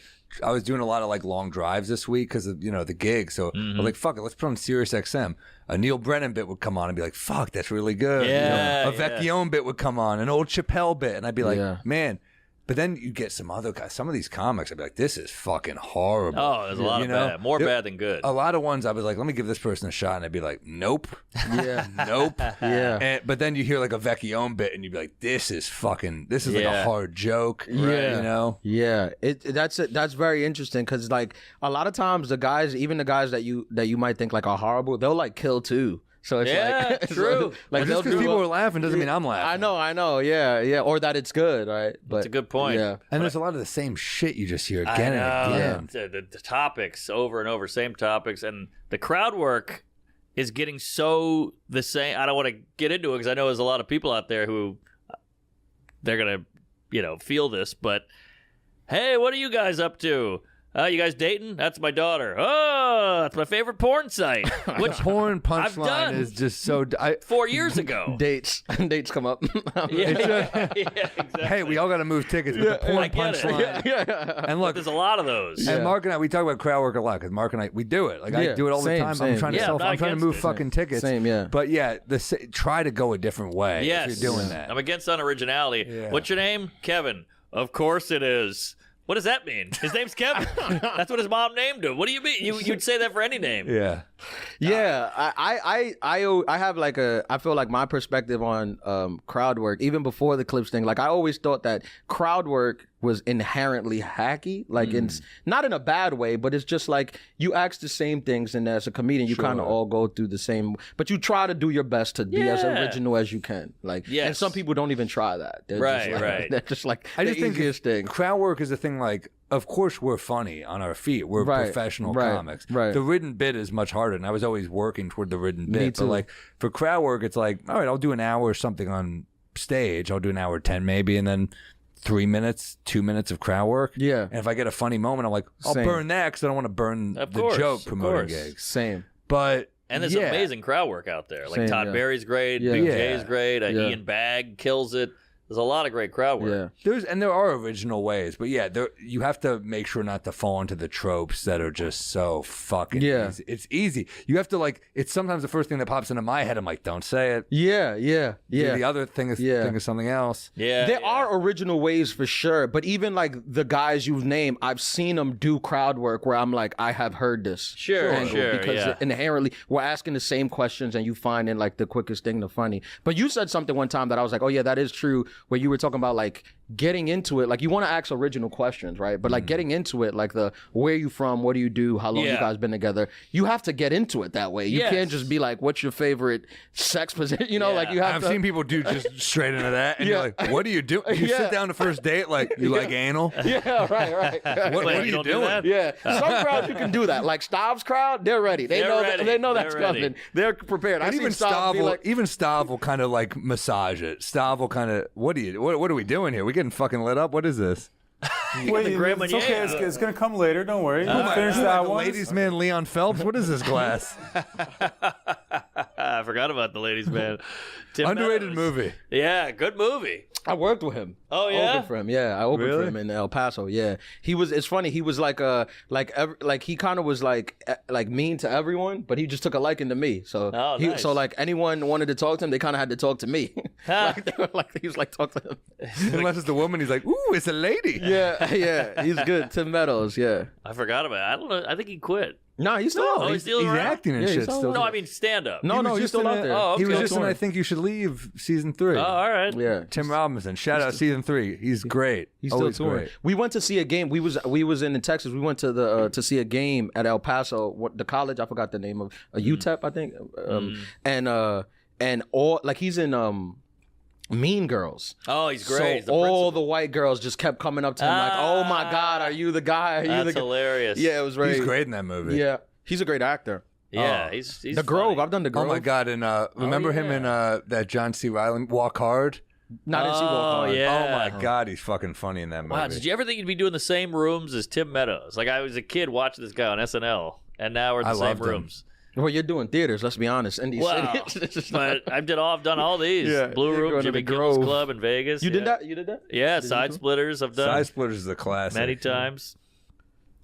Speaker 2: I was doing a lot of like long drives this week because of the gig. So I was like, fuck it, let's put on Sirius XM. A Neil Brennan bit would come on and be like, fuck, that's really good.
Speaker 1: Yeah,
Speaker 2: a Vecchione bit would come on, an old Chappelle bit, and I'd be like,
Speaker 6: Yeah.
Speaker 2: man. But then you get some other guys, some of these comics, I'd be like, this is fucking horrible.
Speaker 1: Oh, there's a lot of bad. More bad than good.
Speaker 2: A lot of ones I was like, let me give this person a shot. And I'd be like, nope.
Speaker 6: Yeah.
Speaker 2: Nope.
Speaker 6: Yeah.
Speaker 2: But then you hear like a Vecchione bit and you'd be like, this is like a hard joke.
Speaker 6: Yeah.
Speaker 2: You know?
Speaker 6: Yeah, that's very interesting because like a lot of times even the guys that you might think like are horrible, they'll like kill too. So it's
Speaker 1: Yeah,
Speaker 6: like
Speaker 1: true.
Speaker 6: like
Speaker 2: Just
Speaker 6: they'll
Speaker 2: because
Speaker 6: do
Speaker 2: people are laughing doesn't mean I'm laughing.
Speaker 6: I know, yeah, or that it's good, right? But
Speaker 1: That's a good point.
Speaker 6: Yeah,
Speaker 2: And there's a lot of the same shit you just hear
Speaker 1: I
Speaker 2: again
Speaker 1: know.
Speaker 2: and again.
Speaker 1: The topics over and over, same topics. And the crowd work is getting so the same. I don't want to get into it because I know there's a lot of people out there who they're going to, feel this. But, hey, what are you guys up to? You guys dating? That's my daughter. Oh, that's my favorite porn site. Which
Speaker 2: Porn
Speaker 1: I've done.
Speaker 2: punchline is just so.
Speaker 1: 4 years ago.
Speaker 6: dates come up.
Speaker 1: Yeah, exactly.
Speaker 2: Hey, we all got to move tickets, but the porn
Speaker 1: I get it.
Speaker 2: punchline. And look,
Speaker 1: There's a lot of those.
Speaker 2: and Mark and I, we talk about crowd work a lot because Mark and I, we do it. Like I
Speaker 6: Yeah,
Speaker 2: do it all the
Speaker 6: same,
Speaker 2: time.
Speaker 6: same.
Speaker 2: I'm trying to
Speaker 1: Yeah, I'm not
Speaker 2: I'm trying to
Speaker 1: against
Speaker 2: move
Speaker 1: it.
Speaker 2: fucking tickets.
Speaker 6: Same, yeah.
Speaker 2: But yeah, try to go a different way.
Speaker 1: Yes.
Speaker 2: If you're doing that.
Speaker 1: I'm against unoriginality.
Speaker 2: Yeah.
Speaker 1: What's your name? Kevin. Of course it is. What does that mean? His name's Kevin. That's what his mom named him. What do you mean? You'd say that for any name.
Speaker 2: Yeah.
Speaker 6: Yeah, I have like I feel like my perspective on crowd work, even before the clips thing, like I always thought that crowd work was inherently hacky, like it's not in a bad way, but it's just like you ask the same things, and as a comedian, you kind of all go through the same, but you try to do your best to be as
Speaker 1: Yeah.
Speaker 6: original as you can. Like, and
Speaker 1: Yes.
Speaker 6: some people don't even try that. They're
Speaker 1: Right,
Speaker 6: just like,
Speaker 1: right.
Speaker 6: They're just like
Speaker 2: I
Speaker 6: the
Speaker 2: just think
Speaker 6: easiest thing.
Speaker 2: crowd work is a thing. Like, of course, we're funny on our feet. We're
Speaker 6: Right,
Speaker 2: professional
Speaker 6: right,
Speaker 2: comics.
Speaker 6: right.
Speaker 2: The written bit is much harder, and I was always working toward the written bit.
Speaker 6: too.
Speaker 2: But like for crowd work, it's like, all right, I'll do an hour or something on stage. I'll do an hour 10 maybe, and then 3 minutes, 2 minutes of crowd work.
Speaker 6: Yeah.
Speaker 2: And if I get a funny moment, I'm like, I'll
Speaker 6: Same.
Speaker 2: burn that because I don't want to burn
Speaker 1: Of
Speaker 2: the
Speaker 1: course,
Speaker 2: joke
Speaker 1: of
Speaker 2: promoting
Speaker 1: course.
Speaker 2: gigs.
Speaker 6: Same.
Speaker 2: But
Speaker 1: And there's
Speaker 2: yeah.
Speaker 1: amazing crowd work out there. Like
Speaker 6: Same,
Speaker 1: Todd
Speaker 6: yeah.
Speaker 1: Berry's great,
Speaker 6: Yeah.
Speaker 1: Big
Speaker 2: Yeah.
Speaker 1: J's great,
Speaker 6: Yeah.
Speaker 1: Ian Bagg kills it. There's a lot of great crowd work.
Speaker 6: Yeah.
Speaker 2: there are original ways, but yeah, you have to make sure not to fall into the tropes that are just so fucking easy. It's easy. You have to it's sometimes the first thing that pops into my head. I'm like, don't say it.
Speaker 6: Yeah.
Speaker 2: The other thing is think of something else.
Speaker 1: Yeah.
Speaker 6: There are original ways for sure, but even like the guys you've named, I've seen them do crowd work where I'm like, I have heard this.
Speaker 1: Sure,
Speaker 6: Because
Speaker 1: yeah.
Speaker 6: inherently we're asking the same questions and you find it like the quickest thing to funny. But you said something one time that I was like, oh yeah, that is true. Where you were talking about like getting into it, like you want to ask original questions, right? But like getting into it, like the where you from, what do you do, how long you guys been together, you have to get into it that way. You can't just be like, what's your favorite sex position? You know, like you have
Speaker 2: I've
Speaker 6: to.
Speaker 2: seen people do just straight into that, and you're like, "What do you do? You sit down the first date, like you like anal?
Speaker 6: Yeah, right.
Speaker 2: What
Speaker 1: Wait,
Speaker 2: are
Speaker 1: you
Speaker 2: you
Speaker 1: don't do
Speaker 2: doing?"
Speaker 1: that?
Speaker 6: Yeah, some crowds you can do that. Like Stav's crowd, they're ready. They
Speaker 1: They're
Speaker 6: know
Speaker 1: ready.
Speaker 6: they know that's
Speaker 1: They're ready.
Speaker 6: coming. They're prepared. I
Speaker 2: And
Speaker 6: seen
Speaker 2: even
Speaker 6: Stav be like,
Speaker 2: Stav will kind of like massage it. Stav will kind of, what are we doing here? We getting fucking lit up? What is this?
Speaker 5: Wait,
Speaker 1: Graham
Speaker 5: it's
Speaker 1: and
Speaker 5: okay.
Speaker 1: Yang.
Speaker 5: It's gonna come later. Don't worry. We'll finish
Speaker 2: Like
Speaker 5: that
Speaker 2: the
Speaker 5: one.
Speaker 2: ladies' man Leon Phelps. What is this glass?
Speaker 1: I forgot about the ladies' man. Tim
Speaker 2: Underrated
Speaker 1: Meadows.
Speaker 2: movie.
Speaker 1: Yeah, good movie.
Speaker 6: I worked with him.
Speaker 1: Oh,
Speaker 6: I
Speaker 1: yeah?
Speaker 6: opened for him. Yeah, I opened for
Speaker 2: Really?
Speaker 6: him in El Paso. Yeah, he was. It's funny. He was like he kind of was like mean to everyone, but he just took a liking to me. So
Speaker 1: nice.
Speaker 6: so like anyone wanted to talk to him, they kind of had to talk to me. Like, they were like he was like talk to him.
Speaker 2: Unless it's the woman, he's like, "Ooh, it's a lady."
Speaker 6: Yeah, he's good. Tim Meadows. Yeah.
Speaker 1: I forgot about it. I don't know. I think he quit.
Speaker 6: No, he's still out.
Speaker 1: he's still
Speaker 2: He's
Speaker 1: around?
Speaker 2: acting and
Speaker 6: Yeah,
Speaker 2: shit
Speaker 6: he's all
Speaker 2: still.
Speaker 1: No, I mean stand up.
Speaker 6: No,
Speaker 2: was
Speaker 6: he's
Speaker 2: just
Speaker 6: still
Speaker 2: in
Speaker 6: out
Speaker 2: a-
Speaker 6: there.
Speaker 1: Oh,
Speaker 2: He was
Speaker 1: okay.
Speaker 2: just in I Think You Should Leave season 3.
Speaker 1: Oh, all right.
Speaker 6: Yeah.
Speaker 2: Tim Robinson. Shout out season 3. He's great.
Speaker 6: He's still
Speaker 2: Always
Speaker 6: touring.
Speaker 2: great.
Speaker 6: We went to see a game. We was in Texas. We went to the to see a game at El Paso, the college. I forgot the name of UTEP, I think. And all like he's in Mean Girls.
Speaker 1: Oh, he's great.
Speaker 6: So all the white girls just kept coming up to him like, "Oh my God, are you the guy? Are you
Speaker 1: That's
Speaker 6: the guy?"
Speaker 1: hilarious.
Speaker 6: Yeah, it was very.
Speaker 2: He's great in that movie.
Speaker 6: Yeah, he's a great actor.
Speaker 1: Yeah, he's
Speaker 6: The Grove.
Speaker 1: funny.
Speaker 6: I've done The
Speaker 2: Oh
Speaker 6: Grove.
Speaker 2: my God! And remember him in that John C. Reilly Walk Hard?
Speaker 6: No, I didn't see Walk Hard.
Speaker 1: yeah.
Speaker 2: Oh my God, he's fucking funny in that movie.
Speaker 1: Wow, did you ever think you'd be doing the same rooms as Tim Meadows? Like I was a kid watching this guy on SNL, and now we're in the
Speaker 2: I
Speaker 1: same
Speaker 2: loved him.
Speaker 1: rooms.
Speaker 6: Well, you're doing theaters. Let's be honest. In these
Speaker 1: Wow.
Speaker 6: cities, it's just not-
Speaker 1: But I've done all these.
Speaker 6: Yeah,
Speaker 1: Blue
Speaker 6: you're
Speaker 1: Room,
Speaker 6: going to
Speaker 1: Jimmy
Speaker 6: the
Speaker 1: Kimmel's
Speaker 6: Grove.
Speaker 1: Club in Vegas.
Speaker 6: You
Speaker 1: yeah.
Speaker 6: did that? You did that?
Speaker 1: Yeah,
Speaker 6: Did
Speaker 1: Side
Speaker 6: you?
Speaker 1: Splitters I've done
Speaker 2: Side Splitters is a classic.
Speaker 1: many times.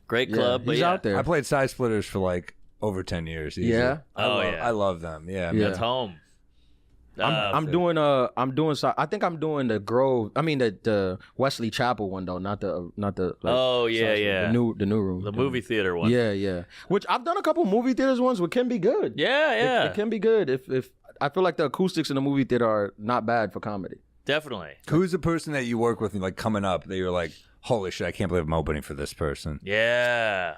Speaker 1: Great
Speaker 6: Yeah,
Speaker 1: club. but
Speaker 6: he's
Speaker 1: yeah.
Speaker 6: out there.
Speaker 2: I played Side Splitters for like over 10 years. easy.
Speaker 6: Yeah?
Speaker 2: I love them. Yeah.
Speaker 6: Yeah.
Speaker 1: That's home.
Speaker 6: I'm doing I think I'm doing the Grove. I mean the Wesley Chapel one though, not the like,
Speaker 1: Oh, yeah, yeah.
Speaker 6: the new room,
Speaker 1: the movie theater one.
Speaker 6: Yeah. Which I've done a couple movie theaters ones, which can be good.
Speaker 1: Yeah.
Speaker 6: It can be good if I feel like the acoustics in the movie theater are not bad for comedy.
Speaker 1: Definitely.
Speaker 2: Who's the person that you work with, like coming up, that you're like, holy shit, I can't believe I'm opening for this person?
Speaker 1: Yeah.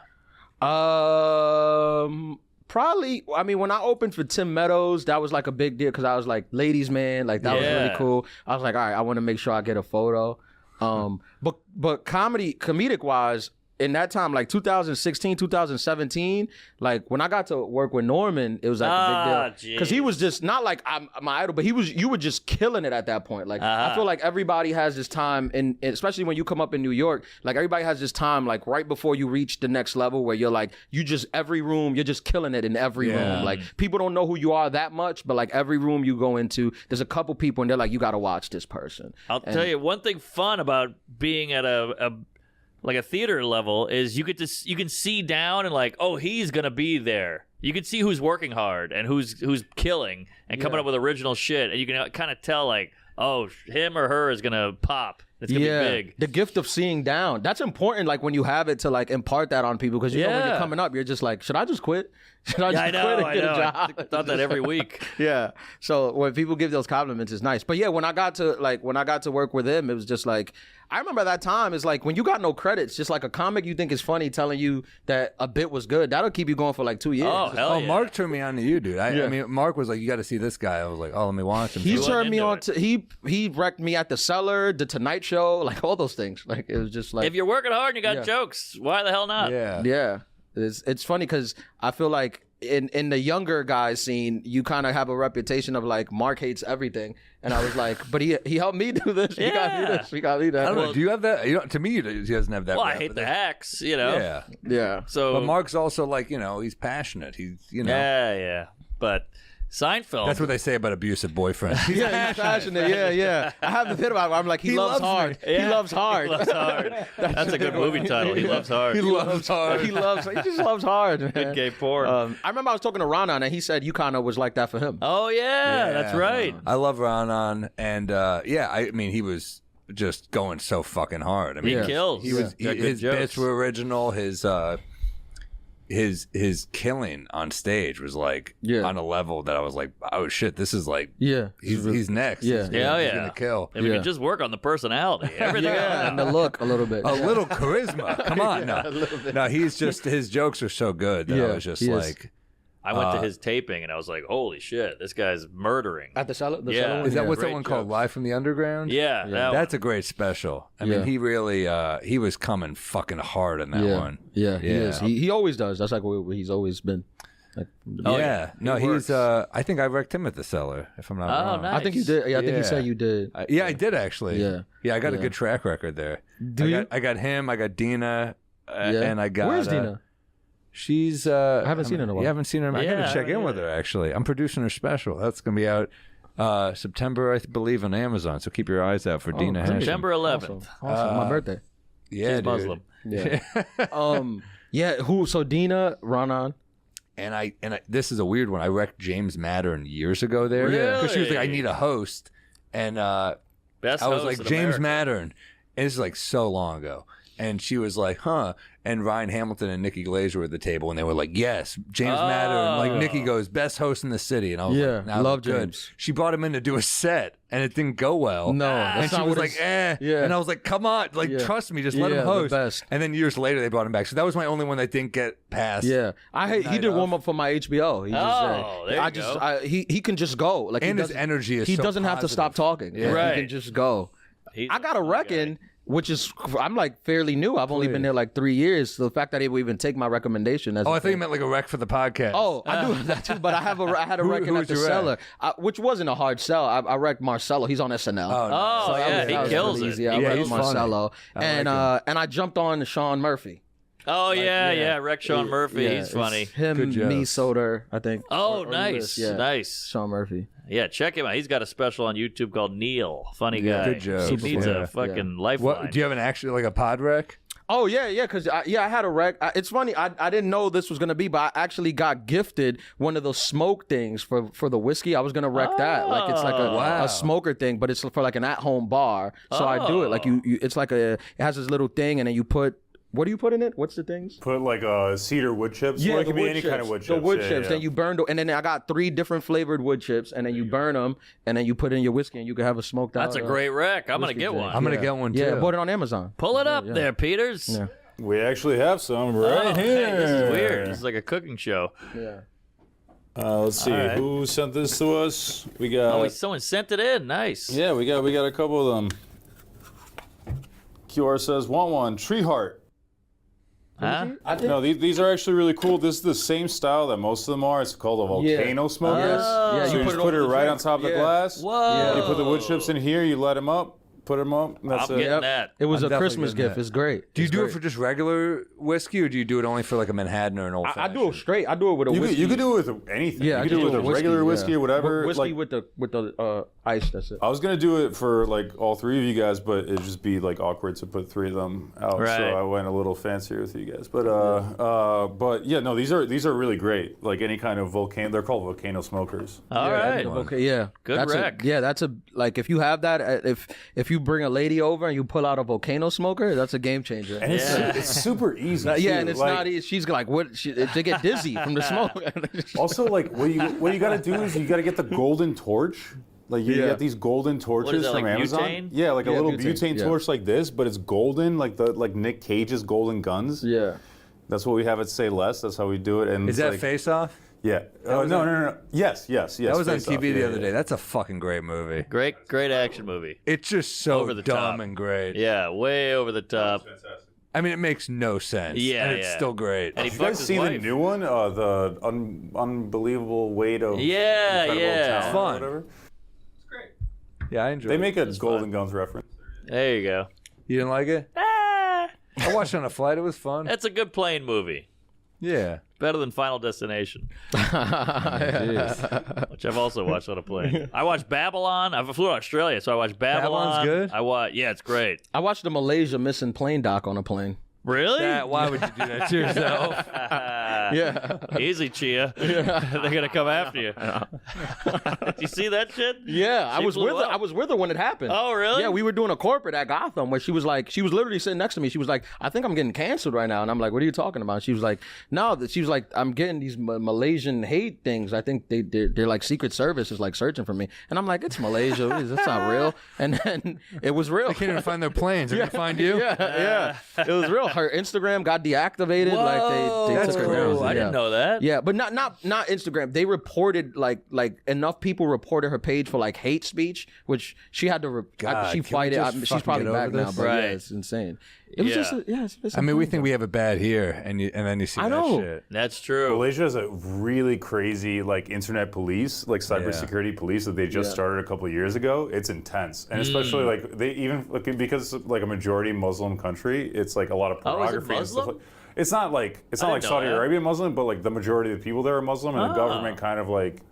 Speaker 6: Probably. I mean, when I opened for Tim Meadows, that was like a big deal because I was like, ladies man, like that was really
Speaker 1: Yeah.
Speaker 6: cool. I was like, all right, I want to make sure I get a photo. But comedic wise, in that time, like 2016, 2017, like when I got to work with Norman, it was like a big deal because he was just not like I'm my idol, but you were just killing it at that point. Like I feel like everybody has this time, and especially when you come up in New York, like everybody has this time, like right before you reach the next level, where you're like every room, you're just killing it in every room. Like people don't know who you are that much, but like every room you go into, there's a couple people, and they're like, you got to watch this person.
Speaker 1: I'll tell you one thing fun about being at a theater level is you can see down and like, oh, he's gonna be there. You can see who's working hard and who's killing and coming up with original shit, and you can kind of tell like, oh, him or her is gonna pop. It's gonna be big.
Speaker 6: The gift of seeing down. That's important, like when you have it, to like impart that on people, because you know when you're coming up, you're just like, should I just quit? Should I just
Speaker 1: I know.
Speaker 6: quit and get a job?
Speaker 1: I thought that every week.
Speaker 6: Yeah. So when people give those compliments, it's nice. But yeah, when I got to work with him, it was just like, I remember that time. It's like when you got no credits, just like a comic you think is funny telling you that a bit was good, that'll keep you going for like 2 years.
Speaker 1: Oh, hell yeah.
Speaker 2: Mark turned me on to you, dude. I mean, Mark was like, you got to see this guy. I was like, oh, let me watch him.
Speaker 6: He
Speaker 1: went
Speaker 6: turned me
Speaker 1: into
Speaker 6: on
Speaker 1: it.
Speaker 6: to he wrecked me at the Cellar, the Tonight Show, like all those things. Like it was just like,
Speaker 1: If you're working hard and you got
Speaker 6: Yeah.
Speaker 1: jokes, why the hell not?
Speaker 2: yeah.
Speaker 6: yeah. It's funny because I feel like in the younger guys scene, you kind of have a reputation of like Mark hates everything, and I was like, but he helped me do this. He got me this. He got me that.
Speaker 2: I don't know. Do you have that? You know, to me, he doesn't have that.
Speaker 1: Well, I hate the hacks, you know.
Speaker 2: Yeah.
Speaker 6: Yeah.
Speaker 1: So,
Speaker 2: But Mark's also like, you know, he's passionate. He's, you know.
Speaker 1: yeah. But Seinfeld.
Speaker 2: That's what they say about abusive boyfriends. He's
Speaker 6: Yeah, he's passionate. Yeah. I have the bit about it. I'm like, he loves hard.
Speaker 1: Yeah.
Speaker 6: He loves hard.
Speaker 1: He loves hard. That's a good movie title. He loves hard.
Speaker 2: He loves hard.
Speaker 6: He just loves hard. Man.
Speaker 1: Good gay porn.
Speaker 6: I remember I was talking to Ronan, and he said you kind of was like that for him.
Speaker 1: Oh yeah, that's right.
Speaker 2: I love Ronan, and I mean, he was just going so fucking hard. I mean,
Speaker 1: He kills.
Speaker 2: He was
Speaker 1: Got good
Speaker 2: his
Speaker 1: jokes.
Speaker 2: bits were original. His killing on stage was like on a level that I was like, oh shit, this is like he's next.
Speaker 6: Yeah.
Speaker 2: He's
Speaker 1: Yeah.
Speaker 2: gonna kill.
Speaker 1: If we could just work on the personality, everything else.
Speaker 6: And the look a little bit.
Speaker 2: A little charisma. Come on, no, he's just his jokes are so good that I was just
Speaker 6: he is.
Speaker 2: like,
Speaker 1: I went to his taping and I was like, holy shit, this guy's murdering.
Speaker 6: At the cellar? The
Speaker 1: Yeah.
Speaker 6: cellar one?
Speaker 2: is that
Speaker 1: Yeah.
Speaker 2: what's that
Speaker 1: Great
Speaker 2: one called?
Speaker 1: jokes.
Speaker 2: Live from the Underground?
Speaker 1: Yeah, that
Speaker 2: That's
Speaker 1: one.
Speaker 2: a great special. I
Speaker 6: Yeah.
Speaker 2: mean, he really he was coming fucking hard in that one.
Speaker 6: Yeah, he is. He always does. That's like what he's always been. Like,
Speaker 2: No,
Speaker 1: He
Speaker 2: he's
Speaker 1: works.
Speaker 2: I think I wrecked him at the cellar, if I'm not wrong.
Speaker 1: nice.
Speaker 6: I think you did. Yeah, I think you said you did.
Speaker 2: I did actually.
Speaker 6: Yeah.
Speaker 2: I got a good track record there. I got him, I got Dina, and I got
Speaker 6: Where's Dina?
Speaker 2: She's
Speaker 6: I haven't seen her in a while.
Speaker 2: You haven't seen her? I
Speaker 1: Yeah,
Speaker 2: gotta check in with her actually. I'm producing her special. That's gonna be out September, I believe, on Amazon. So keep your eyes out for Dina Hashim.
Speaker 1: September 11th.
Speaker 6: Awesome. My birthday.
Speaker 2: Yeah,
Speaker 1: She's
Speaker 2: dude.
Speaker 1: Muslim.
Speaker 6: Yeah. Who? So Dina, Ronan.
Speaker 2: And I this is a weird one. I wrecked James Mattern years ago there because she was like, I need a host, and
Speaker 1: Best
Speaker 2: I was
Speaker 1: host
Speaker 2: like,
Speaker 1: in
Speaker 2: James
Speaker 1: America.
Speaker 2: Mattern, and this is like so long ago. And she was like, huh. And Ryan Hamilton and Nikki Glazer were at the table, and they were like, yes, James Mattern. Like, Nikki goes, best host in the city. And I was like, nah,
Speaker 6: love
Speaker 2: good.
Speaker 6: James.
Speaker 2: She brought him in to do a set, and it didn't go well.
Speaker 6: No,
Speaker 2: And
Speaker 6: that's
Speaker 2: she
Speaker 6: not
Speaker 2: was
Speaker 6: what
Speaker 2: like,
Speaker 6: it's-
Speaker 2: Yeah. And I was like, come on. Like,
Speaker 6: Yeah.
Speaker 2: trust me. Just let
Speaker 6: Yeah,
Speaker 2: him
Speaker 6: the
Speaker 2: host.
Speaker 6: best.
Speaker 2: And then years later, they brought him back. So that was my only one that didn't get passed.
Speaker 6: Yeah, he
Speaker 2: Night
Speaker 6: did
Speaker 2: off.
Speaker 6: warm up for my HBO. He just,
Speaker 1: there you go.
Speaker 6: he can just go. Like
Speaker 2: And
Speaker 6: he
Speaker 2: his
Speaker 6: doesn't-
Speaker 2: energy is
Speaker 6: He
Speaker 2: so
Speaker 6: doesn't have to
Speaker 2: positive.
Speaker 6: stop talking. Like,
Speaker 1: Right.
Speaker 6: He can just go.
Speaker 1: He's
Speaker 6: I got a
Speaker 1: funny
Speaker 6: reckon,
Speaker 1: guy.
Speaker 6: which is I'm like fairly new. I've only been there like 3 years. So the fact that he would even take my recommendation as
Speaker 2: Oh,
Speaker 6: a
Speaker 2: I thought you
Speaker 6: thing-
Speaker 2: meant like a wreck for the podcast.
Speaker 6: Oh, I do have that too, but I had a reckon
Speaker 2: who
Speaker 6: at
Speaker 2: was
Speaker 6: the
Speaker 2: your
Speaker 6: cellar, which wasn't a hard sell. I wrecked Marcelo. He's on SNL.
Speaker 1: Oh,
Speaker 6: that
Speaker 1: yeah,
Speaker 6: was-
Speaker 1: he
Speaker 6: that was
Speaker 1: kills
Speaker 6: really
Speaker 1: it.
Speaker 6: easy. I
Speaker 1: He
Speaker 6: wrecked
Speaker 2: kills it.
Speaker 6: Marcelo,
Speaker 2: I
Speaker 6: and
Speaker 2: like
Speaker 6: and I jumped on Sean Murphy.
Speaker 1: Oh, yeah. Wreck Sean Murphy.
Speaker 6: Yeah,
Speaker 1: He's
Speaker 6: it's
Speaker 1: funny.
Speaker 6: Him,
Speaker 2: Good
Speaker 6: me,
Speaker 2: jokes.
Speaker 6: Soder, I think.
Speaker 1: Oh,
Speaker 6: Or
Speaker 1: nice.
Speaker 6: Lewis, yeah.
Speaker 1: Nice.
Speaker 6: Sean Murphy.
Speaker 1: Yeah, check him out. He's got a special on YouTube called Neil. Funny guy.
Speaker 2: good jokes.
Speaker 1: He needs
Speaker 2: Yeah.
Speaker 1: a fucking lifeline.
Speaker 2: What, do you have an actually like a pod wreck?
Speaker 6: Oh yeah, because I had a wreck. It's funny. I didn't know this was gonna be, but I actually got gifted one of those smoke things for the whiskey. I was gonna wreck that. Like it's like a smoker thing, but it's for like an at-home bar. So I do it. Like you, it's like it has this little thing, and then you put. What do you put in it? What's the things?
Speaker 5: Put like cedar wood chips.
Speaker 6: Yeah,
Speaker 5: or it
Speaker 6: the
Speaker 5: can be
Speaker 6: wood
Speaker 5: any
Speaker 6: chips.
Speaker 5: kind of wood chips.
Speaker 6: The wood
Speaker 5: Yeah,
Speaker 6: chips.
Speaker 5: yeah.
Speaker 6: Then you burn, and then I got 3 different flavored wood chips, and then you burn them, and then you put in your whiskey, and you can have a smoked out.
Speaker 1: That's a great wreck. I'm going to
Speaker 6: whiskey
Speaker 1: get
Speaker 6: drink.
Speaker 1: one.
Speaker 2: I'm gonna get one too.
Speaker 6: Yeah, I bought it on Amazon.
Speaker 1: Pull it up there, Peters.
Speaker 6: Yeah.
Speaker 5: We actually have some right
Speaker 1: Oh,
Speaker 5: here.
Speaker 1: hey, this is weird. This is like a cooking show.
Speaker 6: Yeah.
Speaker 5: Let's see
Speaker 1: right.
Speaker 5: who sent this to us. We got.
Speaker 1: Oh, someone sent it in. Nice.
Speaker 5: Yeah, we got a couple of them. QR says, want one. Tree Heart.
Speaker 1: Huh?
Speaker 5: No, these are actually really cool. This is the same style that most of them are. It's called a volcano smoker.
Speaker 6: Yeah,
Speaker 5: So you just put it
Speaker 6: over the
Speaker 5: right
Speaker 6: drink.
Speaker 5: on top of the
Speaker 6: Yeah.
Speaker 5: glass.
Speaker 1: Whoa.
Speaker 5: You put the wood chips in here. You light them up. Put them up. And that's
Speaker 1: I'm
Speaker 5: it.
Speaker 1: getting that.
Speaker 6: It was
Speaker 2: I'm
Speaker 6: a
Speaker 2: definitely
Speaker 6: Christmas
Speaker 2: getting
Speaker 6: gift.
Speaker 2: that.
Speaker 6: It's great.
Speaker 2: Do you
Speaker 6: It's
Speaker 2: do
Speaker 6: great.
Speaker 2: it for just regular whiskey, or do you do it only for like a Manhattan or an old
Speaker 6: I
Speaker 2: fashioned?
Speaker 6: do it straight. I do it with a
Speaker 5: You
Speaker 6: whiskey.
Speaker 5: could do it with anything.
Speaker 6: Yeah, I
Speaker 5: you could do it with a regular whiskey or whatever.
Speaker 6: Whiskey
Speaker 5: Like,
Speaker 6: with the ice. That's it.
Speaker 5: I was gonna do it for like all 3 of you guys, but it'd just be like awkward to put 3 of them out.
Speaker 1: Right.
Speaker 5: So I went a little fancier with you guys. But yeah, no, these are really great. Like any kind of volcano, they're called volcano smokers.
Speaker 1: All right.
Speaker 6: Okay, yeah.
Speaker 1: Good
Speaker 6: that's
Speaker 1: wreck.
Speaker 6: That's like if you have that, if you bring a lady over and you pull out a volcano smoker, that's a game changer.
Speaker 5: And it's super easy.
Speaker 6: Yeah,
Speaker 5: too.
Speaker 6: and it's
Speaker 5: Like,
Speaker 6: not easy. She's like, what? They get dizzy from the smoke.
Speaker 5: Also, like what you got to do is you got to get the golden torch. Like you get these golden torches
Speaker 1: that,
Speaker 5: from
Speaker 1: like
Speaker 5: Amazon.
Speaker 1: butane?
Speaker 5: Yeah, like a
Speaker 6: Yeah,
Speaker 5: little
Speaker 6: butane,
Speaker 5: butane
Speaker 6: yeah.
Speaker 5: torch like this, but it's golden, like Nick Cage's golden guns.
Speaker 6: Yeah.
Speaker 5: That's what we have at Say Less. That's how we do it. And
Speaker 2: Is
Speaker 5: it's
Speaker 2: that
Speaker 5: like,
Speaker 2: Face Off?
Speaker 5: Yeah. No. Yes.
Speaker 2: That was on
Speaker 5: Face Off.
Speaker 2: TV the
Speaker 5: Yeah,
Speaker 2: other
Speaker 5: yeah.
Speaker 2: day. That's a fucking great movie.
Speaker 1: Great action movie.
Speaker 2: It's just so
Speaker 1: Over the
Speaker 2: dumb
Speaker 1: top.
Speaker 2: and great.
Speaker 1: Yeah, way over the top.
Speaker 2: I mean, it makes no sense.
Speaker 1: Yeah,
Speaker 2: and it's still great.
Speaker 1: And he
Speaker 5: Did you
Speaker 1: fucks
Speaker 5: guys
Speaker 1: his
Speaker 5: see the
Speaker 1: wife.
Speaker 5: new one? The unbelievable weight of
Speaker 1: Yeah,
Speaker 5: incredible
Speaker 1: yeah.
Speaker 5: talent
Speaker 2: It's
Speaker 5: or
Speaker 2: fun.
Speaker 5: whatever.
Speaker 2: Yeah, I enjoyed
Speaker 5: They
Speaker 2: it.
Speaker 5: make a Golden Guns reference.
Speaker 1: There you go.
Speaker 2: You didn't like it?
Speaker 1: Ah,
Speaker 2: I watched it on a flight. It was fun.
Speaker 1: that's a good plane movie.
Speaker 2: Yeah.
Speaker 1: Better than Final Destination,
Speaker 2: Jeez.
Speaker 1: which I've also watched on a plane. I watched Babylon. I flew to Australia, so I watched Babylon.
Speaker 2: Babylon's good?
Speaker 1: Yeah, it's great.
Speaker 6: I watched the Malaysia missing plane doc on a plane.
Speaker 1: Really?
Speaker 2: Why would you do that to yourself?
Speaker 6: Yeah.
Speaker 1: Easy, Chia. They're gonna come after you. Did you see that shit?
Speaker 6: Yeah, I
Speaker 1: She
Speaker 6: was
Speaker 1: blew
Speaker 6: with her.
Speaker 1: up.
Speaker 6: I was with her when it happened.
Speaker 1: Oh, really?
Speaker 6: Yeah, we were doing a corporate at Gotham where she was literally sitting next to me. She was like, "I think I'm getting canceled right now," and I'm like, "What are you talking about?" She was like, "No," she was like, "I'm getting these Malaysian hate things. I think they're like Secret Service is like searching for me," and I'm like, "It's Malaysia. That's not real." And then it was real.
Speaker 2: I can't even find their planes. They're going to find you?
Speaker 6: Yeah, it was real. Her Instagram got deactivated.
Speaker 1: Whoa,
Speaker 6: like they
Speaker 2: that's
Speaker 6: took her
Speaker 2: cool.
Speaker 6: down.
Speaker 1: I didn't know that.
Speaker 6: Yeah, but not Instagram. They reported like enough people reported her page for like hate speech, which she had to.
Speaker 2: God,
Speaker 6: she
Speaker 2: can we
Speaker 6: fight it.
Speaker 2: just
Speaker 6: She's
Speaker 2: fucking
Speaker 6: probably
Speaker 2: get
Speaker 6: back
Speaker 2: over
Speaker 6: now,
Speaker 2: this?
Speaker 6: but
Speaker 1: Right.
Speaker 6: yeah, it's insane. It was
Speaker 1: Yeah.
Speaker 6: just it's
Speaker 2: I mean, we
Speaker 6: insane.
Speaker 2: think we have it bad here, and then you see
Speaker 6: I
Speaker 2: that
Speaker 6: know.
Speaker 2: shit.
Speaker 1: That's true.
Speaker 5: Malaysia has a really crazy like internet police, like cybersecurity police that they just started a couple of years ago. It's intense, and especially like they even because like a majority Muslim country, it's like a lot of
Speaker 1: Oh, is it
Speaker 5: pornography and stuff.
Speaker 1: Muslim?
Speaker 5: It's not like
Speaker 1: didn't know
Speaker 5: Saudi
Speaker 1: that.
Speaker 5: Arabia Muslim, but like the majority of the people there are Muslim, and the government kind of like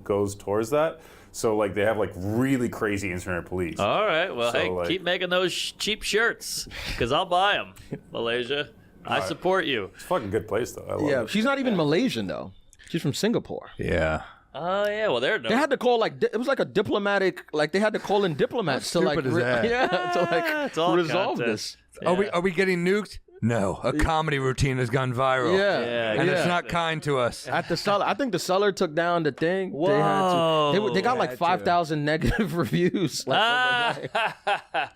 Speaker 5: goes towards that. So like they have like really crazy internet police.
Speaker 1: All right. Well,
Speaker 5: So,
Speaker 1: hey,
Speaker 5: like-
Speaker 1: keep making those cheap shirts because I'll buy them, Malaysia. I support you.
Speaker 5: It's a fucking good place though. I love
Speaker 6: Yeah,
Speaker 5: it.
Speaker 6: she's not even Malaysian though. She's from Singapore.
Speaker 2: Yeah.
Speaker 1: Oh yeah. Well, they're no.
Speaker 6: They had to call like it was like a diplomatic like they had to call in diplomats to like
Speaker 2: stupid is that?
Speaker 1: It's all
Speaker 6: resolve
Speaker 1: content.
Speaker 6: this.
Speaker 2: Are we getting nuked? No. A comedy routine has gone viral.
Speaker 6: Yeah,
Speaker 2: And it's
Speaker 6: yeah.
Speaker 2: not kind to us.
Speaker 6: At the seller, I think the seller took down the thing.
Speaker 1: Whoa.
Speaker 6: They got like
Speaker 2: Had to.
Speaker 6: 5,000 negative reviews. Like,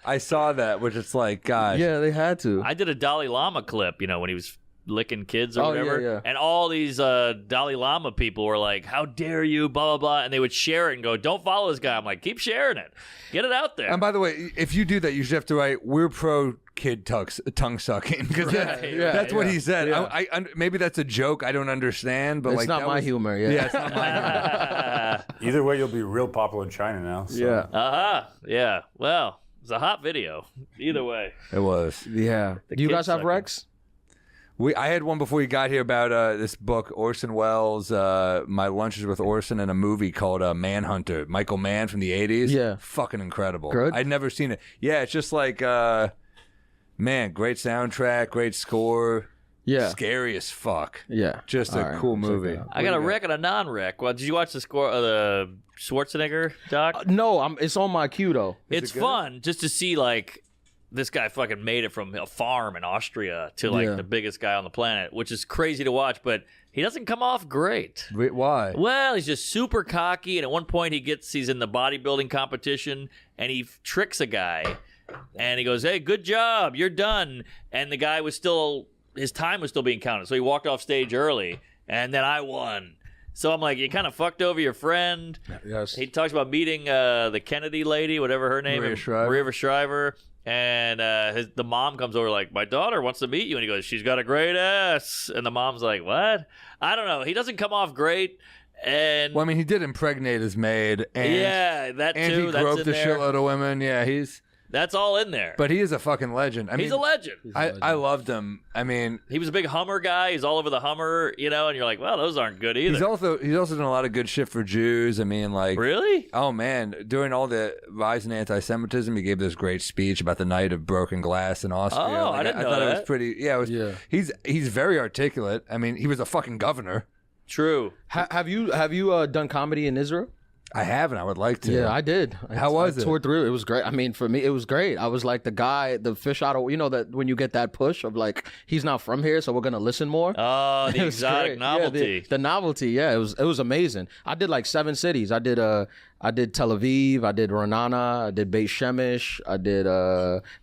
Speaker 2: I saw that, which it's like, gosh.
Speaker 6: yeah, they had to.
Speaker 1: I did a Dalai Lama clip, when he was licking kids or
Speaker 6: Oh,
Speaker 1: whatever.
Speaker 6: yeah.
Speaker 1: And all these Dalai Lama people were like, how dare you, blah, blah, blah. And they would share it and go, don't follow this guy. I'm like, keep sharing it. Get it out there.
Speaker 2: And by the way, if you do that, you should have to write, we're pro kid tongue sucking. Because that's what he said.
Speaker 6: Yeah.
Speaker 2: I maybe that's a joke. I don't understand. But
Speaker 6: It's
Speaker 2: like,
Speaker 6: not
Speaker 2: that
Speaker 6: my
Speaker 2: was-
Speaker 6: humor.
Speaker 2: Yeah, it's not my humor.
Speaker 5: Either way, you'll be real popular in China now. So.
Speaker 6: Yeah.
Speaker 1: Uh-huh. Yeah. Well, it's a hot video. Either way.
Speaker 2: It was.
Speaker 6: Yeah. Do you
Speaker 1: kid
Speaker 6: guys have
Speaker 1: sucking.
Speaker 6: Rex?
Speaker 2: I had one before you got here about this book, Orson Welles, My Lunches with Orson, and a movie called Manhunter. Michael Mann from the 80s.
Speaker 6: Yeah.
Speaker 2: Fucking incredible.
Speaker 6: Good?
Speaker 2: I'd never seen it. Yeah, it's just like, man, great soundtrack, great score.
Speaker 6: Yeah.
Speaker 2: Scary as fuck.
Speaker 6: Yeah.
Speaker 2: Just a
Speaker 6: All right,
Speaker 2: cool
Speaker 6: check
Speaker 2: movie.
Speaker 6: that out.
Speaker 1: I got a wreck and a non-wreck. Well, did you watch the Schwarzenegger doc?
Speaker 6: No, it's on my queue though.
Speaker 1: It's fun just to see like this guy fucking made it from a farm in Austria to like
Speaker 6: Yeah.
Speaker 1: the biggest guy on the planet, which is crazy to watch, but he doesn't come off great.
Speaker 2: Wait, why?
Speaker 1: Well, he's just super cocky, and at one point he's in the bodybuilding competition, and he tricks a guy, and he goes, "Hey, good job, you're done." And the guy his time was still being counted, so he walked off stage early, and then I won. So I'm like, you kind of fucked over your friend.
Speaker 6: Yes.
Speaker 1: He talks about meeting the Kennedy lady, whatever her name
Speaker 2: Maria
Speaker 1: is,
Speaker 2: Shriver.
Speaker 1: Maria Shriver. And the mom comes over like, my daughter wants to meet you. And he goes, she's got a great ass. And the mom's like, what? I don't know. He doesn't come off great. And
Speaker 2: Well, I mean, he did impregnate his maid. And,
Speaker 1: yeah, that
Speaker 2: and
Speaker 1: too.
Speaker 2: he
Speaker 1: That's
Speaker 2: groped
Speaker 1: in
Speaker 2: a
Speaker 1: there.
Speaker 2: shitload of women. Yeah,
Speaker 1: That's all in there.
Speaker 2: but he is a fucking legend. I mean,
Speaker 1: He's a legend.
Speaker 2: I loved him. I mean,
Speaker 1: He was a big Hummer guy. He's all over the Hummer, and you're like, well, those aren't good either.
Speaker 2: he's also done a lot of good shit for Jews. I mean, like,
Speaker 1: Really?
Speaker 2: oh man, during all the rise in anti-Semitism, he gave this great speech about the night of broken glass in Austria.
Speaker 1: Oh,
Speaker 2: Like,
Speaker 1: I didn't know
Speaker 2: thought it was
Speaker 1: that.
Speaker 2: pretty. Yeah, it was.
Speaker 6: Yeah.
Speaker 2: He's very articulate. I mean, he was a fucking governor.
Speaker 1: True.
Speaker 6: Have you done comedy in Israel?
Speaker 2: I haven't. I would like to.
Speaker 6: Yeah, I did.
Speaker 2: How was
Speaker 6: I
Speaker 2: it?
Speaker 6: toured through. It was great. I mean, for me, it was great. I was like the fish out of that when you get that push of like he's not from here, so we're gonna listen more.
Speaker 1: Oh, the
Speaker 6: It was
Speaker 1: exotic
Speaker 6: great.
Speaker 1: novelty.
Speaker 6: Yeah, the novelty. Yeah, it was amazing. I did like 7 cities. I did Tel Aviv. I did Ra'anana. I did Beit Shemesh. I did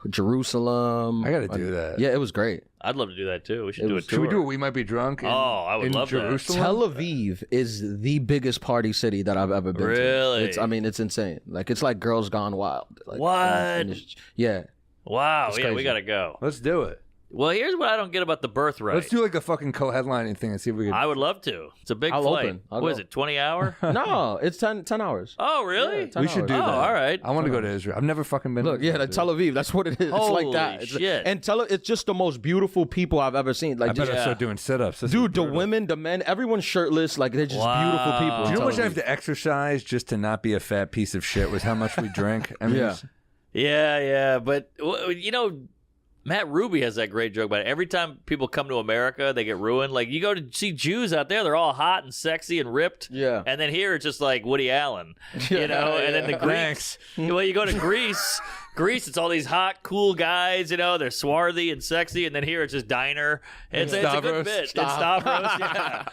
Speaker 6: Jerusalem.
Speaker 2: I gotta do that.
Speaker 6: Yeah, it was great.
Speaker 1: I'd love to do that too. We should do a tour.
Speaker 2: Should we do it? We might be drunk.
Speaker 1: I would
Speaker 2: in
Speaker 1: love that.
Speaker 2: Jerusalem.
Speaker 6: Tel Aviv is the biggest party city that I've ever been to.
Speaker 1: Really?
Speaker 6: It's insane. Like it's like Girls Gone Wild. Like,
Speaker 1: What?
Speaker 6: and yeah.
Speaker 1: Wow. Yeah, we
Speaker 6: crazy.
Speaker 1: got to go.
Speaker 2: Let's do it.
Speaker 1: Well, here's what I don't get about the birthright.
Speaker 2: Let's do like a fucking co-headlining thing and see if we can.
Speaker 1: I would love to. It's a big
Speaker 6: I'll
Speaker 1: flight.
Speaker 6: open. I'll
Speaker 1: What
Speaker 6: go.
Speaker 1: is it, 20 hour?
Speaker 6: No, it's 10 hours.
Speaker 1: Oh, really?
Speaker 6: Yeah, 10
Speaker 2: we should do
Speaker 6: hours.
Speaker 2: that.
Speaker 1: Oh, all right.
Speaker 2: I want to go to Israel. I've never fucking been.
Speaker 6: Look,
Speaker 2: to
Speaker 6: yeah,
Speaker 2: Israel,
Speaker 6: the Tel Aviv. That's what it is. It's like that.
Speaker 1: Holy
Speaker 6: It's,
Speaker 1: shit.
Speaker 6: and it's just the most beautiful people I've ever seen. Like,
Speaker 2: I better
Speaker 6: just,
Speaker 1: Yeah.
Speaker 2: start doing sit-ups. This is
Speaker 6: dude, the
Speaker 2: brutal.
Speaker 6: women, the men, everyone's shirtless. Like, they're just beautiful people.
Speaker 2: Do
Speaker 6: in
Speaker 2: you know how much
Speaker 6: Tel
Speaker 2: I have
Speaker 6: Aviv.
Speaker 2: to exercise just to not be a fat piece of shit? With how much we drink. I mean,
Speaker 6: Yeah.
Speaker 1: Yeah. But, you know, Matt Ruby has that great joke about it. Every time people come to America, they get ruined. Like, you go to see Jews out there, they're all hot and sexy and ripped.
Speaker 6: Yeah.
Speaker 1: And then here, it's just like Woody Allen, you know? And then the Greeks. Well, you go to Greece. It's all these hot, cool guys, you know, they're swarthy and sexy. And then here, it's just diner. It's a good
Speaker 2: Stavros.
Speaker 1: bit. It's Stavros, yeah.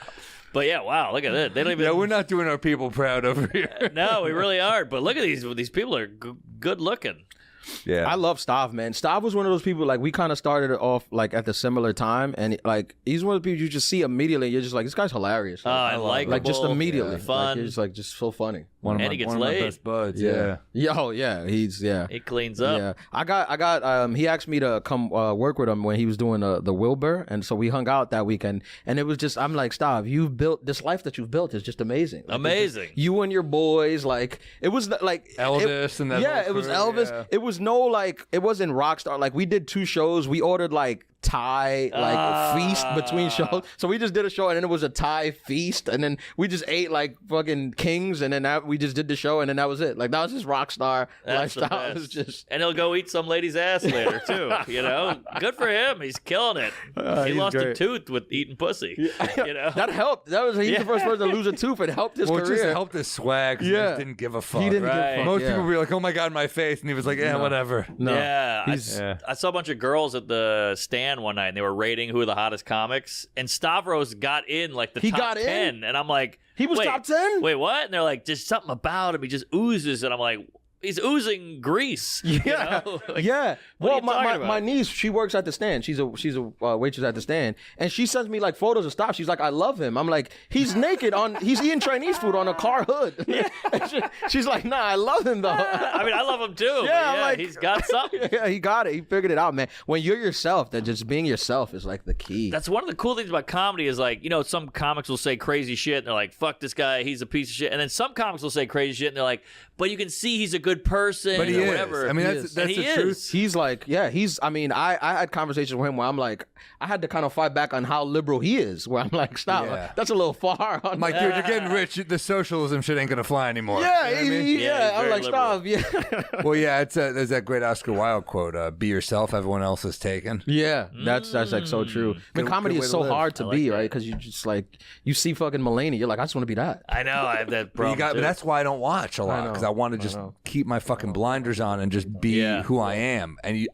Speaker 1: But yeah, wow, look at it. They don't even.
Speaker 2: Yeah, we're not doing our people proud over here.
Speaker 1: No, we really aren't. But look at these people are good looking.
Speaker 2: Yeah,
Speaker 6: I love Stav, man. Stav was one of those people, like, we kind of started it off, like, at the similar time. And, like, he's one of the people you just see immediately. You're just like, this guy's hilarious.
Speaker 1: Oh, I like
Speaker 6: Like, just immediately.
Speaker 1: fun.
Speaker 6: Like, he's, like, just so funny.
Speaker 2: one
Speaker 1: And he gets
Speaker 2: of my
Speaker 1: laid.
Speaker 2: best buds. Yeah.
Speaker 6: Oh, yeah.
Speaker 1: He cleans up.
Speaker 6: Yeah, I got. He asked me to come work with him when he was doing the Wilbur, and so we hung out that weekend. And it was just, I'm like, Stav, you've built this life that you've built is just amazing. Like,
Speaker 1: Amazing.
Speaker 6: it's just you and your boys, like it was like
Speaker 2: Elvis and that
Speaker 6: yeah,
Speaker 2: whole
Speaker 6: it was
Speaker 2: crew,
Speaker 6: Elvis.
Speaker 2: yeah.
Speaker 6: It was no like it wasn't Rockstar. Like we did 2 shows. We ordered like Thai feast between shows. So we just did a show, and then it was a Thai feast, and then we just ate like fucking kings, and then we just did the show, and then that was it. Like that was just Rockstar
Speaker 1: That's the
Speaker 6: lifestyle. It
Speaker 1: best.
Speaker 6: was just.
Speaker 1: And he'll go eat some lady's ass later too. You know, good for him. He's killing it. He
Speaker 6: he's
Speaker 1: lost a
Speaker 6: great.
Speaker 1: tooth with eating pussy. You know,
Speaker 6: That helped. He's the first person to lose a tooth. It helped his
Speaker 2: Well, it
Speaker 6: career.
Speaker 2: just helped his swag. 'Cause he
Speaker 6: Yeah.
Speaker 2: just didn't give a fuck.
Speaker 6: He didn't
Speaker 1: Right.
Speaker 6: give a fuck.
Speaker 2: Most
Speaker 6: yeah.
Speaker 2: people would be like, "Oh my god, my face," and he was like, "Yeah, whatever."
Speaker 6: No.
Speaker 1: Yeah,
Speaker 2: Yeah.
Speaker 1: I saw a bunch of girls at the stand one night, and they were rating who are the hottest comics. And Stavros got in like the
Speaker 6: He
Speaker 1: top
Speaker 6: got in?
Speaker 1: 10, and I'm like,
Speaker 6: He was
Speaker 1: wait,
Speaker 6: top 10?
Speaker 1: Wait, what? And they're like, just something about him. He just oozes, and I'm like, he's oozing grease.
Speaker 6: Yeah,
Speaker 1: you know? Like,
Speaker 6: yeah.
Speaker 1: what are
Speaker 6: Well,
Speaker 1: you talking about?
Speaker 6: my niece, she works at the stand. She's a waitress at the stand, and she sends me like photos of stuff. She's like, I love him. I'm like, he's naked he's eating Chinese food on a car hood. Yeah. She's like, nah, I love him though.
Speaker 1: I mean, I love him too. but
Speaker 6: Yeah, I'm
Speaker 1: yeah,
Speaker 6: like-
Speaker 1: he's got something.
Speaker 6: Yeah, he got it. He figured it out, man. When you're yourself, that just being yourself is like the key.
Speaker 1: That's one of the cool things about comedy is like, you know, some comics will say crazy shit and they're like, fuck this guy, he's a piece of shit. And then some comics will say crazy shit and they're like, but you can see he's a good person
Speaker 2: But he
Speaker 1: or
Speaker 2: is.
Speaker 1: whatever.
Speaker 2: I mean,
Speaker 1: He
Speaker 2: that's
Speaker 1: is.
Speaker 2: the
Speaker 1: And he
Speaker 2: truth.
Speaker 1: is.
Speaker 6: He's like, yeah, I mean, I had conversations with him where I'm like, I had to kind of fight back on how liberal he is, where I'm like, stop,
Speaker 2: Yeah.
Speaker 6: that's a little far.
Speaker 2: I'm like, dude, you're getting rich. The socialism shit ain't gonna fly anymore.
Speaker 6: yeah,
Speaker 2: You know what I mean?
Speaker 1: Yeah, he's
Speaker 6: I'm
Speaker 1: very
Speaker 6: like, stop, yeah.
Speaker 2: Well, yeah, there's that great Oscar Wilde quote: "Be yourself, everyone else is taken."
Speaker 6: Yeah, that's like so true. I mean,
Speaker 2: Good-
Speaker 6: comedy
Speaker 2: good way
Speaker 6: is
Speaker 2: to
Speaker 6: so
Speaker 2: live.
Speaker 6: hard to
Speaker 1: I like
Speaker 6: be,
Speaker 1: that.
Speaker 6: right? Because you just like you see fucking Mulaney, you're like, I just want to be that.
Speaker 1: I know, I have that
Speaker 2: But
Speaker 1: problem.
Speaker 2: but
Speaker 1: too.
Speaker 2: that's why I don't watch a lot
Speaker 6: know,
Speaker 2: because I want to
Speaker 6: I
Speaker 2: just
Speaker 6: know.
Speaker 2: keep my fucking blinders on and just be
Speaker 1: Yeah.
Speaker 2: who I am. And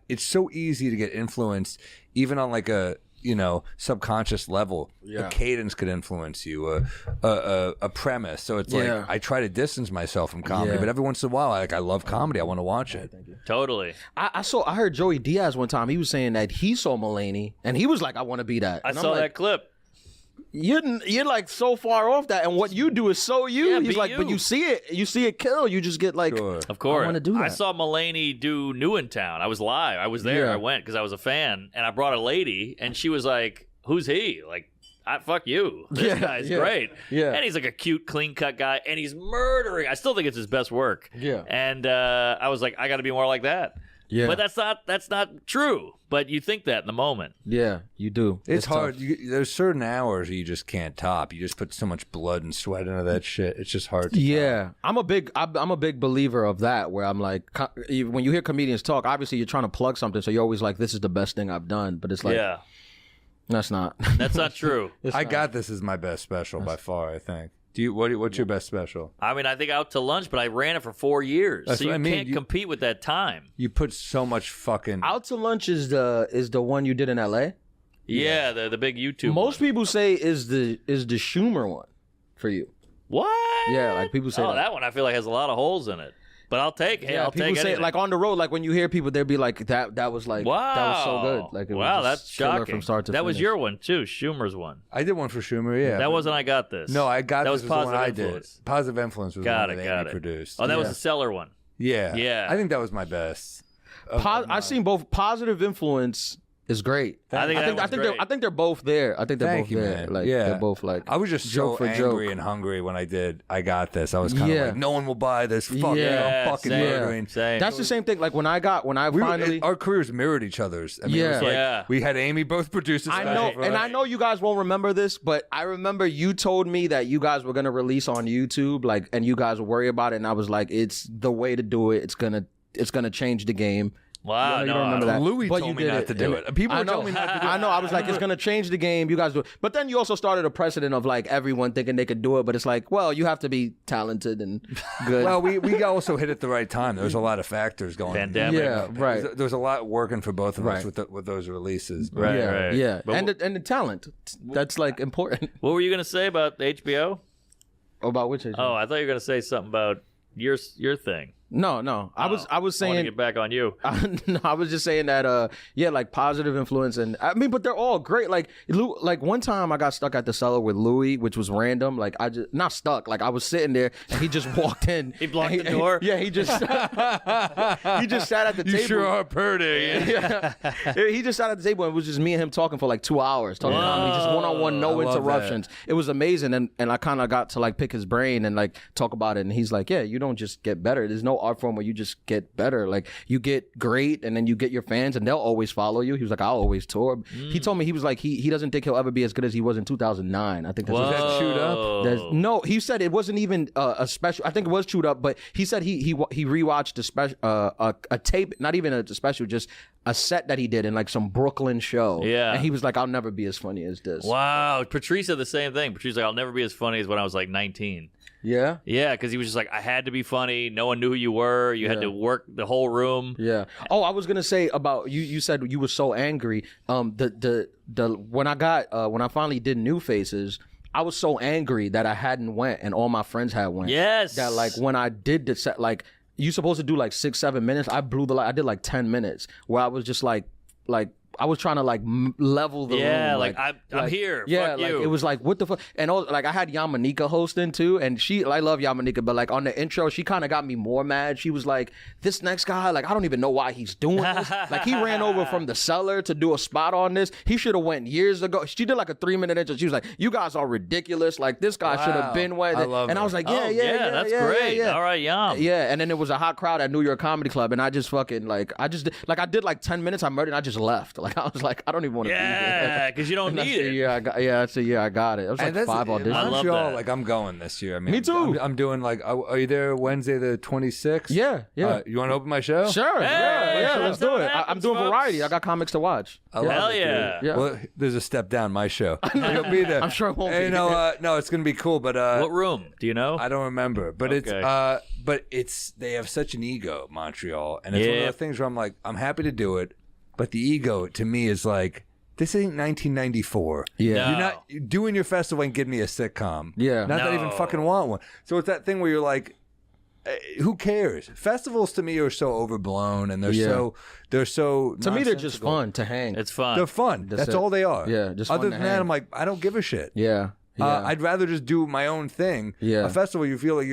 Speaker 2: it's so easy to get influenced, even on like a subconscious level.
Speaker 6: Yeah.
Speaker 2: A cadence could influence you, a premise. So it's
Speaker 6: Yeah.
Speaker 2: like I try to distance myself from comedy,
Speaker 6: Yeah.
Speaker 2: but every once in a while, I love comedy. I want to watch it.
Speaker 1: Totally.
Speaker 6: I heard Joey Diaz one time. He was saying that he saw Mulaney, and he was like, I want to be that.
Speaker 1: I
Speaker 6: And I'm
Speaker 1: saw
Speaker 6: like,
Speaker 1: that clip.
Speaker 6: You're like so far off that, and what you do is so you.
Speaker 1: Yeah,
Speaker 6: He's
Speaker 1: be
Speaker 6: like, but
Speaker 1: you.
Speaker 6: you see it kill. You just get like,
Speaker 2: Sure.
Speaker 1: Of course.
Speaker 6: I wanna do
Speaker 1: I
Speaker 6: that.
Speaker 1: saw Mulaney do New in Town. I was live. I was there.
Speaker 6: Yeah.
Speaker 1: I went because I was a fan, and I brought a lady, and she was like, "Who's he?" Like, fuck you. This
Speaker 6: Yeah,
Speaker 1: guy's
Speaker 6: yeah,
Speaker 1: great.
Speaker 6: yeah.
Speaker 1: And he's like a cute, clean-cut guy, and he's murdering. I still think it's his best work.
Speaker 6: Yeah.
Speaker 1: And I was like, I got to be more like that.
Speaker 6: Yeah.
Speaker 1: But that's not true. But you think that in the moment.
Speaker 6: yeah, you do.
Speaker 2: It's
Speaker 6: tough.
Speaker 2: hard. There's certain hours you just can't top. You just put so much blood and sweat into that shit. It's just hard to
Speaker 6: Yeah, I'm a big believer of that. Where I'm like, when you hear comedians talk, obviously you're trying to plug something, so you're always like, "This is the best thing I've done," but it's like,
Speaker 1: Yeah.
Speaker 6: that's not.
Speaker 1: That's not true.
Speaker 2: I got this as my best special by far. I think. What's your best special?
Speaker 1: I mean, I think Out to Lunch, but I ran it for 4 years.
Speaker 2: That's
Speaker 1: so you
Speaker 2: what I mean.
Speaker 1: can't compete with that time.
Speaker 2: You put so much fucking.
Speaker 6: Out to Lunch is the one you did in L.A.
Speaker 1: Yeah, the big YouTube.
Speaker 6: Most people say is the Schumer one for you.
Speaker 1: What?
Speaker 6: Yeah, like people say
Speaker 1: Oh,
Speaker 6: that.
Speaker 1: that one I feel like has a lot of holes in it. But I'll take. Hey,
Speaker 6: Yeah,
Speaker 1: I'll
Speaker 6: people
Speaker 1: take
Speaker 6: say
Speaker 1: anything.
Speaker 6: like on the road, like when you hear people, they'll be like, "That was like,
Speaker 1: wow,
Speaker 6: that was so good." Like, it
Speaker 1: wow,
Speaker 6: was
Speaker 1: that's
Speaker 6: just killer
Speaker 1: shocking.
Speaker 6: from start to
Speaker 1: that was
Speaker 6: finish.
Speaker 1: your one too, Schumer's one.
Speaker 2: I did one for Schumer. Yeah,
Speaker 1: That wasn't. I got this.
Speaker 2: No, I got
Speaker 1: that
Speaker 2: this
Speaker 1: was
Speaker 2: the one
Speaker 1: positive
Speaker 2: I
Speaker 1: influence.
Speaker 2: did. Positive Influence was
Speaker 1: Got
Speaker 2: the one
Speaker 1: it.
Speaker 2: that
Speaker 1: Got
Speaker 2: Amy
Speaker 1: it.
Speaker 2: produced.
Speaker 1: Oh, that was
Speaker 6: Yeah.
Speaker 1: the Seller one.
Speaker 2: Yeah,
Speaker 1: Yeah.
Speaker 2: I think that was my best.
Speaker 6: I've seen both Positive Influence is great.
Speaker 1: I
Speaker 6: think they're both there. I think they're
Speaker 2: Thank
Speaker 6: both
Speaker 2: you,
Speaker 6: there.
Speaker 2: man.
Speaker 6: Like
Speaker 2: Yeah.
Speaker 6: they're both like
Speaker 2: I was just
Speaker 6: joke
Speaker 2: so
Speaker 6: for joke.
Speaker 2: angry and hungry when I got this. I was kind of like, no one will buy this. Fuck
Speaker 6: Yeah.
Speaker 2: I'm fucking
Speaker 1: Same.
Speaker 2: murdering.
Speaker 1: Same.
Speaker 6: That's the same thing. Like when I finally.
Speaker 2: Our careers mirrored each other's. I mean, it was like,
Speaker 1: Yeah.
Speaker 2: we had Amy both produce a
Speaker 6: I
Speaker 2: special
Speaker 6: know,
Speaker 2: for
Speaker 6: and
Speaker 2: us.
Speaker 6: I know you guys won't remember this, but I remember you told me that you guys were gonna release on YouTube, like, and you guys were worried about it, and I was like, it's the way to do it. It's gonna change the game.
Speaker 1: Wow,
Speaker 6: You
Speaker 1: no,
Speaker 6: don't remember that.
Speaker 2: Louis
Speaker 6: But
Speaker 2: told
Speaker 6: you
Speaker 2: me
Speaker 6: did
Speaker 2: not
Speaker 6: it.
Speaker 2: to do
Speaker 6: And
Speaker 2: it. People
Speaker 6: I
Speaker 2: were
Speaker 6: know.
Speaker 2: telling me not to do it.
Speaker 6: I know. I was like, it's gonna change the game. You guys do it. But then you also started a precedent of like everyone thinking they could do it. But it's like, well, you have to be talented and good.
Speaker 2: Well, we also hit at the right time. There was a lot of factors going.
Speaker 1: Pandemic.
Speaker 6: Yeah, right.
Speaker 2: There was a lot working for both of us
Speaker 6: Right.
Speaker 2: with those releases.
Speaker 1: Right,
Speaker 6: yeah,
Speaker 1: right.
Speaker 6: yeah,
Speaker 1: But
Speaker 6: and the talent. That's like important.
Speaker 1: what were you gonna say about HBO?
Speaker 6: About which age?
Speaker 1: Oh, I thought you were gonna say something about your thing.
Speaker 6: No. I was
Speaker 1: I want to
Speaker 6: saying.
Speaker 1: get back on you.
Speaker 6: No, I was just saying that yeah, like positive influence, and I mean, but they're all great. Like one time I got stuck at the cellar with Louis, which was random. Like I just not stuck. Like I was sitting there and he just walked in.
Speaker 1: He blocked
Speaker 6: and
Speaker 1: the door?
Speaker 6: Yeah, he just sat at the
Speaker 2: You
Speaker 6: table.
Speaker 2: sure are pretty.
Speaker 6: Yeah. He just sat at the table and it was just me and him talking for like 2 hours, talking comedy, just one-on-one, no
Speaker 2: I love
Speaker 6: interruptions. It was amazing, and I kind of got to like pick his brain and like talk about it. And he's like, yeah, you don't just get better. There's no art form where you just get better. Like you get great, and then you get your fans, and they'll always follow you. He was like, I'll always tour. He told me he was like he doesn't think he'll ever be as good as he was in 2009. I think that's what he said.
Speaker 2: that chewed up?
Speaker 6: No, he said it wasn't even a special. I think it was chewed up, but he said he rewatched a special a tape, not even a special, just a set that he did in like some Brooklyn show.
Speaker 1: Yeah.
Speaker 6: And he was like, I'll never be as funny as this.
Speaker 1: Wow, Patrice said the same thing. Patrice like, I'll never be as funny as when I was like 19.
Speaker 6: Yeah.
Speaker 1: Yeah, because he was just like, I had to be funny. No one knew who you were. You had to work the whole room.
Speaker 6: Yeah. Oh, I was gonna say about you. You said you were so angry. When I finally did New Faces, I was so angry that I hadn't went, and all my friends had went.
Speaker 1: Yes.
Speaker 6: That like when I did the set, like you supposed to do like 6-7 minutes. I blew the light. I did like 10 minutes where I was just like I was trying to like level the room.
Speaker 1: Yeah, like, I'm here.
Speaker 6: Yeah,
Speaker 1: Fuck
Speaker 6: like
Speaker 1: you.
Speaker 6: it was like what the fuck, and all, like I had Yamanika hosting too, and I love Yamanika, but like on the intro, she kind of got me more mad. She was like, "This next guy, like I don't even know why he's doing this. Like he ran over from the cellar to do a spot on this. He should have went years ago." She did like a 3-minute intro. She was like, "You guys are ridiculous. Like this guy should have been where."
Speaker 2: I love
Speaker 6: and I was
Speaker 2: her.
Speaker 6: like,
Speaker 1: Oh,
Speaker 6: "Yeah,
Speaker 1: that's great.
Speaker 6: yeah.
Speaker 1: All right, Yum.
Speaker 6: Yeah, and then it was a hot crowd at New York Comedy Club, and I just fucking I did like 10 minutes. I murdered. And I just left. Like I was like, I don't even want to be
Speaker 1: Yeah,
Speaker 6: there.
Speaker 1: because you don't
Speaker 6: And that's
Speaker 1: need
Speaker 6: the
Speaker 1: it.
Speaker 6: year I got. Yeah, that's the year I got it. It was like
Speaker 2: And that's
Speaker 6: 5 auditions.
Speaker 1: I love
Speaker 2: Montreal,
Speaker 1: that.
Speaker 2: like I'm going this year. I mean,
Speaker 6: Me too.
Speaker 2: I'm doing like. Are you there Wednesday the 26th?
Speaker 6: Yeah.
Speaker 2: You want to open my show?
Speaker 6: Sure. yeah,
Speaker 1: sure.
Speaker 6: let's do it. I'm
Speaker 1: Happens,
Speaker 6: doing
Speaker 1: folks.
Speaker 6: variety. I got comics to watch.
Speaker 2: I love
Speaker 1: Hell
Speaker 2: it, dude.
Speaker 1: yeah.
Speaker 6: Yeah.
Speaker 2: Well, there's a step down my show. You'll be there.
Speaker 6: I'm sure it won't
Speaker 2: Hey,
Speaker 6: be.
Speaker 2: no, it's gonna be cool. But
Speaker 1: What room? Do you know?
Speaker 2: I don't remember. But
Speaker 1: Okay.
Speaker 2: it's they have such an ego, Montreal, and it's one of
Speaker 1: Yeah.
Speaker 2: those things where I'm like, I'm happy to do it, but the ego to me is like, this ain't 1994.
Speaker 6: Yeah.
Speaker 1: No.
Speaker 2: You're not doing your festival and give me a sitcom.
Speaker 6: Yeah.
Speaker 2: Not that I even
Speaker 1: No.
Speaker 2: fucking want one. So it's that thing where you're like, who cares? Festivals to me are so overblown, and they're
Speaker 6: Yeah.
Speaker 2: so
Speaker 6: To me, they're just
Speaker 2: nonsensical.
Speaker 6: fun to hang.
Speaker 1: It's fun.
Speaker 2: They're fun. That's
Speaker 6: it.
Speaker 2: all they are.
Speaker 6: Yeah, just
Speaker 2: Other
Speaker 6: fun to
Speaker 2: than that,
Speaker 6: hang.
Speaker 2: I'm like, I don't give a shit.
Speaker 6: Yeah. Yeah.
Speaker 2: I'd rather just do my own thing.
Speaker 6: Yeah.
Speaker 2: A festival, you feel like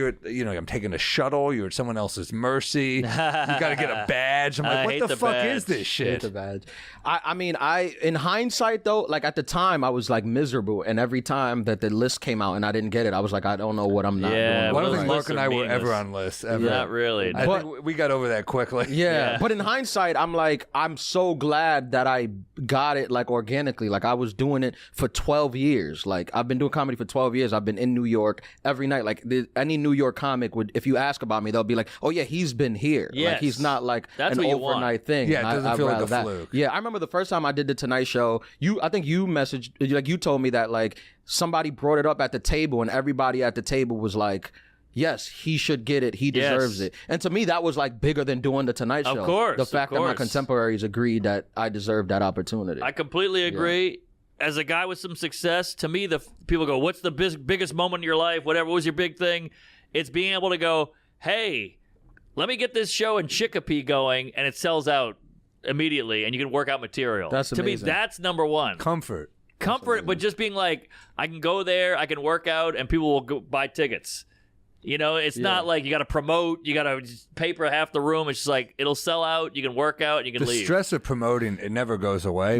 Speaker 2: I'm taking a shuttle. You're at someone else's mercy. You got to get a badge. I'm
Speaker 1: I
Speaker 2: like,
Speaker 1: hate
Speaker 2: what the
Speaker 1: the
Speaker 2: fuck
Speaker 1: badge.
Speaker 2: is this
Speaker 6: Hate
Speaker 2: shit?
Speaker 6: the badge. I mean, in hindsight though, like at the time, I was like miserable, and every time that the list came out and I didn't get it, I was like, I don't know what I'm not
Speaker 1: Yeah,
Speaker 6: doing.
Speaker 2: Well, I don't
Speaker 1: Those
Speaker 2: think Mark
Speaker 1: lists
Speaker 2: and
Speaker 1: are
Speaker 2: I were
Speaker 1: meaningless.
Speaker 2: ever on lists. Ever.
Speaker 1: Not really.
Speaker 2: I
Speaker 6: But-
Speaker 2: think we got over that quickly.
Speaker 6: Yeah, but in hindsight, I'm like, I'm so glad that I got it like organically. Like I was doing it for 12 years. Like I've been doing comedy for 12 years. I've been in New York every night. Like any New York comic would, if you ask about me, they'll be like, "Oh yeah, he's been here." Like
Speaker 1: Yes.
Speaker 6: he's not like
Speaker 1: That's
Speaker 6: an
Speaker 1: what you want.
Speaker 6: overnight thing.
Speaker 2: Yeah, it
Speaker 6: And
Speaker 2: doesn't
Speaker 6: I'd
Speaker 2: feel like
Speaker 6: rather
Speaker 2: a
Speaker 6: that.
Speaker 2: fluke.
Speaker 6: Yeah, I remember the first time I did the Tonight Show. I think you messaged, like you told me that like somebody brought it up at the table, and everybody at the table was like, yes, he should get it. He deserves
Speaker 1: Yes.
Speaker 6: it. And to me, that was like bigger than doing the Tonight Show.
Speaker 1: Of course,
Speaker 6: The
Speaker 1: of
Speaker 6: fact that my
Speaker 1: course.
Speaker 6: contemporaries agreed that I deserved that opportunity.
Speaker 1: I completely agree. As a guy with some success, to me, the people go, "What's the biggest moment in your life? Whatever was your big thing?" It's being able to go, "Hey, let me get this show in Chicopee going," and it sells out immediately, and you can work out material.
Speaker 6: That's
Speaker 1: to me,
Speaker 6: amazing.
Speaker 1: that's number one.
Speaker 2: Comfort.
Speaker 1: Comfort, but just being like, I can go there, I can work out, and people will go buy tickets. You know, it's not like you got to promote, you got to paper half the room. It's just like it'll sell out. You can work out, you can
Speaker 2: The
Speaker 1: leave.
Speaker 2: stress of promoting, it never goes away.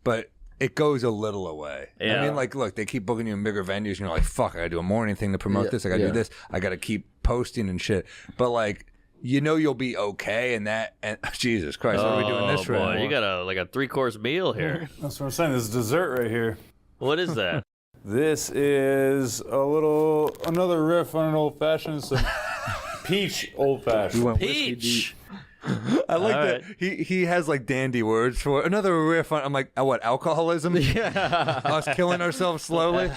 Speaker 2: But it goes a little away.
Speaker 1: Yeah.
Speaker 2: I mean, like, look, they keep booking you in bigger venues, and you're like, fuck, I got to do a morning thing to promote this. I got to do this. I got to keep posting and shit. But like, you know, you'll be okay, and Jesus Christ, what are we doing this for?
Speaker 1: Boy, you got a 3-course meal here.
Speaker 5: That's what I'm saying. This is dessert right here.
Speaker 1: What is that?
Speaker 5: This is another riff on an old fashioned, some peach old fashioned.
Speaker 1: Peach.
Speaker 2: I like
Speaker 1: All
Speaker 2: that he has like dandy words for another riff on. I'm like, what, alcoholism? Yeah, us killing ourselves slowly.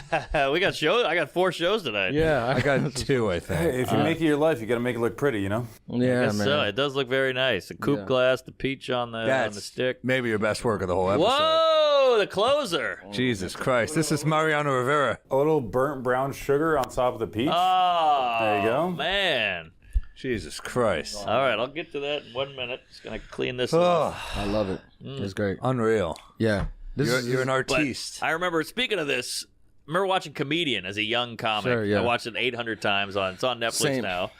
Speaker 1: We got shows. I got 4 shows tonight.
Speaker 6: Yeah,
Speaker 2: I got 2, I think.
Speaker 5: Hey, if you make it your life, you got to make it look pretty, you know.
Speaker 6: Yeah, man.
Speaker 1: So it does look very nice. The coupe glass, the peach on the stick.
Speaker 2: Maybe your best work of the whole episode.
Speaker 1: Whoa, the closer.
Speaker 2: Jesus Christ, this is Mariano Rivera.
Speaker 5: A little burnt brown sugar on top of the peach.
Speaker 1: Oh,
Speaker 5: there you go.
Speaker 1: Man.
Speaker 2: Jesus Christ.
Speaker 1: All right, I'll get to that in 1 minute. Just going to clean this up.
Speaker 6: I love it. It's great.
Speaker 2: Unreal.
Speaker 6: Yeah.
Speaker 2: You're an
Speaker 1: But
Speaker 2: artiste.
Speaker 1: I remember, speaking of this, I remember watching Comedian as a young comic.
Speaker 6: Sure, yeah.
Speaker 1: I watched it 800 times. It's on Netflix
Speaker 6: Same.
Speaker 1: now.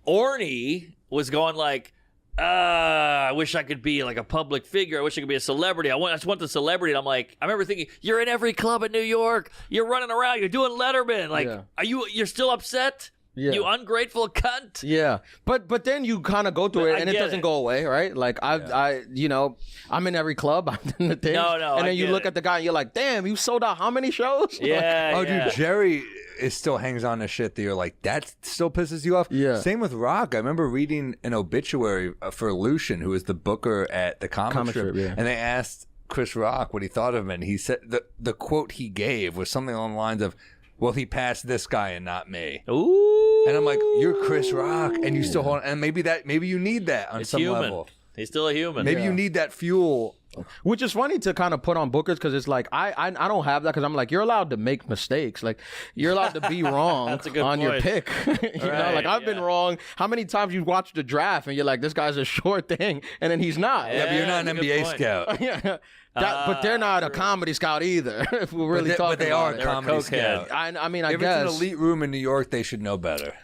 Speaker 1: Orny was going like, I wish I could be like a public figure. I wish I could be a celebrity. I just want the celebrity. And I'm like, I remember thinking, you're in every club in New York. You're running around. You're doing Letterman. Like, you're still upset?
Speaker 6: Yeah.
Speaker 1: You ungrateful cunt.
Speaker 6: Yeah, but then you kind of go through it, and it doesn't go away, right? Like I'm in every club, I'm in the thing.
Speaker 1: No,
Speaker 6: and
Speaker 1: I
Speaker 6: then you
Speaker 1: get
Speaker 6: look
Speaker 1: it.
Speaker 6: at the guy, and you're like, damn, you sold out how many shows?
Speaker 1: Yeah.
Speaker 2: Oh,
Speaker 1: yeah.
Speaker 2: dude, Jerry still hangs on to shit that you're like, that still pisses you off?
Speaker 6: Yeah.
Speaker 2: Same with Rock. I remember reading an obituary for Lucian, who was the booker at the comic strip,
Speaker 6: yeah.
Speaker 2: and they asked Chris Rock what he thought of him, and he said the quote he gave was something along the lines of, well, he passed this guy and not me.
Speaker 1: Ooh.
Speaker 2: And I'm like, you're Chris Rock, and you still hold on. And maybe you need that on
Speaker 1: It's
Speaker 2: some
Speaker 1: human.
Speaker 2: level.
Speaker 1: He's still a human.
Speaker 2: Maybe you need that fuel.
Speaker 6: Which is funny to kind of put on bookers, because it's like I don't have that, because I'm like, you're allowed to make mistakes, like you're allowed to be wrong
Speaker 1: That's a good
Speaker 6: on your
Speaker 1: point.
Speaker 6: pick. you know,
Speaker 1: Right,
Speaker 6: like I've been wrong. How many times you watch the draft and you're like, this guy's a short thing, and then he's not.
Speaker 2: Yeah, but you're not an
Speaker 1: that's a good
Speaker 2: NBA
Speaker 1: point.
Speaker 2: scout.
Speaker 6: Yeah. But they're not a comedy scout either. If we're really talking
Speaker 2: But they
Speaker 6: about
Speaker 2: are a
Speaker 6: it.
Speaker 1: They're a
Speaker 2: comedy
Speaker 1: cokehead.
Speaker 2: scout.
Speaker 6: I mean, I
Speaker 2: If
Speaker 6: guess
Speaker 2: it's an elite room in New York, they should know better.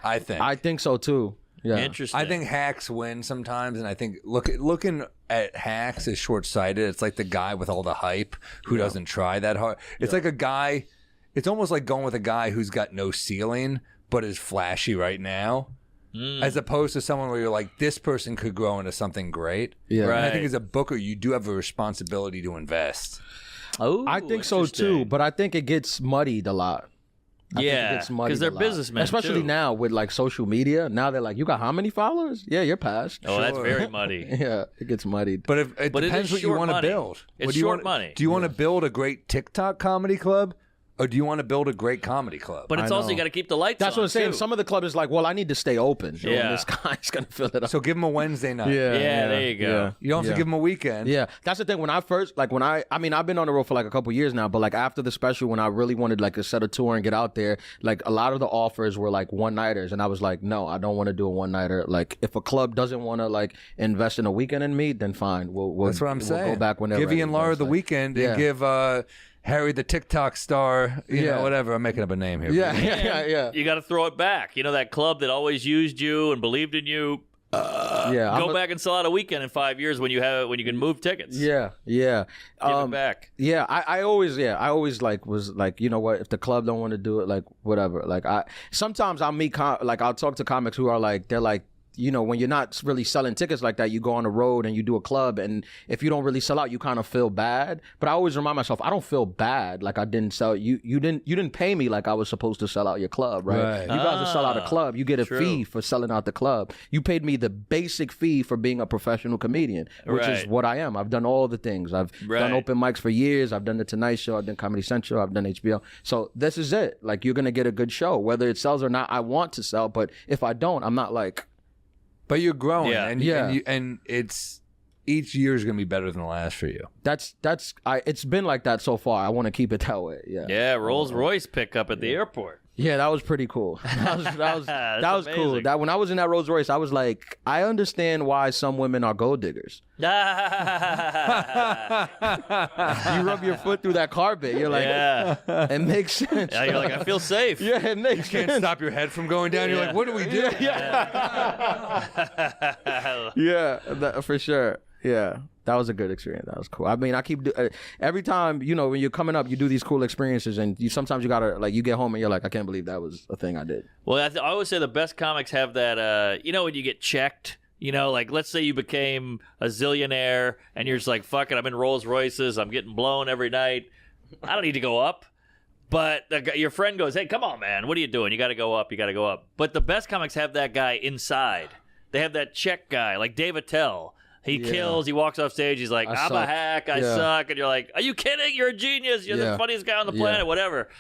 Speaker 2: I think.
Speaker 6: I think so too. Yeah.
Speaker 1: Interesting.
Speaker 2: I think hacks win sometimes, and I think looking at hacks is short-sighted. It's like the guy with all the hype who doesn't try that hard. It's like a guy. It's almost like going with a guy who's got no ceiling but is flashy right now, as opposed to someone where you're like, this person could grow into something great.
Speaker 6: Yeah.
Speaker 2: And I
Speaker 1: Right.
Speaker 2: think as a booker, you do have a responsibility to invest.
Speaker 1: Oh,
Speaker 6: I think so too,
Speaker 1: interesting.
Speaker 6: but I think it gets muddied a lot. I think it
Speaker 1: Yeah,
Speaker 6: gets muddied
Speaker 1: because they're
Speaker 6: a lot.
Speaker 1: businessmen,
Speaker 6: especially
Speaker 1: too.
Speaker 6: now with like social media. Now they're like, you got how many followers? Yeah, you're passed.
Speaker 1: Oh, that's very muddy.
Speaker 6: Yeah, it gets muddied.
Speaker 2: But it
Speaker 1: But it
Speaker 2: depends
Speaker 1: is
Speaker 2: what you
Speaker 1: short
Speaker 2: want to
Speaker 1: money.
Speaker 2: build.
Speaker 1: It's
Speaker 2: What do you
Speaker 1: short
Speaker 2: want-
Speaker 1: money.
Speaker 2: Do you want to build a great TikTok comedy club, or do you want to build a great comedy club?
Speaker 1: But it's
Speaker 6: I
Speaker 1: also, you
Speaker 6: know.
Speaker 1: got to keep the lights
Speaker 6: That's
Speaker 1: on,
Speaker 6: what I'm saying.
Speaker 1: too.
Speaker 6: Some of the club is like, well, I need to stay open.
Speaker 1: Yeah.
Speaker 6: And this guy's gonna fill it up.
Speaker 2: So give them a Wednesday night.
Speaker 1: Yeah, there you go.
Speaker 2: You don't have to give them a weekend.
Speaker 6: Yeah, that's the thing. When I first, like, I mean, I've been on the road for like a couple years now, but like after the special, when I really wanted like to set a tour and get out there, like a lot of the offers were like one-nighters, and I was like, no, I don't want to do a one-nighter. Like, if a club doesn't want to like invest in a weekend in me, then fine. We'll
Speaker 2: That's what I'm saying.
Speaker 6: We'll go back whenever.
Speaker 2: Give Ian Lara the weekend and give Harry the TikTok star, you know, whatever. I'm making up a name here.
Speaker 6: Yeah.
Speaker 1: You got to throw it back. You know, that club that always used you and believed in you.
Speaker 6: Yeah.
Speaker 1: Go back and sell out a weekend in 5 years when you can move tickets.
Speaker 6: Yeah.
Speaker 1: Give it back.
Speaker 6: Yeah, I always like was like, you know what, if the club don't want to do it, like whatever. Like sometimes I'll meet I'll talk to comics who are like, they're like, you know, when you're not really selling tickets like that, you go on the road and you do a club, and if you don't really sell out, you kind of feel bad. But I always remind myself, I don't feel bad like I didn't sell. You didn't pay me like I was supposed to sell out your club, right? You guys will sell out a club. You get a fee for selling out the club. You paid me the basic fee for being a professional comedian, which is
Speaker 1: Right.
Speaker 6: what I am. I've done all the things. I've done open mics for years. I've done the Tonight Show. I've done Comedy Central. I've done HBO. So this is it. Like, you're gonna get a good show, whether it sells or not. I want to sell, but if I don't, I'm not like.
Speaker 2: But you're growing,
Speaker 1: Yeah.
Speaker 2: and it's each year is going to be better than the last for you.
Speaker 6: It's been like that so far. I want to keep it that way. Yeah.
Speaker 1: Yeah, Rolls Royce pickup at the airport.
Speaker 6: Yeah, that was pretty cool. That was cool.
Speaker 1: amazing.
Speaker 6: That when I was in that Rolls Royce, I was like, I understand why some women are gold diggers. You rub your foot through that carpet, you're like,
Speaker 1: Yeah.
Speaker 6: it makes sense.
Speaker 1: Yeah, you're like, I feel safe.
Speaker 6: Yeah, it makes
Speaker 2: Can't
Speaker 6: sense.
Speaker 2: stop your head from going down. You're like, what do we do?
Speaker 6: Yeah, for sure. Yeah, that was a good experience. That was cool. I mean, I keep every time, you know, when you're coming up, you do these cool experiences, and you sometimes you gotta like you get home and you're like, I can't believe that was a thing I did.
Speaker 1: Well, I always say the best comics have that, you know, when you get checked, you know, like let's say you became a zillionaire and you're just like, fuck it, I'm in Rolls Royces, I'm getting blown every night. I don't need to go up. But your friend goes, hey, come on, man, what are you doing? You got to go up, you got to go up. But the best comics have that guy inside. They have that check guy, like Dave Attell. He kills, he walks off stage, he's like, I'm a hack, I suck. And you're like, are you kidding? You're a genius. You're the funniest guy on the planet, whatever.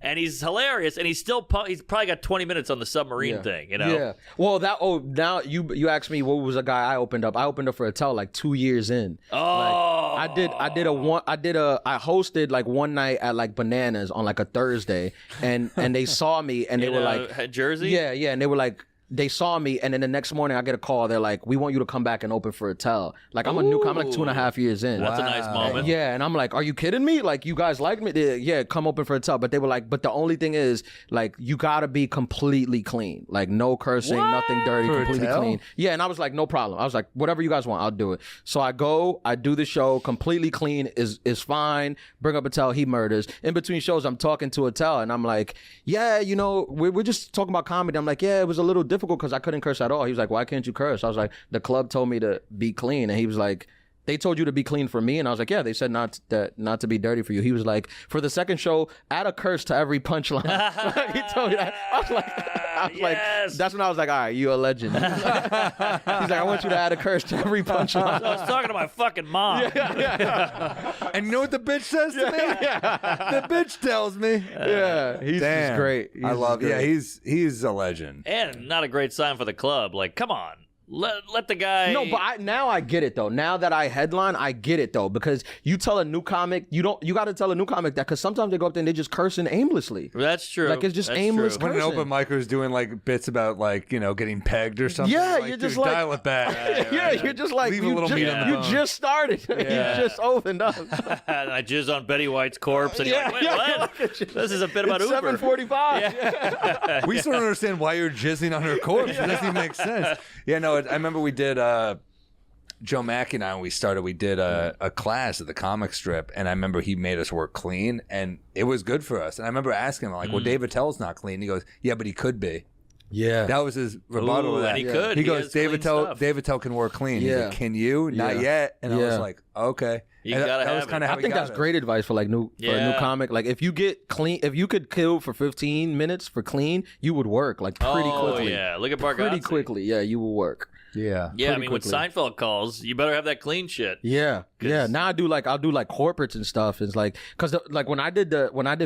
Speaker 1: And he's hilarious, and he's still he's probably got 20 minutes on the submarine thing, you know?
Speaker 6: Yeah. Well, now you asked me what was a guy I opened up. I opened up for Attell like 2 years in.
Speaker 1: Oh.
Speaker 6: Like, I hosted like one night at like Bananas on like a Thursday, and they saw me and they were like,
Speaker 1: Jersey?
Speaker 6: Yeah, and they were like, they saw me, and then the next morning I get a call. They're like, we want you to come back and open for Attell. Like, I'm a new comic, like 2.5 years in.
Speaker 1: That's a nice moment.
Speaker 6: Yeah, and I'm like, are you kidding me? Like, you guys like me? Yeah, come open for Attell. But they were like, but the only thing is, like, you gotta be completely clean. Like, no cursing, nothing dirty,
Speaker 2: For
Speaker 6: completely
Speaker 2: Attell?
Speaker 6: clean. Yeah, and I was like, no problem. I was like, whatever you guys want, I'll do it. So I go, I do the show, completely clean is fine. Bring up Attell, he murders. In between shows, I'm talking to Attell, and I'm like, yeah, you know, we're just talking about comedy. I'm like, yeah, it was a little difficult because I couldn't curse at all. He was like, why can't you curse? I was like, the club told me to be clean. And he was like, they told you to be clean for me? And I was like, yeah, they said not to be dirty for you. He was like, for the second show, add a curse to every punchline. He told me that. I was like, that's when I was like, all right, you a legend. He's like, I want you to add a curse to every punchline.
Speaker 1: I was talking to my fucking mom.
Speaker 2: And you know what the bitch says to me? The bitch tells me.
Speaker 6: Yeah, he's just great.
Speaker 2: I love. Yeah, he's a legend.
Speaker 1: And not a great sign for the club. Like, come on. Let the guy.
Speaker 6: No, but now I get it though. Now that I headline, I get it though, because you tell a new comic, you got to tell a new comic that, because sometimes they go up there and they just cursing aimlessly.
Speaker 1: That's true.
Speaker 6: Like, it's just
Speaker 1: That's
Speaker 6: aimless
Speaker 1: true.
Speaker 2: When an
Speaker 6: cursing.
Speaker 2: open micer is doing like bits about like, you know, getting pegged or something.
Speaker 6: Yeah,
Speaker 2: like,
Speaker 6: you're just
Speaker 2: dude,
Speaker 6: like,
Speaker 2: dial it back.
Speaker 6: Yeah, you're just like,
Speaker 2: Leave a little meat on the
Speaker 6: you
Speaker 2: bone.
Speaker 6: just started. You just opened up.
Speaker 1: And I jizz on Betty White's corpse, and you're like, wait, what? This is a bit about
Speaker 6: It's
Speaker 1: Uber.
Speaker 6: 7:45.
Speaker 2: We still don't understand why you're jizzing on her corpse. It doesn't even make sense. Yeah, no, I remember we did, Joe Mackey and I, when we started, we did a class at the comic strip, and I remember he made us work clean, and it was good for us. And I remember asking him, like, well, Dave Attell's not clean. He goes, yeah, but he could be.
Speaker 6: Yeah.
Speaker 2: That was his rebuttal.
Speaker 1: Ooh,
Speaker 2: to that.
Speaker 1: and he could.
Speaker 2: He
Speaker 1: He
Speaker 2: goes,
Speaker 1: has clean stuff.
Speaker 2: Dave Attell can work clean. He's
Speaker 6: Yeah.
Speaker 2: like, can you? Not
Speaker 6: Yeah.
Speaker 2: yet. And I was
Speaker 6: Yeah.
Speaker 2: like, okay.
Speaker 1: You
Speaker 2: And
Speaker 1: gotta
Speaker 2: that was
Speaker 1: have
Speaker 2: kind
Speaker 1: it.
Speaker 2: of how
Speaker 6: I think that's great advice for like for a new
Speaker 1: Yeah.
Speaker 6: comic. Like, if you get clean, if you could kill for 15 minutes for clean, you would work like pretty quickly.
Speaker 1: Yeah, look at Bargatze.
Speaker 6: Pretty quickly. Yeah, you will work.
Speaker 2: Yeah.
Speaker 1: Yeah, I
Speaker 6: pretty
Speaker 1: mean,
Speaker 6: quickly.
Speaker 1: when Seinfeld calls, you better have that clean shit.
Speaker 6: Yeah, yeah. Now I'll do like corporates and stuff. It's like, because like when I did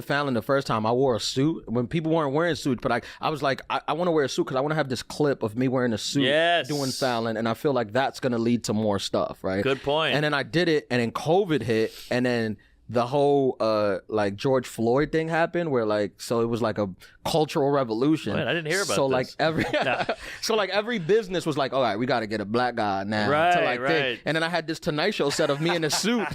Speaker 6: Fallon the first time, I wore a suit when people weren't wearing suits. But I was like, I want to wear a suit because I want to have this clip of me wearing a suit
Speaker 1: Yes.
Speaker 6: doing Fallon, and I feel like that's gonna lead to more stuff, right?
Speaker 1: Good point.
Speaker 6: And then I did it, and then COVID hit, and then the whole like George Floyd thing happened, where like, so it was like a cultural revolution.
Speaker 1: Wait, I didn't hear about
Speaker 6: so
Speaker 1: this.
Speaker 6: like every business was like, all right, we got to get a black guy now to
Speaker 1: Right,
Speaker 6: like
Speaker 1: right.
Speaker 6: thing. And then I had this Tonight Show set of me in a suit.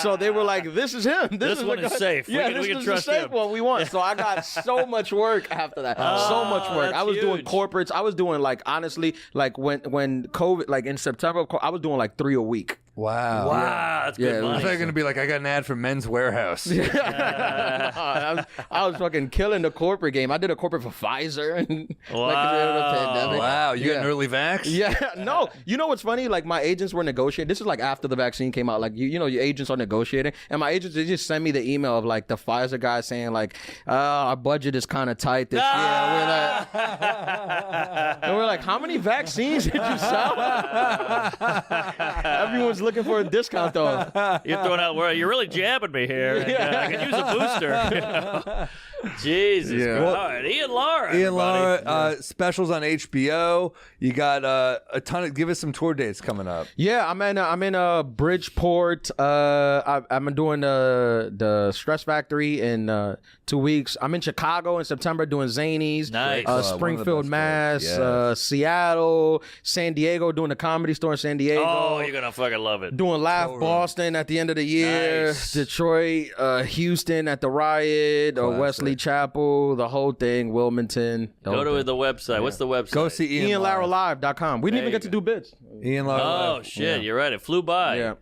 Speaker 6: So they were like, this is him.
Speaker 1: This
Speaker 6: is
Speaker 1: one
Speaker 6: the
Speaker 1: is
Speaker 6: guy-
Speaker 1: safe. We
Speaker 6: Yeah,
Speaker 1: can- we
Speaker 6: this
Speaker 1: can
Speaker 6: is
Speaker 1: trust
Speaker 6: the safe
Speaker 1: him.
Speaker 6: one we want. So I got so much work after that. So much work. I
Speaker 1: that's
Speaker 6: was doing
Speaker 1: huge.
Speaker 6: corporates. I was doing like, honestly, like when COVID, like in September, I was doing like 3 a week.
Speaker 2: Wow.
Speaker 1: Wow, that's
Speaker 6: Yeah,
Speaker 1: good
Speaker 6: it was
Speaker 2: I
Speaker 1: money.
Speaker 2: thought you were going to be like, I got an ad for Men's Warehouse.
Speaker 6: I was fucking killing the corporate game. I did a corporate for Pfizer and like the pandemic.
Speaker 2: Wow. You got
Speaker 6: Yeah.
Speaker 2: an early vax?
Speaker 6: Yeah, no. You know what's funny? Like, my agents were negotiating. This is like after the vaccine came out. Like, you know, your agents are negotiating, and my agents, they just send me the email of like the Pfizer guy saying like, our budget is kind of tight this year. And we're like, how many vaccines did you sell? Everyone's looking for a discount though.
Speaker 1: You're throwing out. Well, you're really jabbing me here. I could use a booster. Jesus.
Speaker 6: Yeah.
Speaker 1: Christ. All right, Ian Lara.
Speaker 2: Ian
Speaker 1: everybody.
Speaker 2: Lara, specials on HBO. You got a ton of. Give us some tour dates coming up.
Speaker 6: Yeah, I'm in Bridgeport. I'm doing the Stress Factory in 2 weeks. I'm in Chicago in September doing Zanies.
Speaker 1: Nice.
Speaker 2: One of the
Speaker 6: Springfield,
Speaker 2: best
Speaker 6: Mass.
Speaker 2: clubs. Yes.
Speaker 6: Seattle, San Diego, doing the Comedy Store in San Diego.
Speaker 1: Oh, you're gonna fucking love it.
Speaker 6: Doing Laugh Boston at the end of the year.
Speaker 1: Nice.
Speaker 6: Detroit, Houston at the Riot,
Speaker 2: Classic.
Speaker 6: Wesley Chapel, the whole thing, Wilmington.
Speaker 1: Go to the website. What's the website?
Speaker 2: Go see Ian Lara.
Speaker 6: IanLaraLive.com. We didn't even
Speaker 1: There
Speaker 6: get to do bits.
Speaker 2: Ian Lara.
Speaker 1: Oh shit, you're right. It flew by.
Speaker 6: Yeah.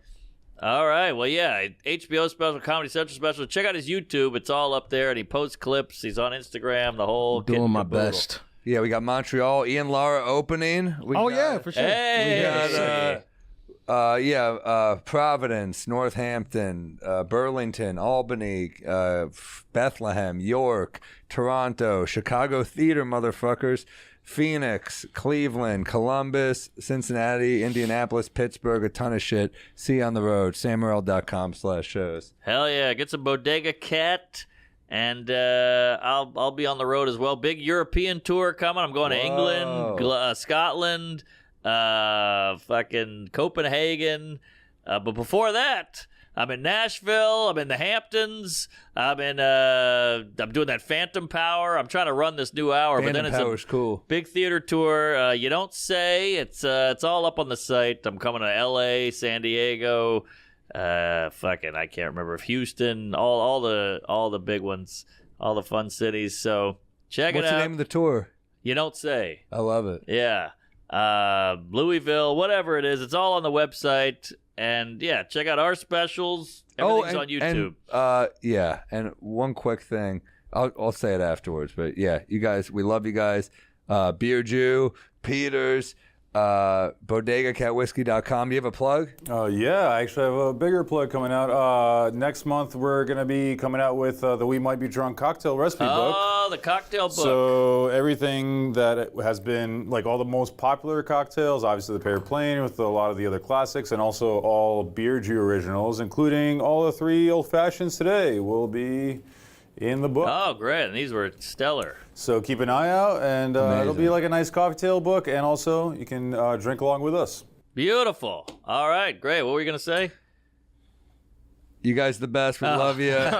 Speaker 1: All right. Well, yeah. HBO special, Comedy Central special. Check out his YouTube. It's all up there, and he posts clips. He's on Instagram. The whole kit
Speaker 6: Doing
Speaker 1: and
Speaker 6: my
Speaker 1: caboodle.
Speaker 6: best.
Speaker 2: Yeah, we got Montreal. Ian Lara opening. We
Speaker 6: Oh
Speaker 2: got,
Speaker 6: yeah, for sure.
Speaker 1: Hey.
Speaker 2: We got, Providence, Northampton, Burlington, Albany, Bethlehem, York, Toronto, Chicago Theater, motherfuckers, Phoenix, Cleveland, Columbus, Cincinnati, Indianapolis, Pittsburgh, a ton of shit. See you on the road. sammorril.com/shows.
Speaker 1: Hell yeah. Get some Bodega Cat. And I'll be on the road as well. Big European tour coming. I'm going to England, Scotland, fucking Copenhagen. But before that, I'm in Nashville. I'm in the Hamptons. I'm doing that Phantom Power. I'm trying to run this new hour, but then
Speaker 2: Phantom
Speaker 1: it's
Speaker 2: Power's cool.
Speaker 1: big theater tour. You don't say. It's all up on the site. I'm coming to L.A., San Diego. I can't remember if Houston, all the big ones, all the fun cities. So check
Speaker 2: What's
Speaker 1: it out.
Speaker 2: the name of the tour?
Speaker 1: You don't say.
Speaker 2: I love it.
Speaker 1: Yeah. Louisville, whatever it is, it's all on the website. And yeah, check out our specials. Everything's on YouTube.
Speaker 2: And one quick thing. I'll say it afterwards, but yeah, you guys, we love you guys. Beer Jew, Peters, bodegacatwhiskey.com. You have a plug?
Speaker 5: Yeah, I actually have a bigger plug coming out. Next month, we're going to be coming out with the We Might Be Drunk cocktail recipe book.
Speaker 1: Oh, the cocktail book.
Speaker 5: So everything that has been, like all the most popular cocktails, obviously the Pear Plain with a lot of the other classics, and also all Beer Jew originals, including all the 3 old fashions today, will be in the book.
Speaker 1: Oh, great. And these were stellar.
Speaker 5: So keep an eye out, and it'll be like a nice cocktail book, and also you can drink along with us.
Speaker 1: Beautiful. All right, great. What were you going to say?
Speaker 2: You guys the best. We love you. And